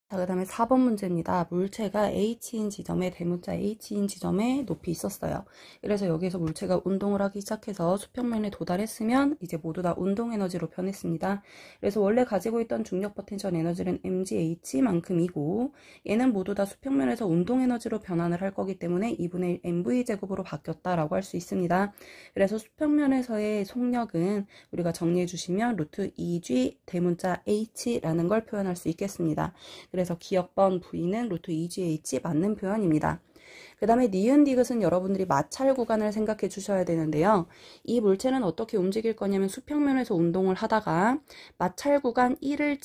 자, 그 다음에 4번 문제입니다. 물체가 H인 지점에 대문자 H인 지점에 높이 있었어요. 그래서 여기서 물체가 운동을 하기 시작해서 수평면에 도달했으면 이제 모두 다 운동에너지로 변했습니다. 그래서 원래 가지고 있던 중력 포텐셜 에너지는 mgH만큼이고 얘는 모두 다 수평면에서 운동에너지로 변환을 할 거기 때문에 2분의 1 mv제곱으로 바뀌었다라고 할 수 있습니다. 그래서 수평면에서의 속력은 우리가 정리해 주시면 루트 2g 대문자 H라는 걸 표현할 수 있겠습니다. 그래서 기억번 V는 루트 2GH 맞는 표현입니다. 그 다음에 니은 디귿은 여러분들이 마찰 구간을 생각해 주셔야 되는데요. 이 물체는 어떻게 움직일 거냐면 수평면에서 운동을 하다가 마찰 구간 1을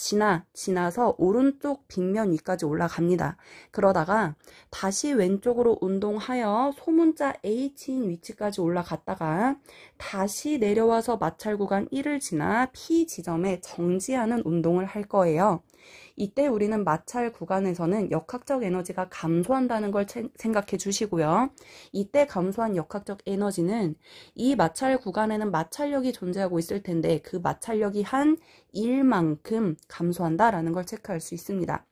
지나서 오른쪽 빗면 위까지 올라갑니다. 그러다가 다시 왼쪽으로 운동하여 소문자 H인 위치까지 올라갔다가 다시 내려와서 마찰 구간 1을 지나 P 지점에 정지하는 운동을 할 거예요. 이때 우리는 마찰 구간에서는 역학적 에너지가 감소한다는 걸 생각해 주시고요. 이때 감소한 역학적 에너지는 이 마찰 구간에는 마찰력이 존재하고 있을 텐데 그 마찰력이 한 1만큼 감소한다라는 걸 체크할 수 있습니다.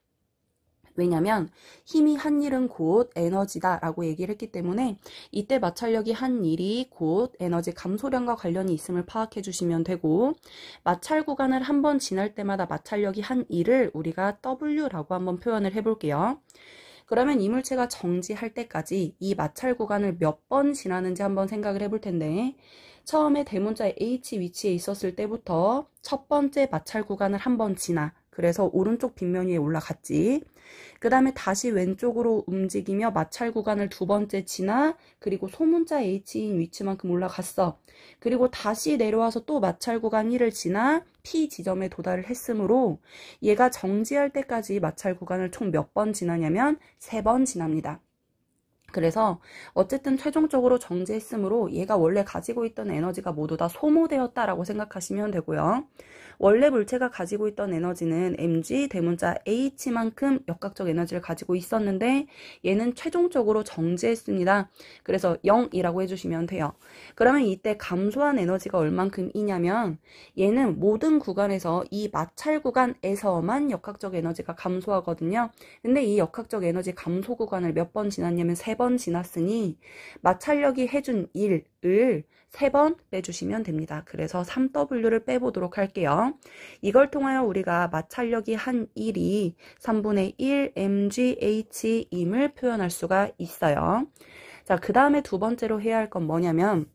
왜냐면 힘이 한 일은 곧 에너지다 라고 얘기를 했기 때문에 이때 마찰력이 한 일이 곧 에너지 감소량과 관련이 있음을 파악해 주시면 되고 마찰 구간을 한번 지날 때마다 마찰력이 한 일을 우리가 W라고 한번 표현을 해볼게요. 그러면 이 물체가 정지할 때까지 이 마찰 구간을 몇 번 지나는지 한번 생각을 해볼 텐데 처음에 대문자 H 위치에 있었을 때부터 첫 번째 마찰 구간을 한번 지나 그래서 오른쪽 빗면 위에 올라갔지. 그 다음에 다시 왼쪽으로 움직이며 마찰 구간을 두 번째 지나 그리고 소문자 H인 위치만큼 올라갔어. 그리고 다시 내려와서 또 마찰 구간 1을 지나 P 지점에 도달을 했으므로 얘가 정지할 때까지 마찰 구간을 총 몇 번 지나냐면 3번 지납니다. 그래서 어쨌든 최종적으로 정지했으므로 얘가 원래 가지고 있던 에너지가 모두 다 소모되었다라고 생각하시면 되고요. 원래 물체가 가지고 있던 에너지는 mg 대문자 h만큼 역학적 에너지를 가지고 있었는데 얘는 최종적으로 정지했습니다. 그래서 0이라고 해주시면 돼요. 그러면 이때 감소한 에너지가 얼만큼이냐면 얘는 모든 구간에서 이 마찰 구간에서만 역학적 에너지가 감소하거든요. 근데 이 역학적 에너지 감소 구간을 몇 번 지났냐면 3번 지났으니 마찰력이 해준 1을 3번 빼주시면 됩니다. 그래서 3W를 빼보도록 할게요. 이걸 통하여 우리가 마찰력이 한 1이 3분의 1 mgH임을 표현할 수가 있어요. 자, 그 다음에 두 번째로 해야 할 건 뭐냐면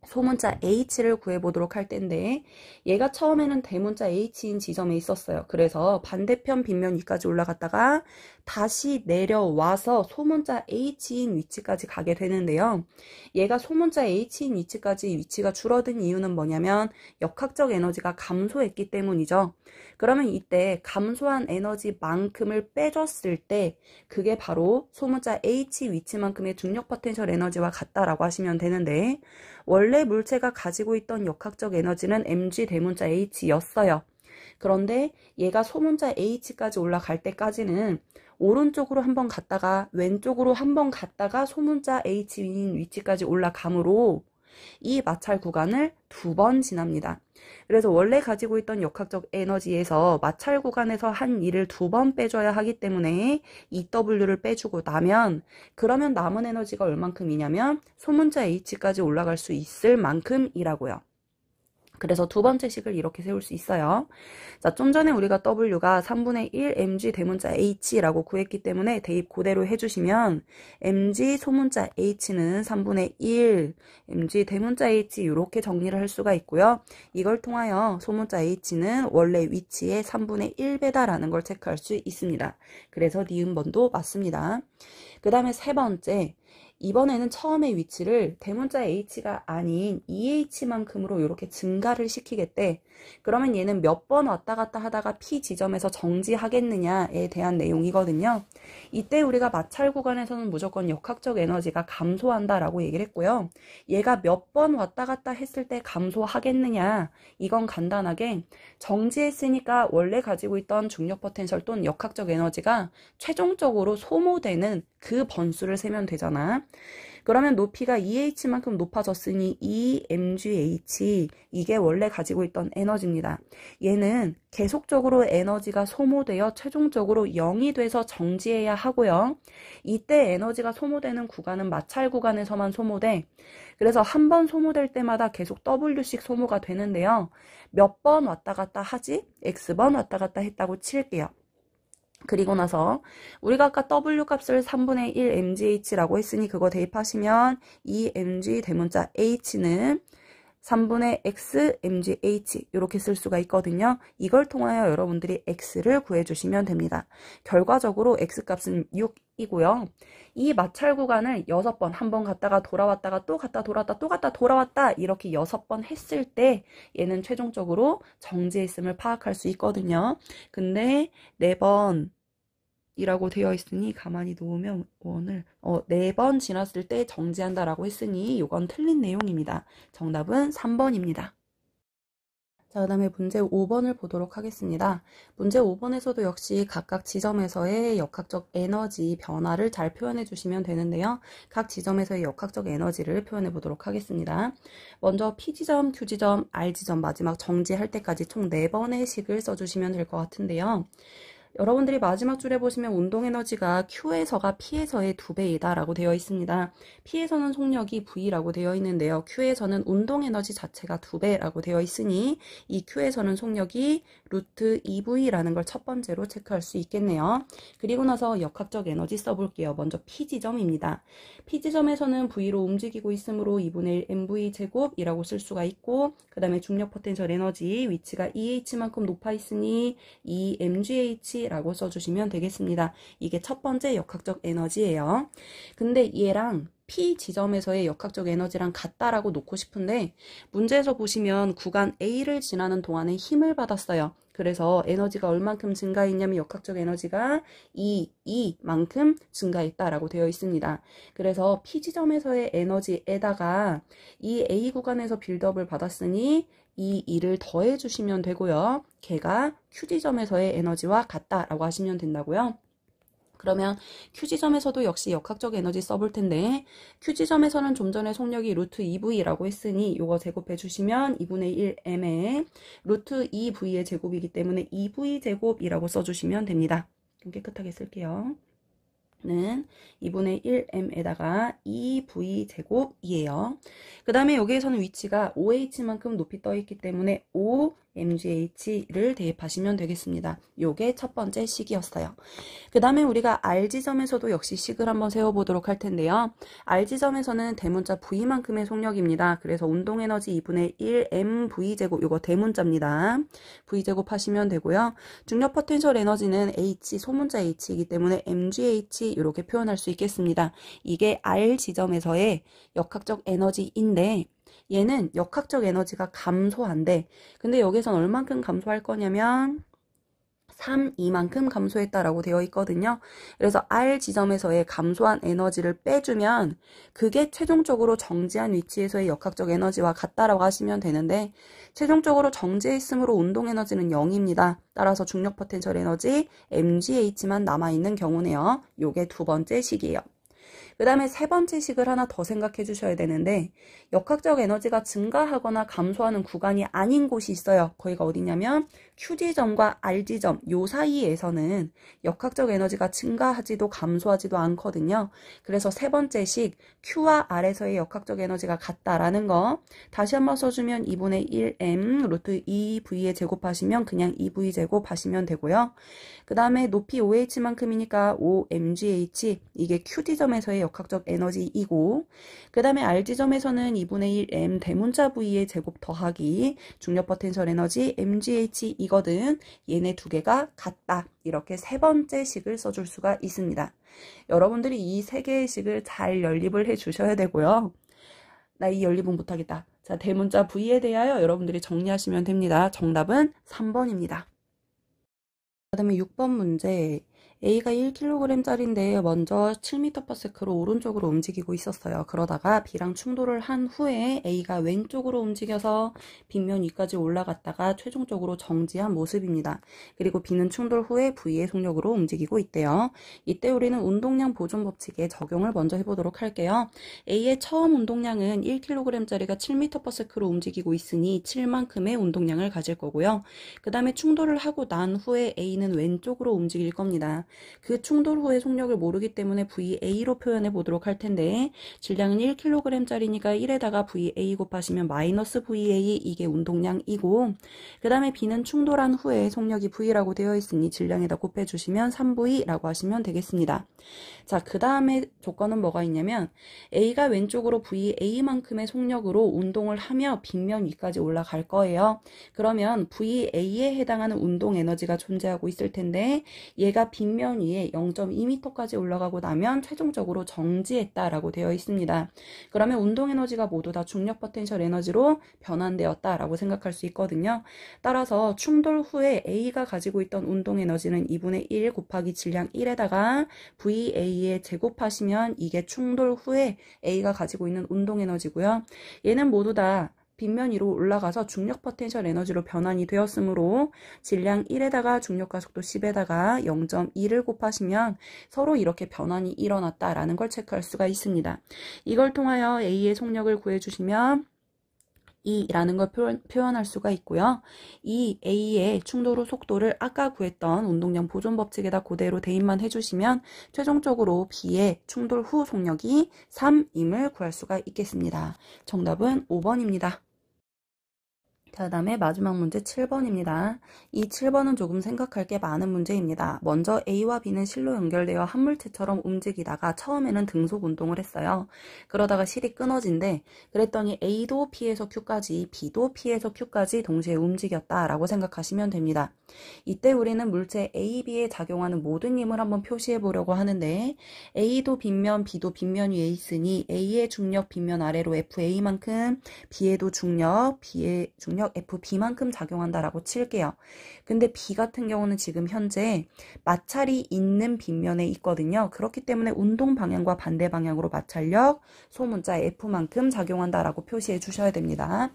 소문자 H를 구해보도록 할 텐데 얘가 처음에는 대문자 H인 지점에 있었어요. 그래서 반대편 빗면 위까지 올라갔다가 다시 내려와서 소문자 H인 위치까지 가게 되는데요. 얘가 소문자 H인 위치까지 위치가 줄어든 이유는 뭐냐면 역학적 에너지가 감소했기 때문이죠. 그러면 이때 감소한 에너지만큼을 빼줬을 때 그게 바로 소문자 H 위치만큼의 중력 포텐셜 에너지와 같다라고 하시면 되는데 원래 물체가 가지고 있던 역학적 에너지는 mg 대문자 h였어요. 그런데 얘가 소문자 h까지 올라갈 때까지는 오른쪽으로 한번 갔다가 왼쪽으로 한번 갔다가 소문자 h인 위치까지 올라가므로 이 마찰 구간을 2번 지납니다. 그래서 원래 가지고 있던 역학적 에너지에서 마찰 구간에서 한 1을 2번 빼줘야 하기 때문에 EW를 빼주고 나면 그러면 남은 에너지가 얼만큼이냐면 소문자 H까지 올라갈 수 있을 만큼이라고요. 그래서 두 번째 식을 이렇게 세울 수 있어요. 자, 좀 전에 우리가 W가 3분의 1 mg 대문자 H라고 구했기 때문에 대입 그대로 해주시면 mg 소문자 H는 3분의 1 mg 대문자 H 이렇게 정리를 할 수가 있고요. 이걸 통하여 소문자 H는 원래 위치에 3분의 1배다라는 걸 체크할 수 있습니다. 그래서 니은번도 맞습니다. 그 다음에 세 번째, 이번에는 처음의 위치를 대문자 H가 아닌 EH만큼으로 이렇게 증가를 시키겠대. 그러면 얘는 몇 번 왔다 갔다 하다가 P 지점에서 정지하겠느냐에 대한 내용이거든요. 이때 우리가 마찰 구간에서는 무조건 역학적 에너지가 감소한다라고 얘기를 했고요. 얘가 몇 번 왔다 갔다 했을 때 감소하겠느냐, 이건 간단하게 정지했으니까 원래 가지고 있던 중력 포텐셜 또는 역학적 에너지가 최종적으로 소모되는 그 번수를 세면 되잖아. 그러면 높이가 EH만큼 높아졌으니 EmgH, 이게 원래 가지고 있던 에너지입니다. 얘는 계속적으로 에너지가 소모되어 최종적으로 0이 돼서 정지해야 하고요. 이때 에너지가 소모되는 구간은 마찰 구간에서만 소모돼. 그래서 한 번 소모될 때마다 계속 W씩 소모가 되는데요. 몇 번 왔다 갔다 하지? X번 왔다 갔다 했다고 칠게요. 그리고 나서 우리가 아까 W 값을 3분의 1 mgH라고 했으니 그거 대입하시면 이 mg 대문자 h는 3분의 x mgh 이렇게 쓸 수가 있거든요. 이걸 통하여 여러분들이 x를 구해주시면 됩니다. 결과적으로 x값은 6이고요. 이 마찰 구간을 6번, 한 번 갔다가 돌아왔다가 또 갔다 돌아왔다 또 갔다 돌아왔다 이렇게 6번 했을 때 얘는 최종적으로 정지했음을 파악할 수 있거든요. 근데 4번 이라고 되어 있으니 가만히 놓으면 원을 4번 지났을 때 정지한다라고 했으니 이건 틀린 내용입니다. 정답은 3번입니다. 자, 그 다음에 문제 5번을 보도록 하겠습니다. 문제 5번에서도 역시 각각 지점에서의 역학적 에너지 변화를 잘 표현해 주시면 되는데요. 각 지점에서의 역학적 에너지를 표현해 보도록 하겠습니다. 먼저 P지점, Q지점, R지점 마지막 정지할 때까지 총 4번의 식을 써주시면 될 것 같은데요. 여러분들이 마지막 줄에 보시면 운동에너지가 Q에서가 P에서의 2배이다 라고 되어 있습니다. P에서는 속력이 V라고 되어 있는데요. Q에서는 운동에너지 자체가 2배라고 되어 있으니 이 Q에서는 속력이 루트 2V라는 걸 첫 번째로 체크할 수 있겠네요. 그리고 나서 역학적 에너지 써볼게요. 먼저 P지점입니다. P지점에서는 V로 움직이고 있으므로 2분의 1 mv 제곱이라고 쓸 수가 있고 그 다음에 중력 포텐셜 에너지 위치가 EH만큼 높아 있으니 이 mgh 라고 써주시면 되겠습니다. 이게 첫 번째 역학적 에너지예요. 근데 얘랑 P 지점에서의 역학적 에너지랑 같다라고 놓고 싶은데 문제에서 보시면 구간 A를 지나는 동안에 힘을 받았어요. 그래서 에너지가 얼만큼 증가했냐면 역학적 에너지가 2만큼 증가했다라고 되어 있습니다. 그래서 P 지점에서의 에너지에다가 이 A 구간에서 빌드업을 받았으니 이 2를 더해 주시면 되고요. 걔가 Q지점에서의 에너지와 같다라고 하시면 된다고요. 그러면 Q지점에서도 역시 역학적 에너지 써볼 텐데 Q지점에서는 좀 전에 속력이 루트 2V라고 했으니 이거 제곱해 주시면 2분의 1m에 루트 2V의 제곱이기 때문에 2V 제곱이라고 써주시면 됩니다. 좀 깨끗하게 쓸게요. 는 2분의 1m에다가 2v 제곱이에요. 그 다음에 여기에서는 위치가 OH만큼 높이 떠 있기 때문에 OMGH를 대입하시면 되겠습니다. 요게 첫 번째 식이었어요. 그 다음에 우리가 R지점에서도 역시 식을 한번 세워보도록 할 텐데요. R지점에서는 대문자 V만큼의 속력입니다. 그래서 운동에너지 2분의 1mv제곱 요거 대문자입니다. v제곱 하시면 되고요. 중력 포텐셜 에너지는 H 소문자 H이기 때문에 mgh 이렇게 표현할 수 있겠습니다. 이게 R 지점에서의 역학적 에너지인데 얘는 역학적 에너지가 감소한데 근데 여기선 얼만큼 감소할 거냐면 3, 2만큼 감소했다라고 되어 있거든요. 그래서 R 지점에서의 감소한 에너지를 빼주면 그게 최종적으로 정지한 위치에서의 역학적 에너지와 같다라고 하시면 되는데 최종적으로 정지했으므로 운동 에너지는 0입니다. 따라서 중력 포텐셜 에너지 mgH만 남아있는 경우네요. 요게 두 번째 식이에요. 그 다음에 세 번째 식을 하나 더 생각해 주셔야 되는데 역학적 에너지가 증가하거나 감소하는 구간이 아닌 곳이 있어요. 거기가 어디냐면 Q지점과 R지점 요 사이에서는 역학적 에너지가 증가하지도 감소하지도 않거든요. 그래서 세 번째 식 Q와 R에서의 역학적 에너지가 같다라는 거 다시 한번 써주면 2분의 1m 루트 2v에 제곱하시면 그냥 2v 제곱하시면 되고요. 그 다음에 높이 OH만큼이니까 OMGH 이게 Q지점에서의 역학적 에너지이고 그 다음에 R지점에서는 2분의 1m 대문자 V의 제곱 더하기 중력 포텐셜 에너지 mgH이거든. 얘네 두 개가 같다. 이렇게 세 번째 식을 써줄 수가 있습니다. 여러분들이 이 세 개의 식을 잘 연립을 해 주셔야 되고요. 나 이 연립은 못하겠다. 자, 대문자 V에 대하여 여러분들이 정리하시면 됩니다. 정답은 3번입니다. 그 다음에 6번 문제 A가 1kg짜리인데 먼저 7m/s로 오른쪽으로 움직이고 있었어요. 그러다가 B랑 충돌을 한 후에 A가 왼쪽으로 움직여서 빗면 위까지 올라갔다가 최종적으로 정지한 모습입니다. 그리고 B는 충돌 후에 V의 속력으로 움직이고 있대요. 이때 우리는 운동량 보존 법칙에 적용을 먼저 해보도록 할게요. A의 처음 운동량은 1kg짜리가 7m/s로 움직이고 있으니 7만큼의 운동량을 가질 거고요. 그 다음에 충돌을 하고 난 후에 A는 왼쪽으로 움직일 겁니다. 그 충돌 후의 속력을 모르기 때문에 VA로 표현해 보도록 할 텐데 질량은 1kg짜리니까 1에다가 VA 곱하시면 마이너스 VA 이게 운동량이고 그 다음에 B는 충돌한 후에 속력이 V라고 되어 있으니 질량에다 곱해주시면 3V라고 하시면 되겠습니다. 자, 그 다음에 조건은 뭐가 있냐면 A가 왼쪽으로 VA만큼의 속력으로 운동을 하며 빗면 위까지 올라갈 거예요. 그러면 VA에 해당하는 운동 에너지가 존재하고 있을 텐데 얘가 빗면 위에 0.2m까지 올라가고 나면 최종적으로 정지했다라고 되어 있습니다. 그러면 운동 에너지가 모두 다 중력 포텐셜 에너지로 변환되었다라고 생각할 수 있거든요. 따라서 충돌 후에 A가 가지고 있던 운동 에너지는 2분의 1 곱하기 질량 1에다가 VA에 제곱하시면 이게 충돌 후에 A가 가지고 있는 운동 에너지고요. 얘는 모두 다 빗면 위로 올라가서 중력 포텐셜 에너지로 변환이 되었으므로 질량 1에다가 중력 가속도 10에다가 0.2를 곱하시면 서로 이렇게 변환이 일어났다라는 걸 체크할 수가 있습니다. 이걸 통하여 A의 속력을 구해주시면 E라는 걸 표현할 수가 있고요. 이 A의 충돌 후 속도를 아까 구했던 운동량 보존 법칙에다 그대로 대입만 해주시면 최종적으로 B의 충돌 후 속력이 3임을 구할 수가 있겠습니다. 정답은 5번입니다. 그 다음에 마지막 문제 7번입니다. 이 7번은 조금 생각할 게 많은 문제입니다. 먼저 A와 B는 실로 연결되어 한 물체처럼 움직이다가 처음에는 등속 운동을 했어요. 그러다가 실이 끊어진대. 그랬더니 A도 P에서 Q까지, B도 P에서 Q까지 동시에 움직였다라고 생각하시면 됩니다. 이때 우리는 물체 A, B에 작용하는 모든 힘을 한번 표시해 보려고 하는데 A도 빗면, B도 빗면 위에 있으니 A의 중력 빗면 아래로 FA만큼, B에도 중력, B의 중력 FB만큼 작용한다라고 칠게요. 근데 B 같은 경우는 지금 현재 마찰이 있는 빗면에 있거든요. 그렇기 때문에 운동 방향과 반대 방향으로 마찰력, 소문자 F만큼 작용한다라고 표시해 주셔야 됩니다.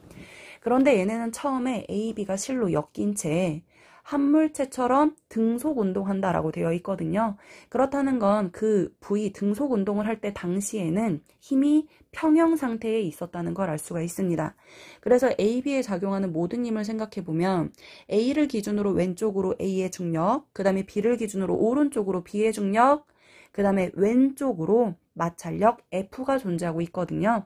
그런데 얘네는 처음에 A, B가 실로 엮인 채 한물체처럼 등속 운동한다라고 되어 있거든요. 그렇다는 건 그 부위 등속 운동을 할 때 당시에는 힘이 평형 상태에 있었다는 걸 알 수가 있습니다. 그래서 A, B에 작용하는 모든 힘을 생각해 보면 A를 기준으로 왼쪽으로 A의 중력, 그 다음에 B를 기준으로 오른쪽으로 B의 중력, 그 다음에 왼쪽으로 마찰력 F가 존재하고 있거든요.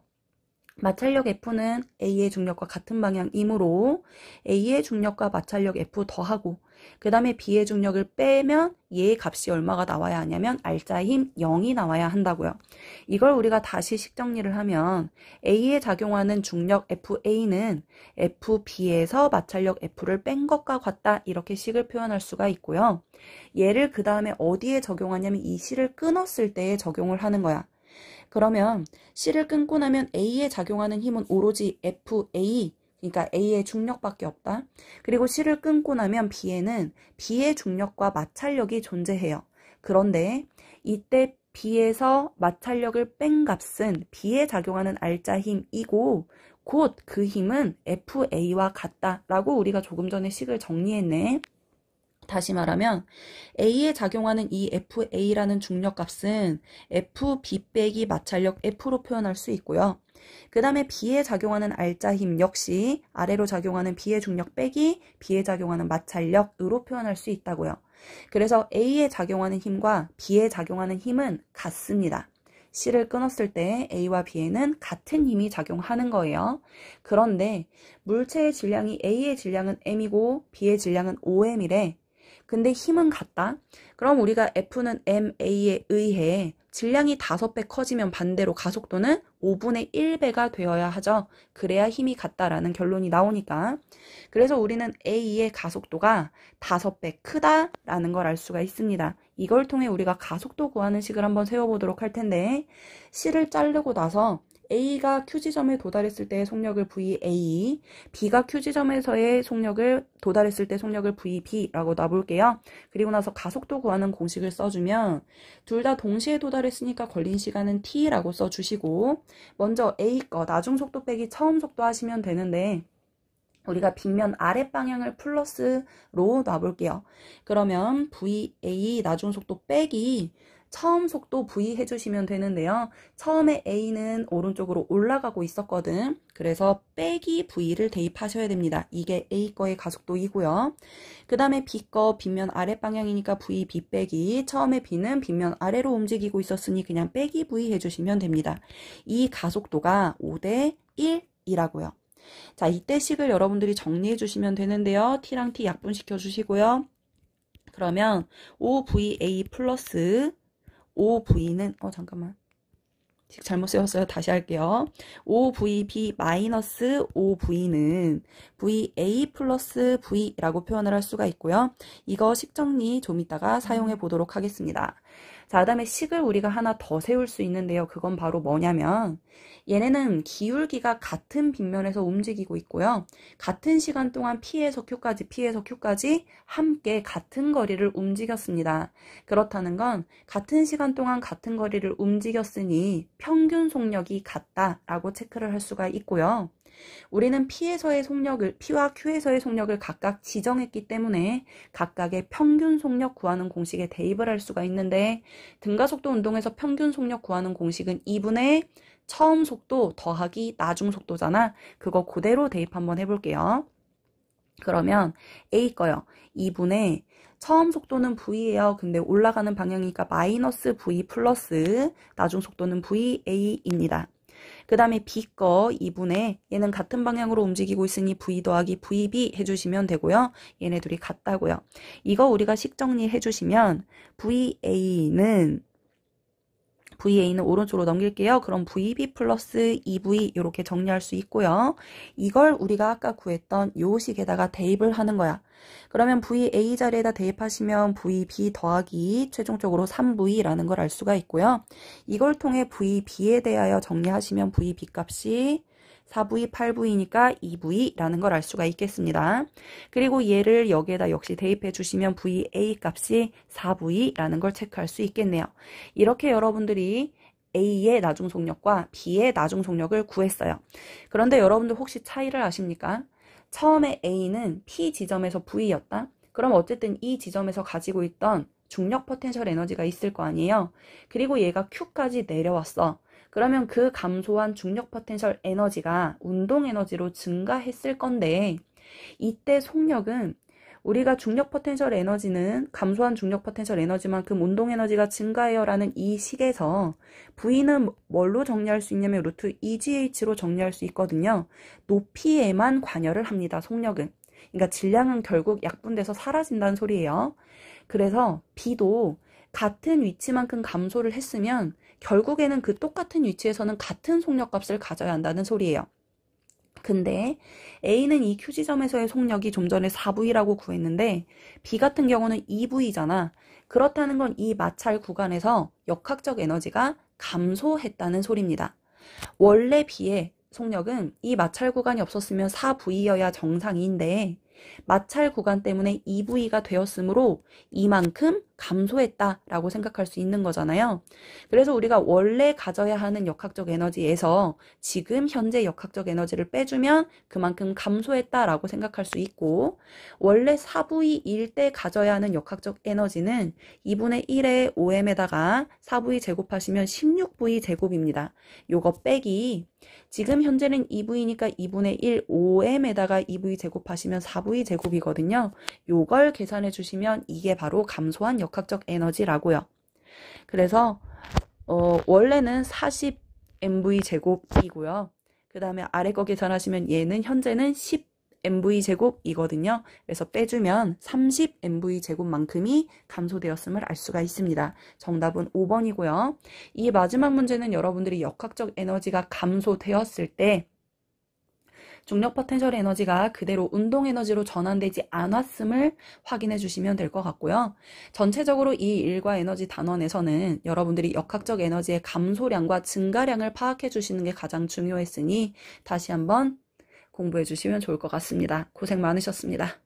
마찰력 F는 A의 중력과 같은 방향이므로 A의 중력과 마찰력 F 더하고 그 다음에 B의 중력을 빼면 얘의 값이 얼마가 나와야 하냐면 알짜 힘 0이 나와야 한다고요. 이걸 우리가 다시 식정리를 하면 A에 작용하는 중력 FA는 FB에서 마찰력 F를 뺀 것과 같다 이렇게 식을 표현할 수가 있고요. 얘를 그 다음에 어디에 적용하냐면 이 C를 끊었을 때에 적용을 하는 거야. 그러면 C를 끊고 나면 A에 작용하는 힘은 오로지 FA, 그러니까 A의 중력밖에 없다. 그리고 C를 끊고 나면 B에는 B의 중력과 마찰력이 존재해요. 그런데 이때 B에서 마찰력을 뺀 값은 B에 작용하는 알짜 힘이고 곧 그 힘은 FA와 같다라고 우리가 조금 전에 식을 정리했네. 다시 말하면 A에 작용하는 이 FA라는 중력값은 FB 빼기 마찰력 F로 표현할 수 있고요. 그 다음에 B에 작용하는 알짜 힘 역시 아래로 작용하는 B의 중력 빼기 B에 작용하는 마찰력으로 표현할 수 있다고요. 그래서 A에 작용하는 힘과 B에 작용하는 힘은 같습니다. C를 끊었을 때 A와 B에는 같은 힘이 작용하는 거예요. 그런데 물체의 질량이 A의 질량은 M이고 B의 질량은 5M이래. 근데 힘은 같다? 그럼 우리가 F는 MA에 의해 질량이 5배 커지면 반대로 가속도는 5분의 1배가 되어야 하죠. 그래야 힘이 같다라는 결론이 나오니까. 그래서 우리는 A의 가속도가 5배 크다라는 걸 알 수가 있습니다. 이걸 통해 우리가 가속도 구하는 식을 한번 세워보도록 할 텐데 C를 자르고 나서 A가 Q지점에 도달했을 때의 속력을 VA, B가 Q지점에서의 속력을 도달했을 때 속력을 VB라고 놔볼게요. 그리고 나서 가속도 구하는 공식을 써주면 둘 다 동시에 도달했으니까 걸린 시간은 T라고 써주시고 먼저 A 거 나중속도 빼기 처음속도 하시면 되는데 우리가 빗면 아랫방향을 플러스로 놔볼게요. 그러면 VA 나중속도 빼기 처음 속도 V 해주시면 되는데요. 처음에 A는 오른쪽으로 올라가고 있었거든. 그래서 빼기 V를 대입하셔야 됩니다. 이게 A 거의 가속도이고요. 그 다음에 B 거 빗면 아랫방향이니까 V, B 빼기. 처음에 B는 빗면 아래로 움직이고 있었으니 그냥 빼기 V 해주시면 됩니다. 이 가속도가 5대 1이라고요. 자, 이때 식을 여러분들이 정리해 주시면 되는데요. T랑 T 약분시켜 주시고요. 그러면 5VA 플러스 5V는 잠깐만 잘못 세웠어요. 다시 할게요. 5VB 마이너스 5V는 VA 플러스 V라고 표현을 할 수가 있고요. 이거 식정리 좀 이따가 사용해 보도록 하겠습니다. 자, 그 다음에 식을 우리가 하나 더 세울 수 있는데요. 그건 바로 뭐냐면 얘네는 기울기가 같은 빗면에서 움직이고 있고요. 같은 시간 동안 P에서 Q까지 함께 같은 거리를 움직였습니다. 그렇다는 건 같은 시간 동안 같은 거리를 움직였으니 평균 속력이 같다라고 체크를 할 수가 있고요. 우리는 P와 Q에서의 속력을 각각 지정했기 때문에 각각의 평균 속력 구하는 공식에 대입을 할 수가 있는데 등가속도 운동에서 평균 속력 구하는 공식은 2분의 처음 속도 더하기 나중 속도잖아. 그거 그대로 대입 한번 해볼게요. 그러면 A 거요. 2분의 처음 속도는 V예요. 근데 올라가는 방향이니까 마이너스 V 플러스 나중 속도는 VA입니다. 그 다음에 B 거 2분의 얘는 같은 방향으로 움직이고 있으니 V 더하기 VB 해주시면 되고요. 얘네 둘이 같다고요. 이거 우리가 식정리 해주시면 VA는 오른쪽으로 넘길게요. 그럼 VB 플러스 2V 이렇게 정리할 수 있고요. 이걸 우리가 아까 구했던 요 식에다가 대입을 하는 거야. 그러면 VA 자리에다 대입하시면 VB 더하기 최종적으로 3V라는 걸 알 수가 있고요. 이걸 통해 VB에 대하여 정리하시면 VB 값이 4V, 8V니까 2V라는 걸 알 수가 있겠습니다. 그리고 얘를 여기에다 역시 대입해 주시면 VA 값이 4V라는 걸 체크할 수 있겠네요. 이렇게 여러분들이 A의 나중 속력과 B의 나중 속력을 구했어요. 그런데 여러분들 혹시 차이를 아십니까? 처음에 A는 P 지점에서 V였다? 그럼 어쨌든 이 지점에서 가지고 있던 중력 포텐셜 에너지가 있을 거 아니에요? 그리고 얘가 Q까지 내려왔어. 그러면 그 감소한 중력 포텐셜 에너지가 운동 에너지로 증가했을 건데 이때 속력은 우리가 중력 포텐셜 에너지는 감소한 중력 포텐셜 에너지만큼 운동 에너지가 증가해요 라는 이 식에서 V는 뭘로 정리할 수 있냐면 루트 2GH로 정리할 수 있거든요. 높이에만 관여를 합니다. 속력은. 그러니까 질량은 결국 약분돼서 사라진다는 소리예요. 그래서 B도 같은 위치만큼 감소를 했으면 결국에는 그 똑같은 위치에서는 같은 속력값을 가져야 한다는 소리예요. 근데 A는 이 Q지점에서의 속력이 좀 전에 4V라고 구했는데 B 같은 경우는 2V잖아. 그렇다는 건 이 마찰 구간에서 역학적 에너지가 감소했다는 소리입니다. 원래 B의 속력은 이 마찰 구간이 없었으면 4V여야 정상인데 마찰 구간 때문에 2V가 되었으므로 이만큼 감소했다라고 생각할 수 있는 거잖아요. 그래서 우리가 원래 가져야 하는 역학적 에너지에서 지금 현재 역학적 에너지를 빼주면 그만큼 감소했다라고 생각할 수 있고 원래 4V일 때 가져야 하는 역학적 에너지는 2분의 1의 5m에다가 4V 제곱하시면 16V 제곱입니다. 요거 빼기 지금 현재는 2V니까 2분의 1 5m에다가 2V 제곱하시면 4V 제곱이거든요. 요걸 계산해 주시면 이게 바로 감소한 역학적 에너지라고요. 그래서 원래는 40mv 제곱이고요. 그 다음에 아래 거 계산하시면 얘는 현재는 10mv 제곱이거든요. 그래서 빼주면 30mv 제곱만큼이 감소되었음을 알 수가 있습니다. 정답은 5번이고요. 이 마지막 문제는 여러분들이 역학적 에너지가 감소되었을 때 중력 포텐셜 에너지가 그대로 운동 에너지로 전환되지 않았음을 확인해 주시면 될 것 같고요. 전체적으로 이 일과 에너지 단원에서는 여러분들이 역학적 에너지의 감소량과 증가량을 파악해 주시는 게 가장 중요했으니 다시 한번 공부해 주시면 좋을 것 같습니다. 고생 많으셨습니다.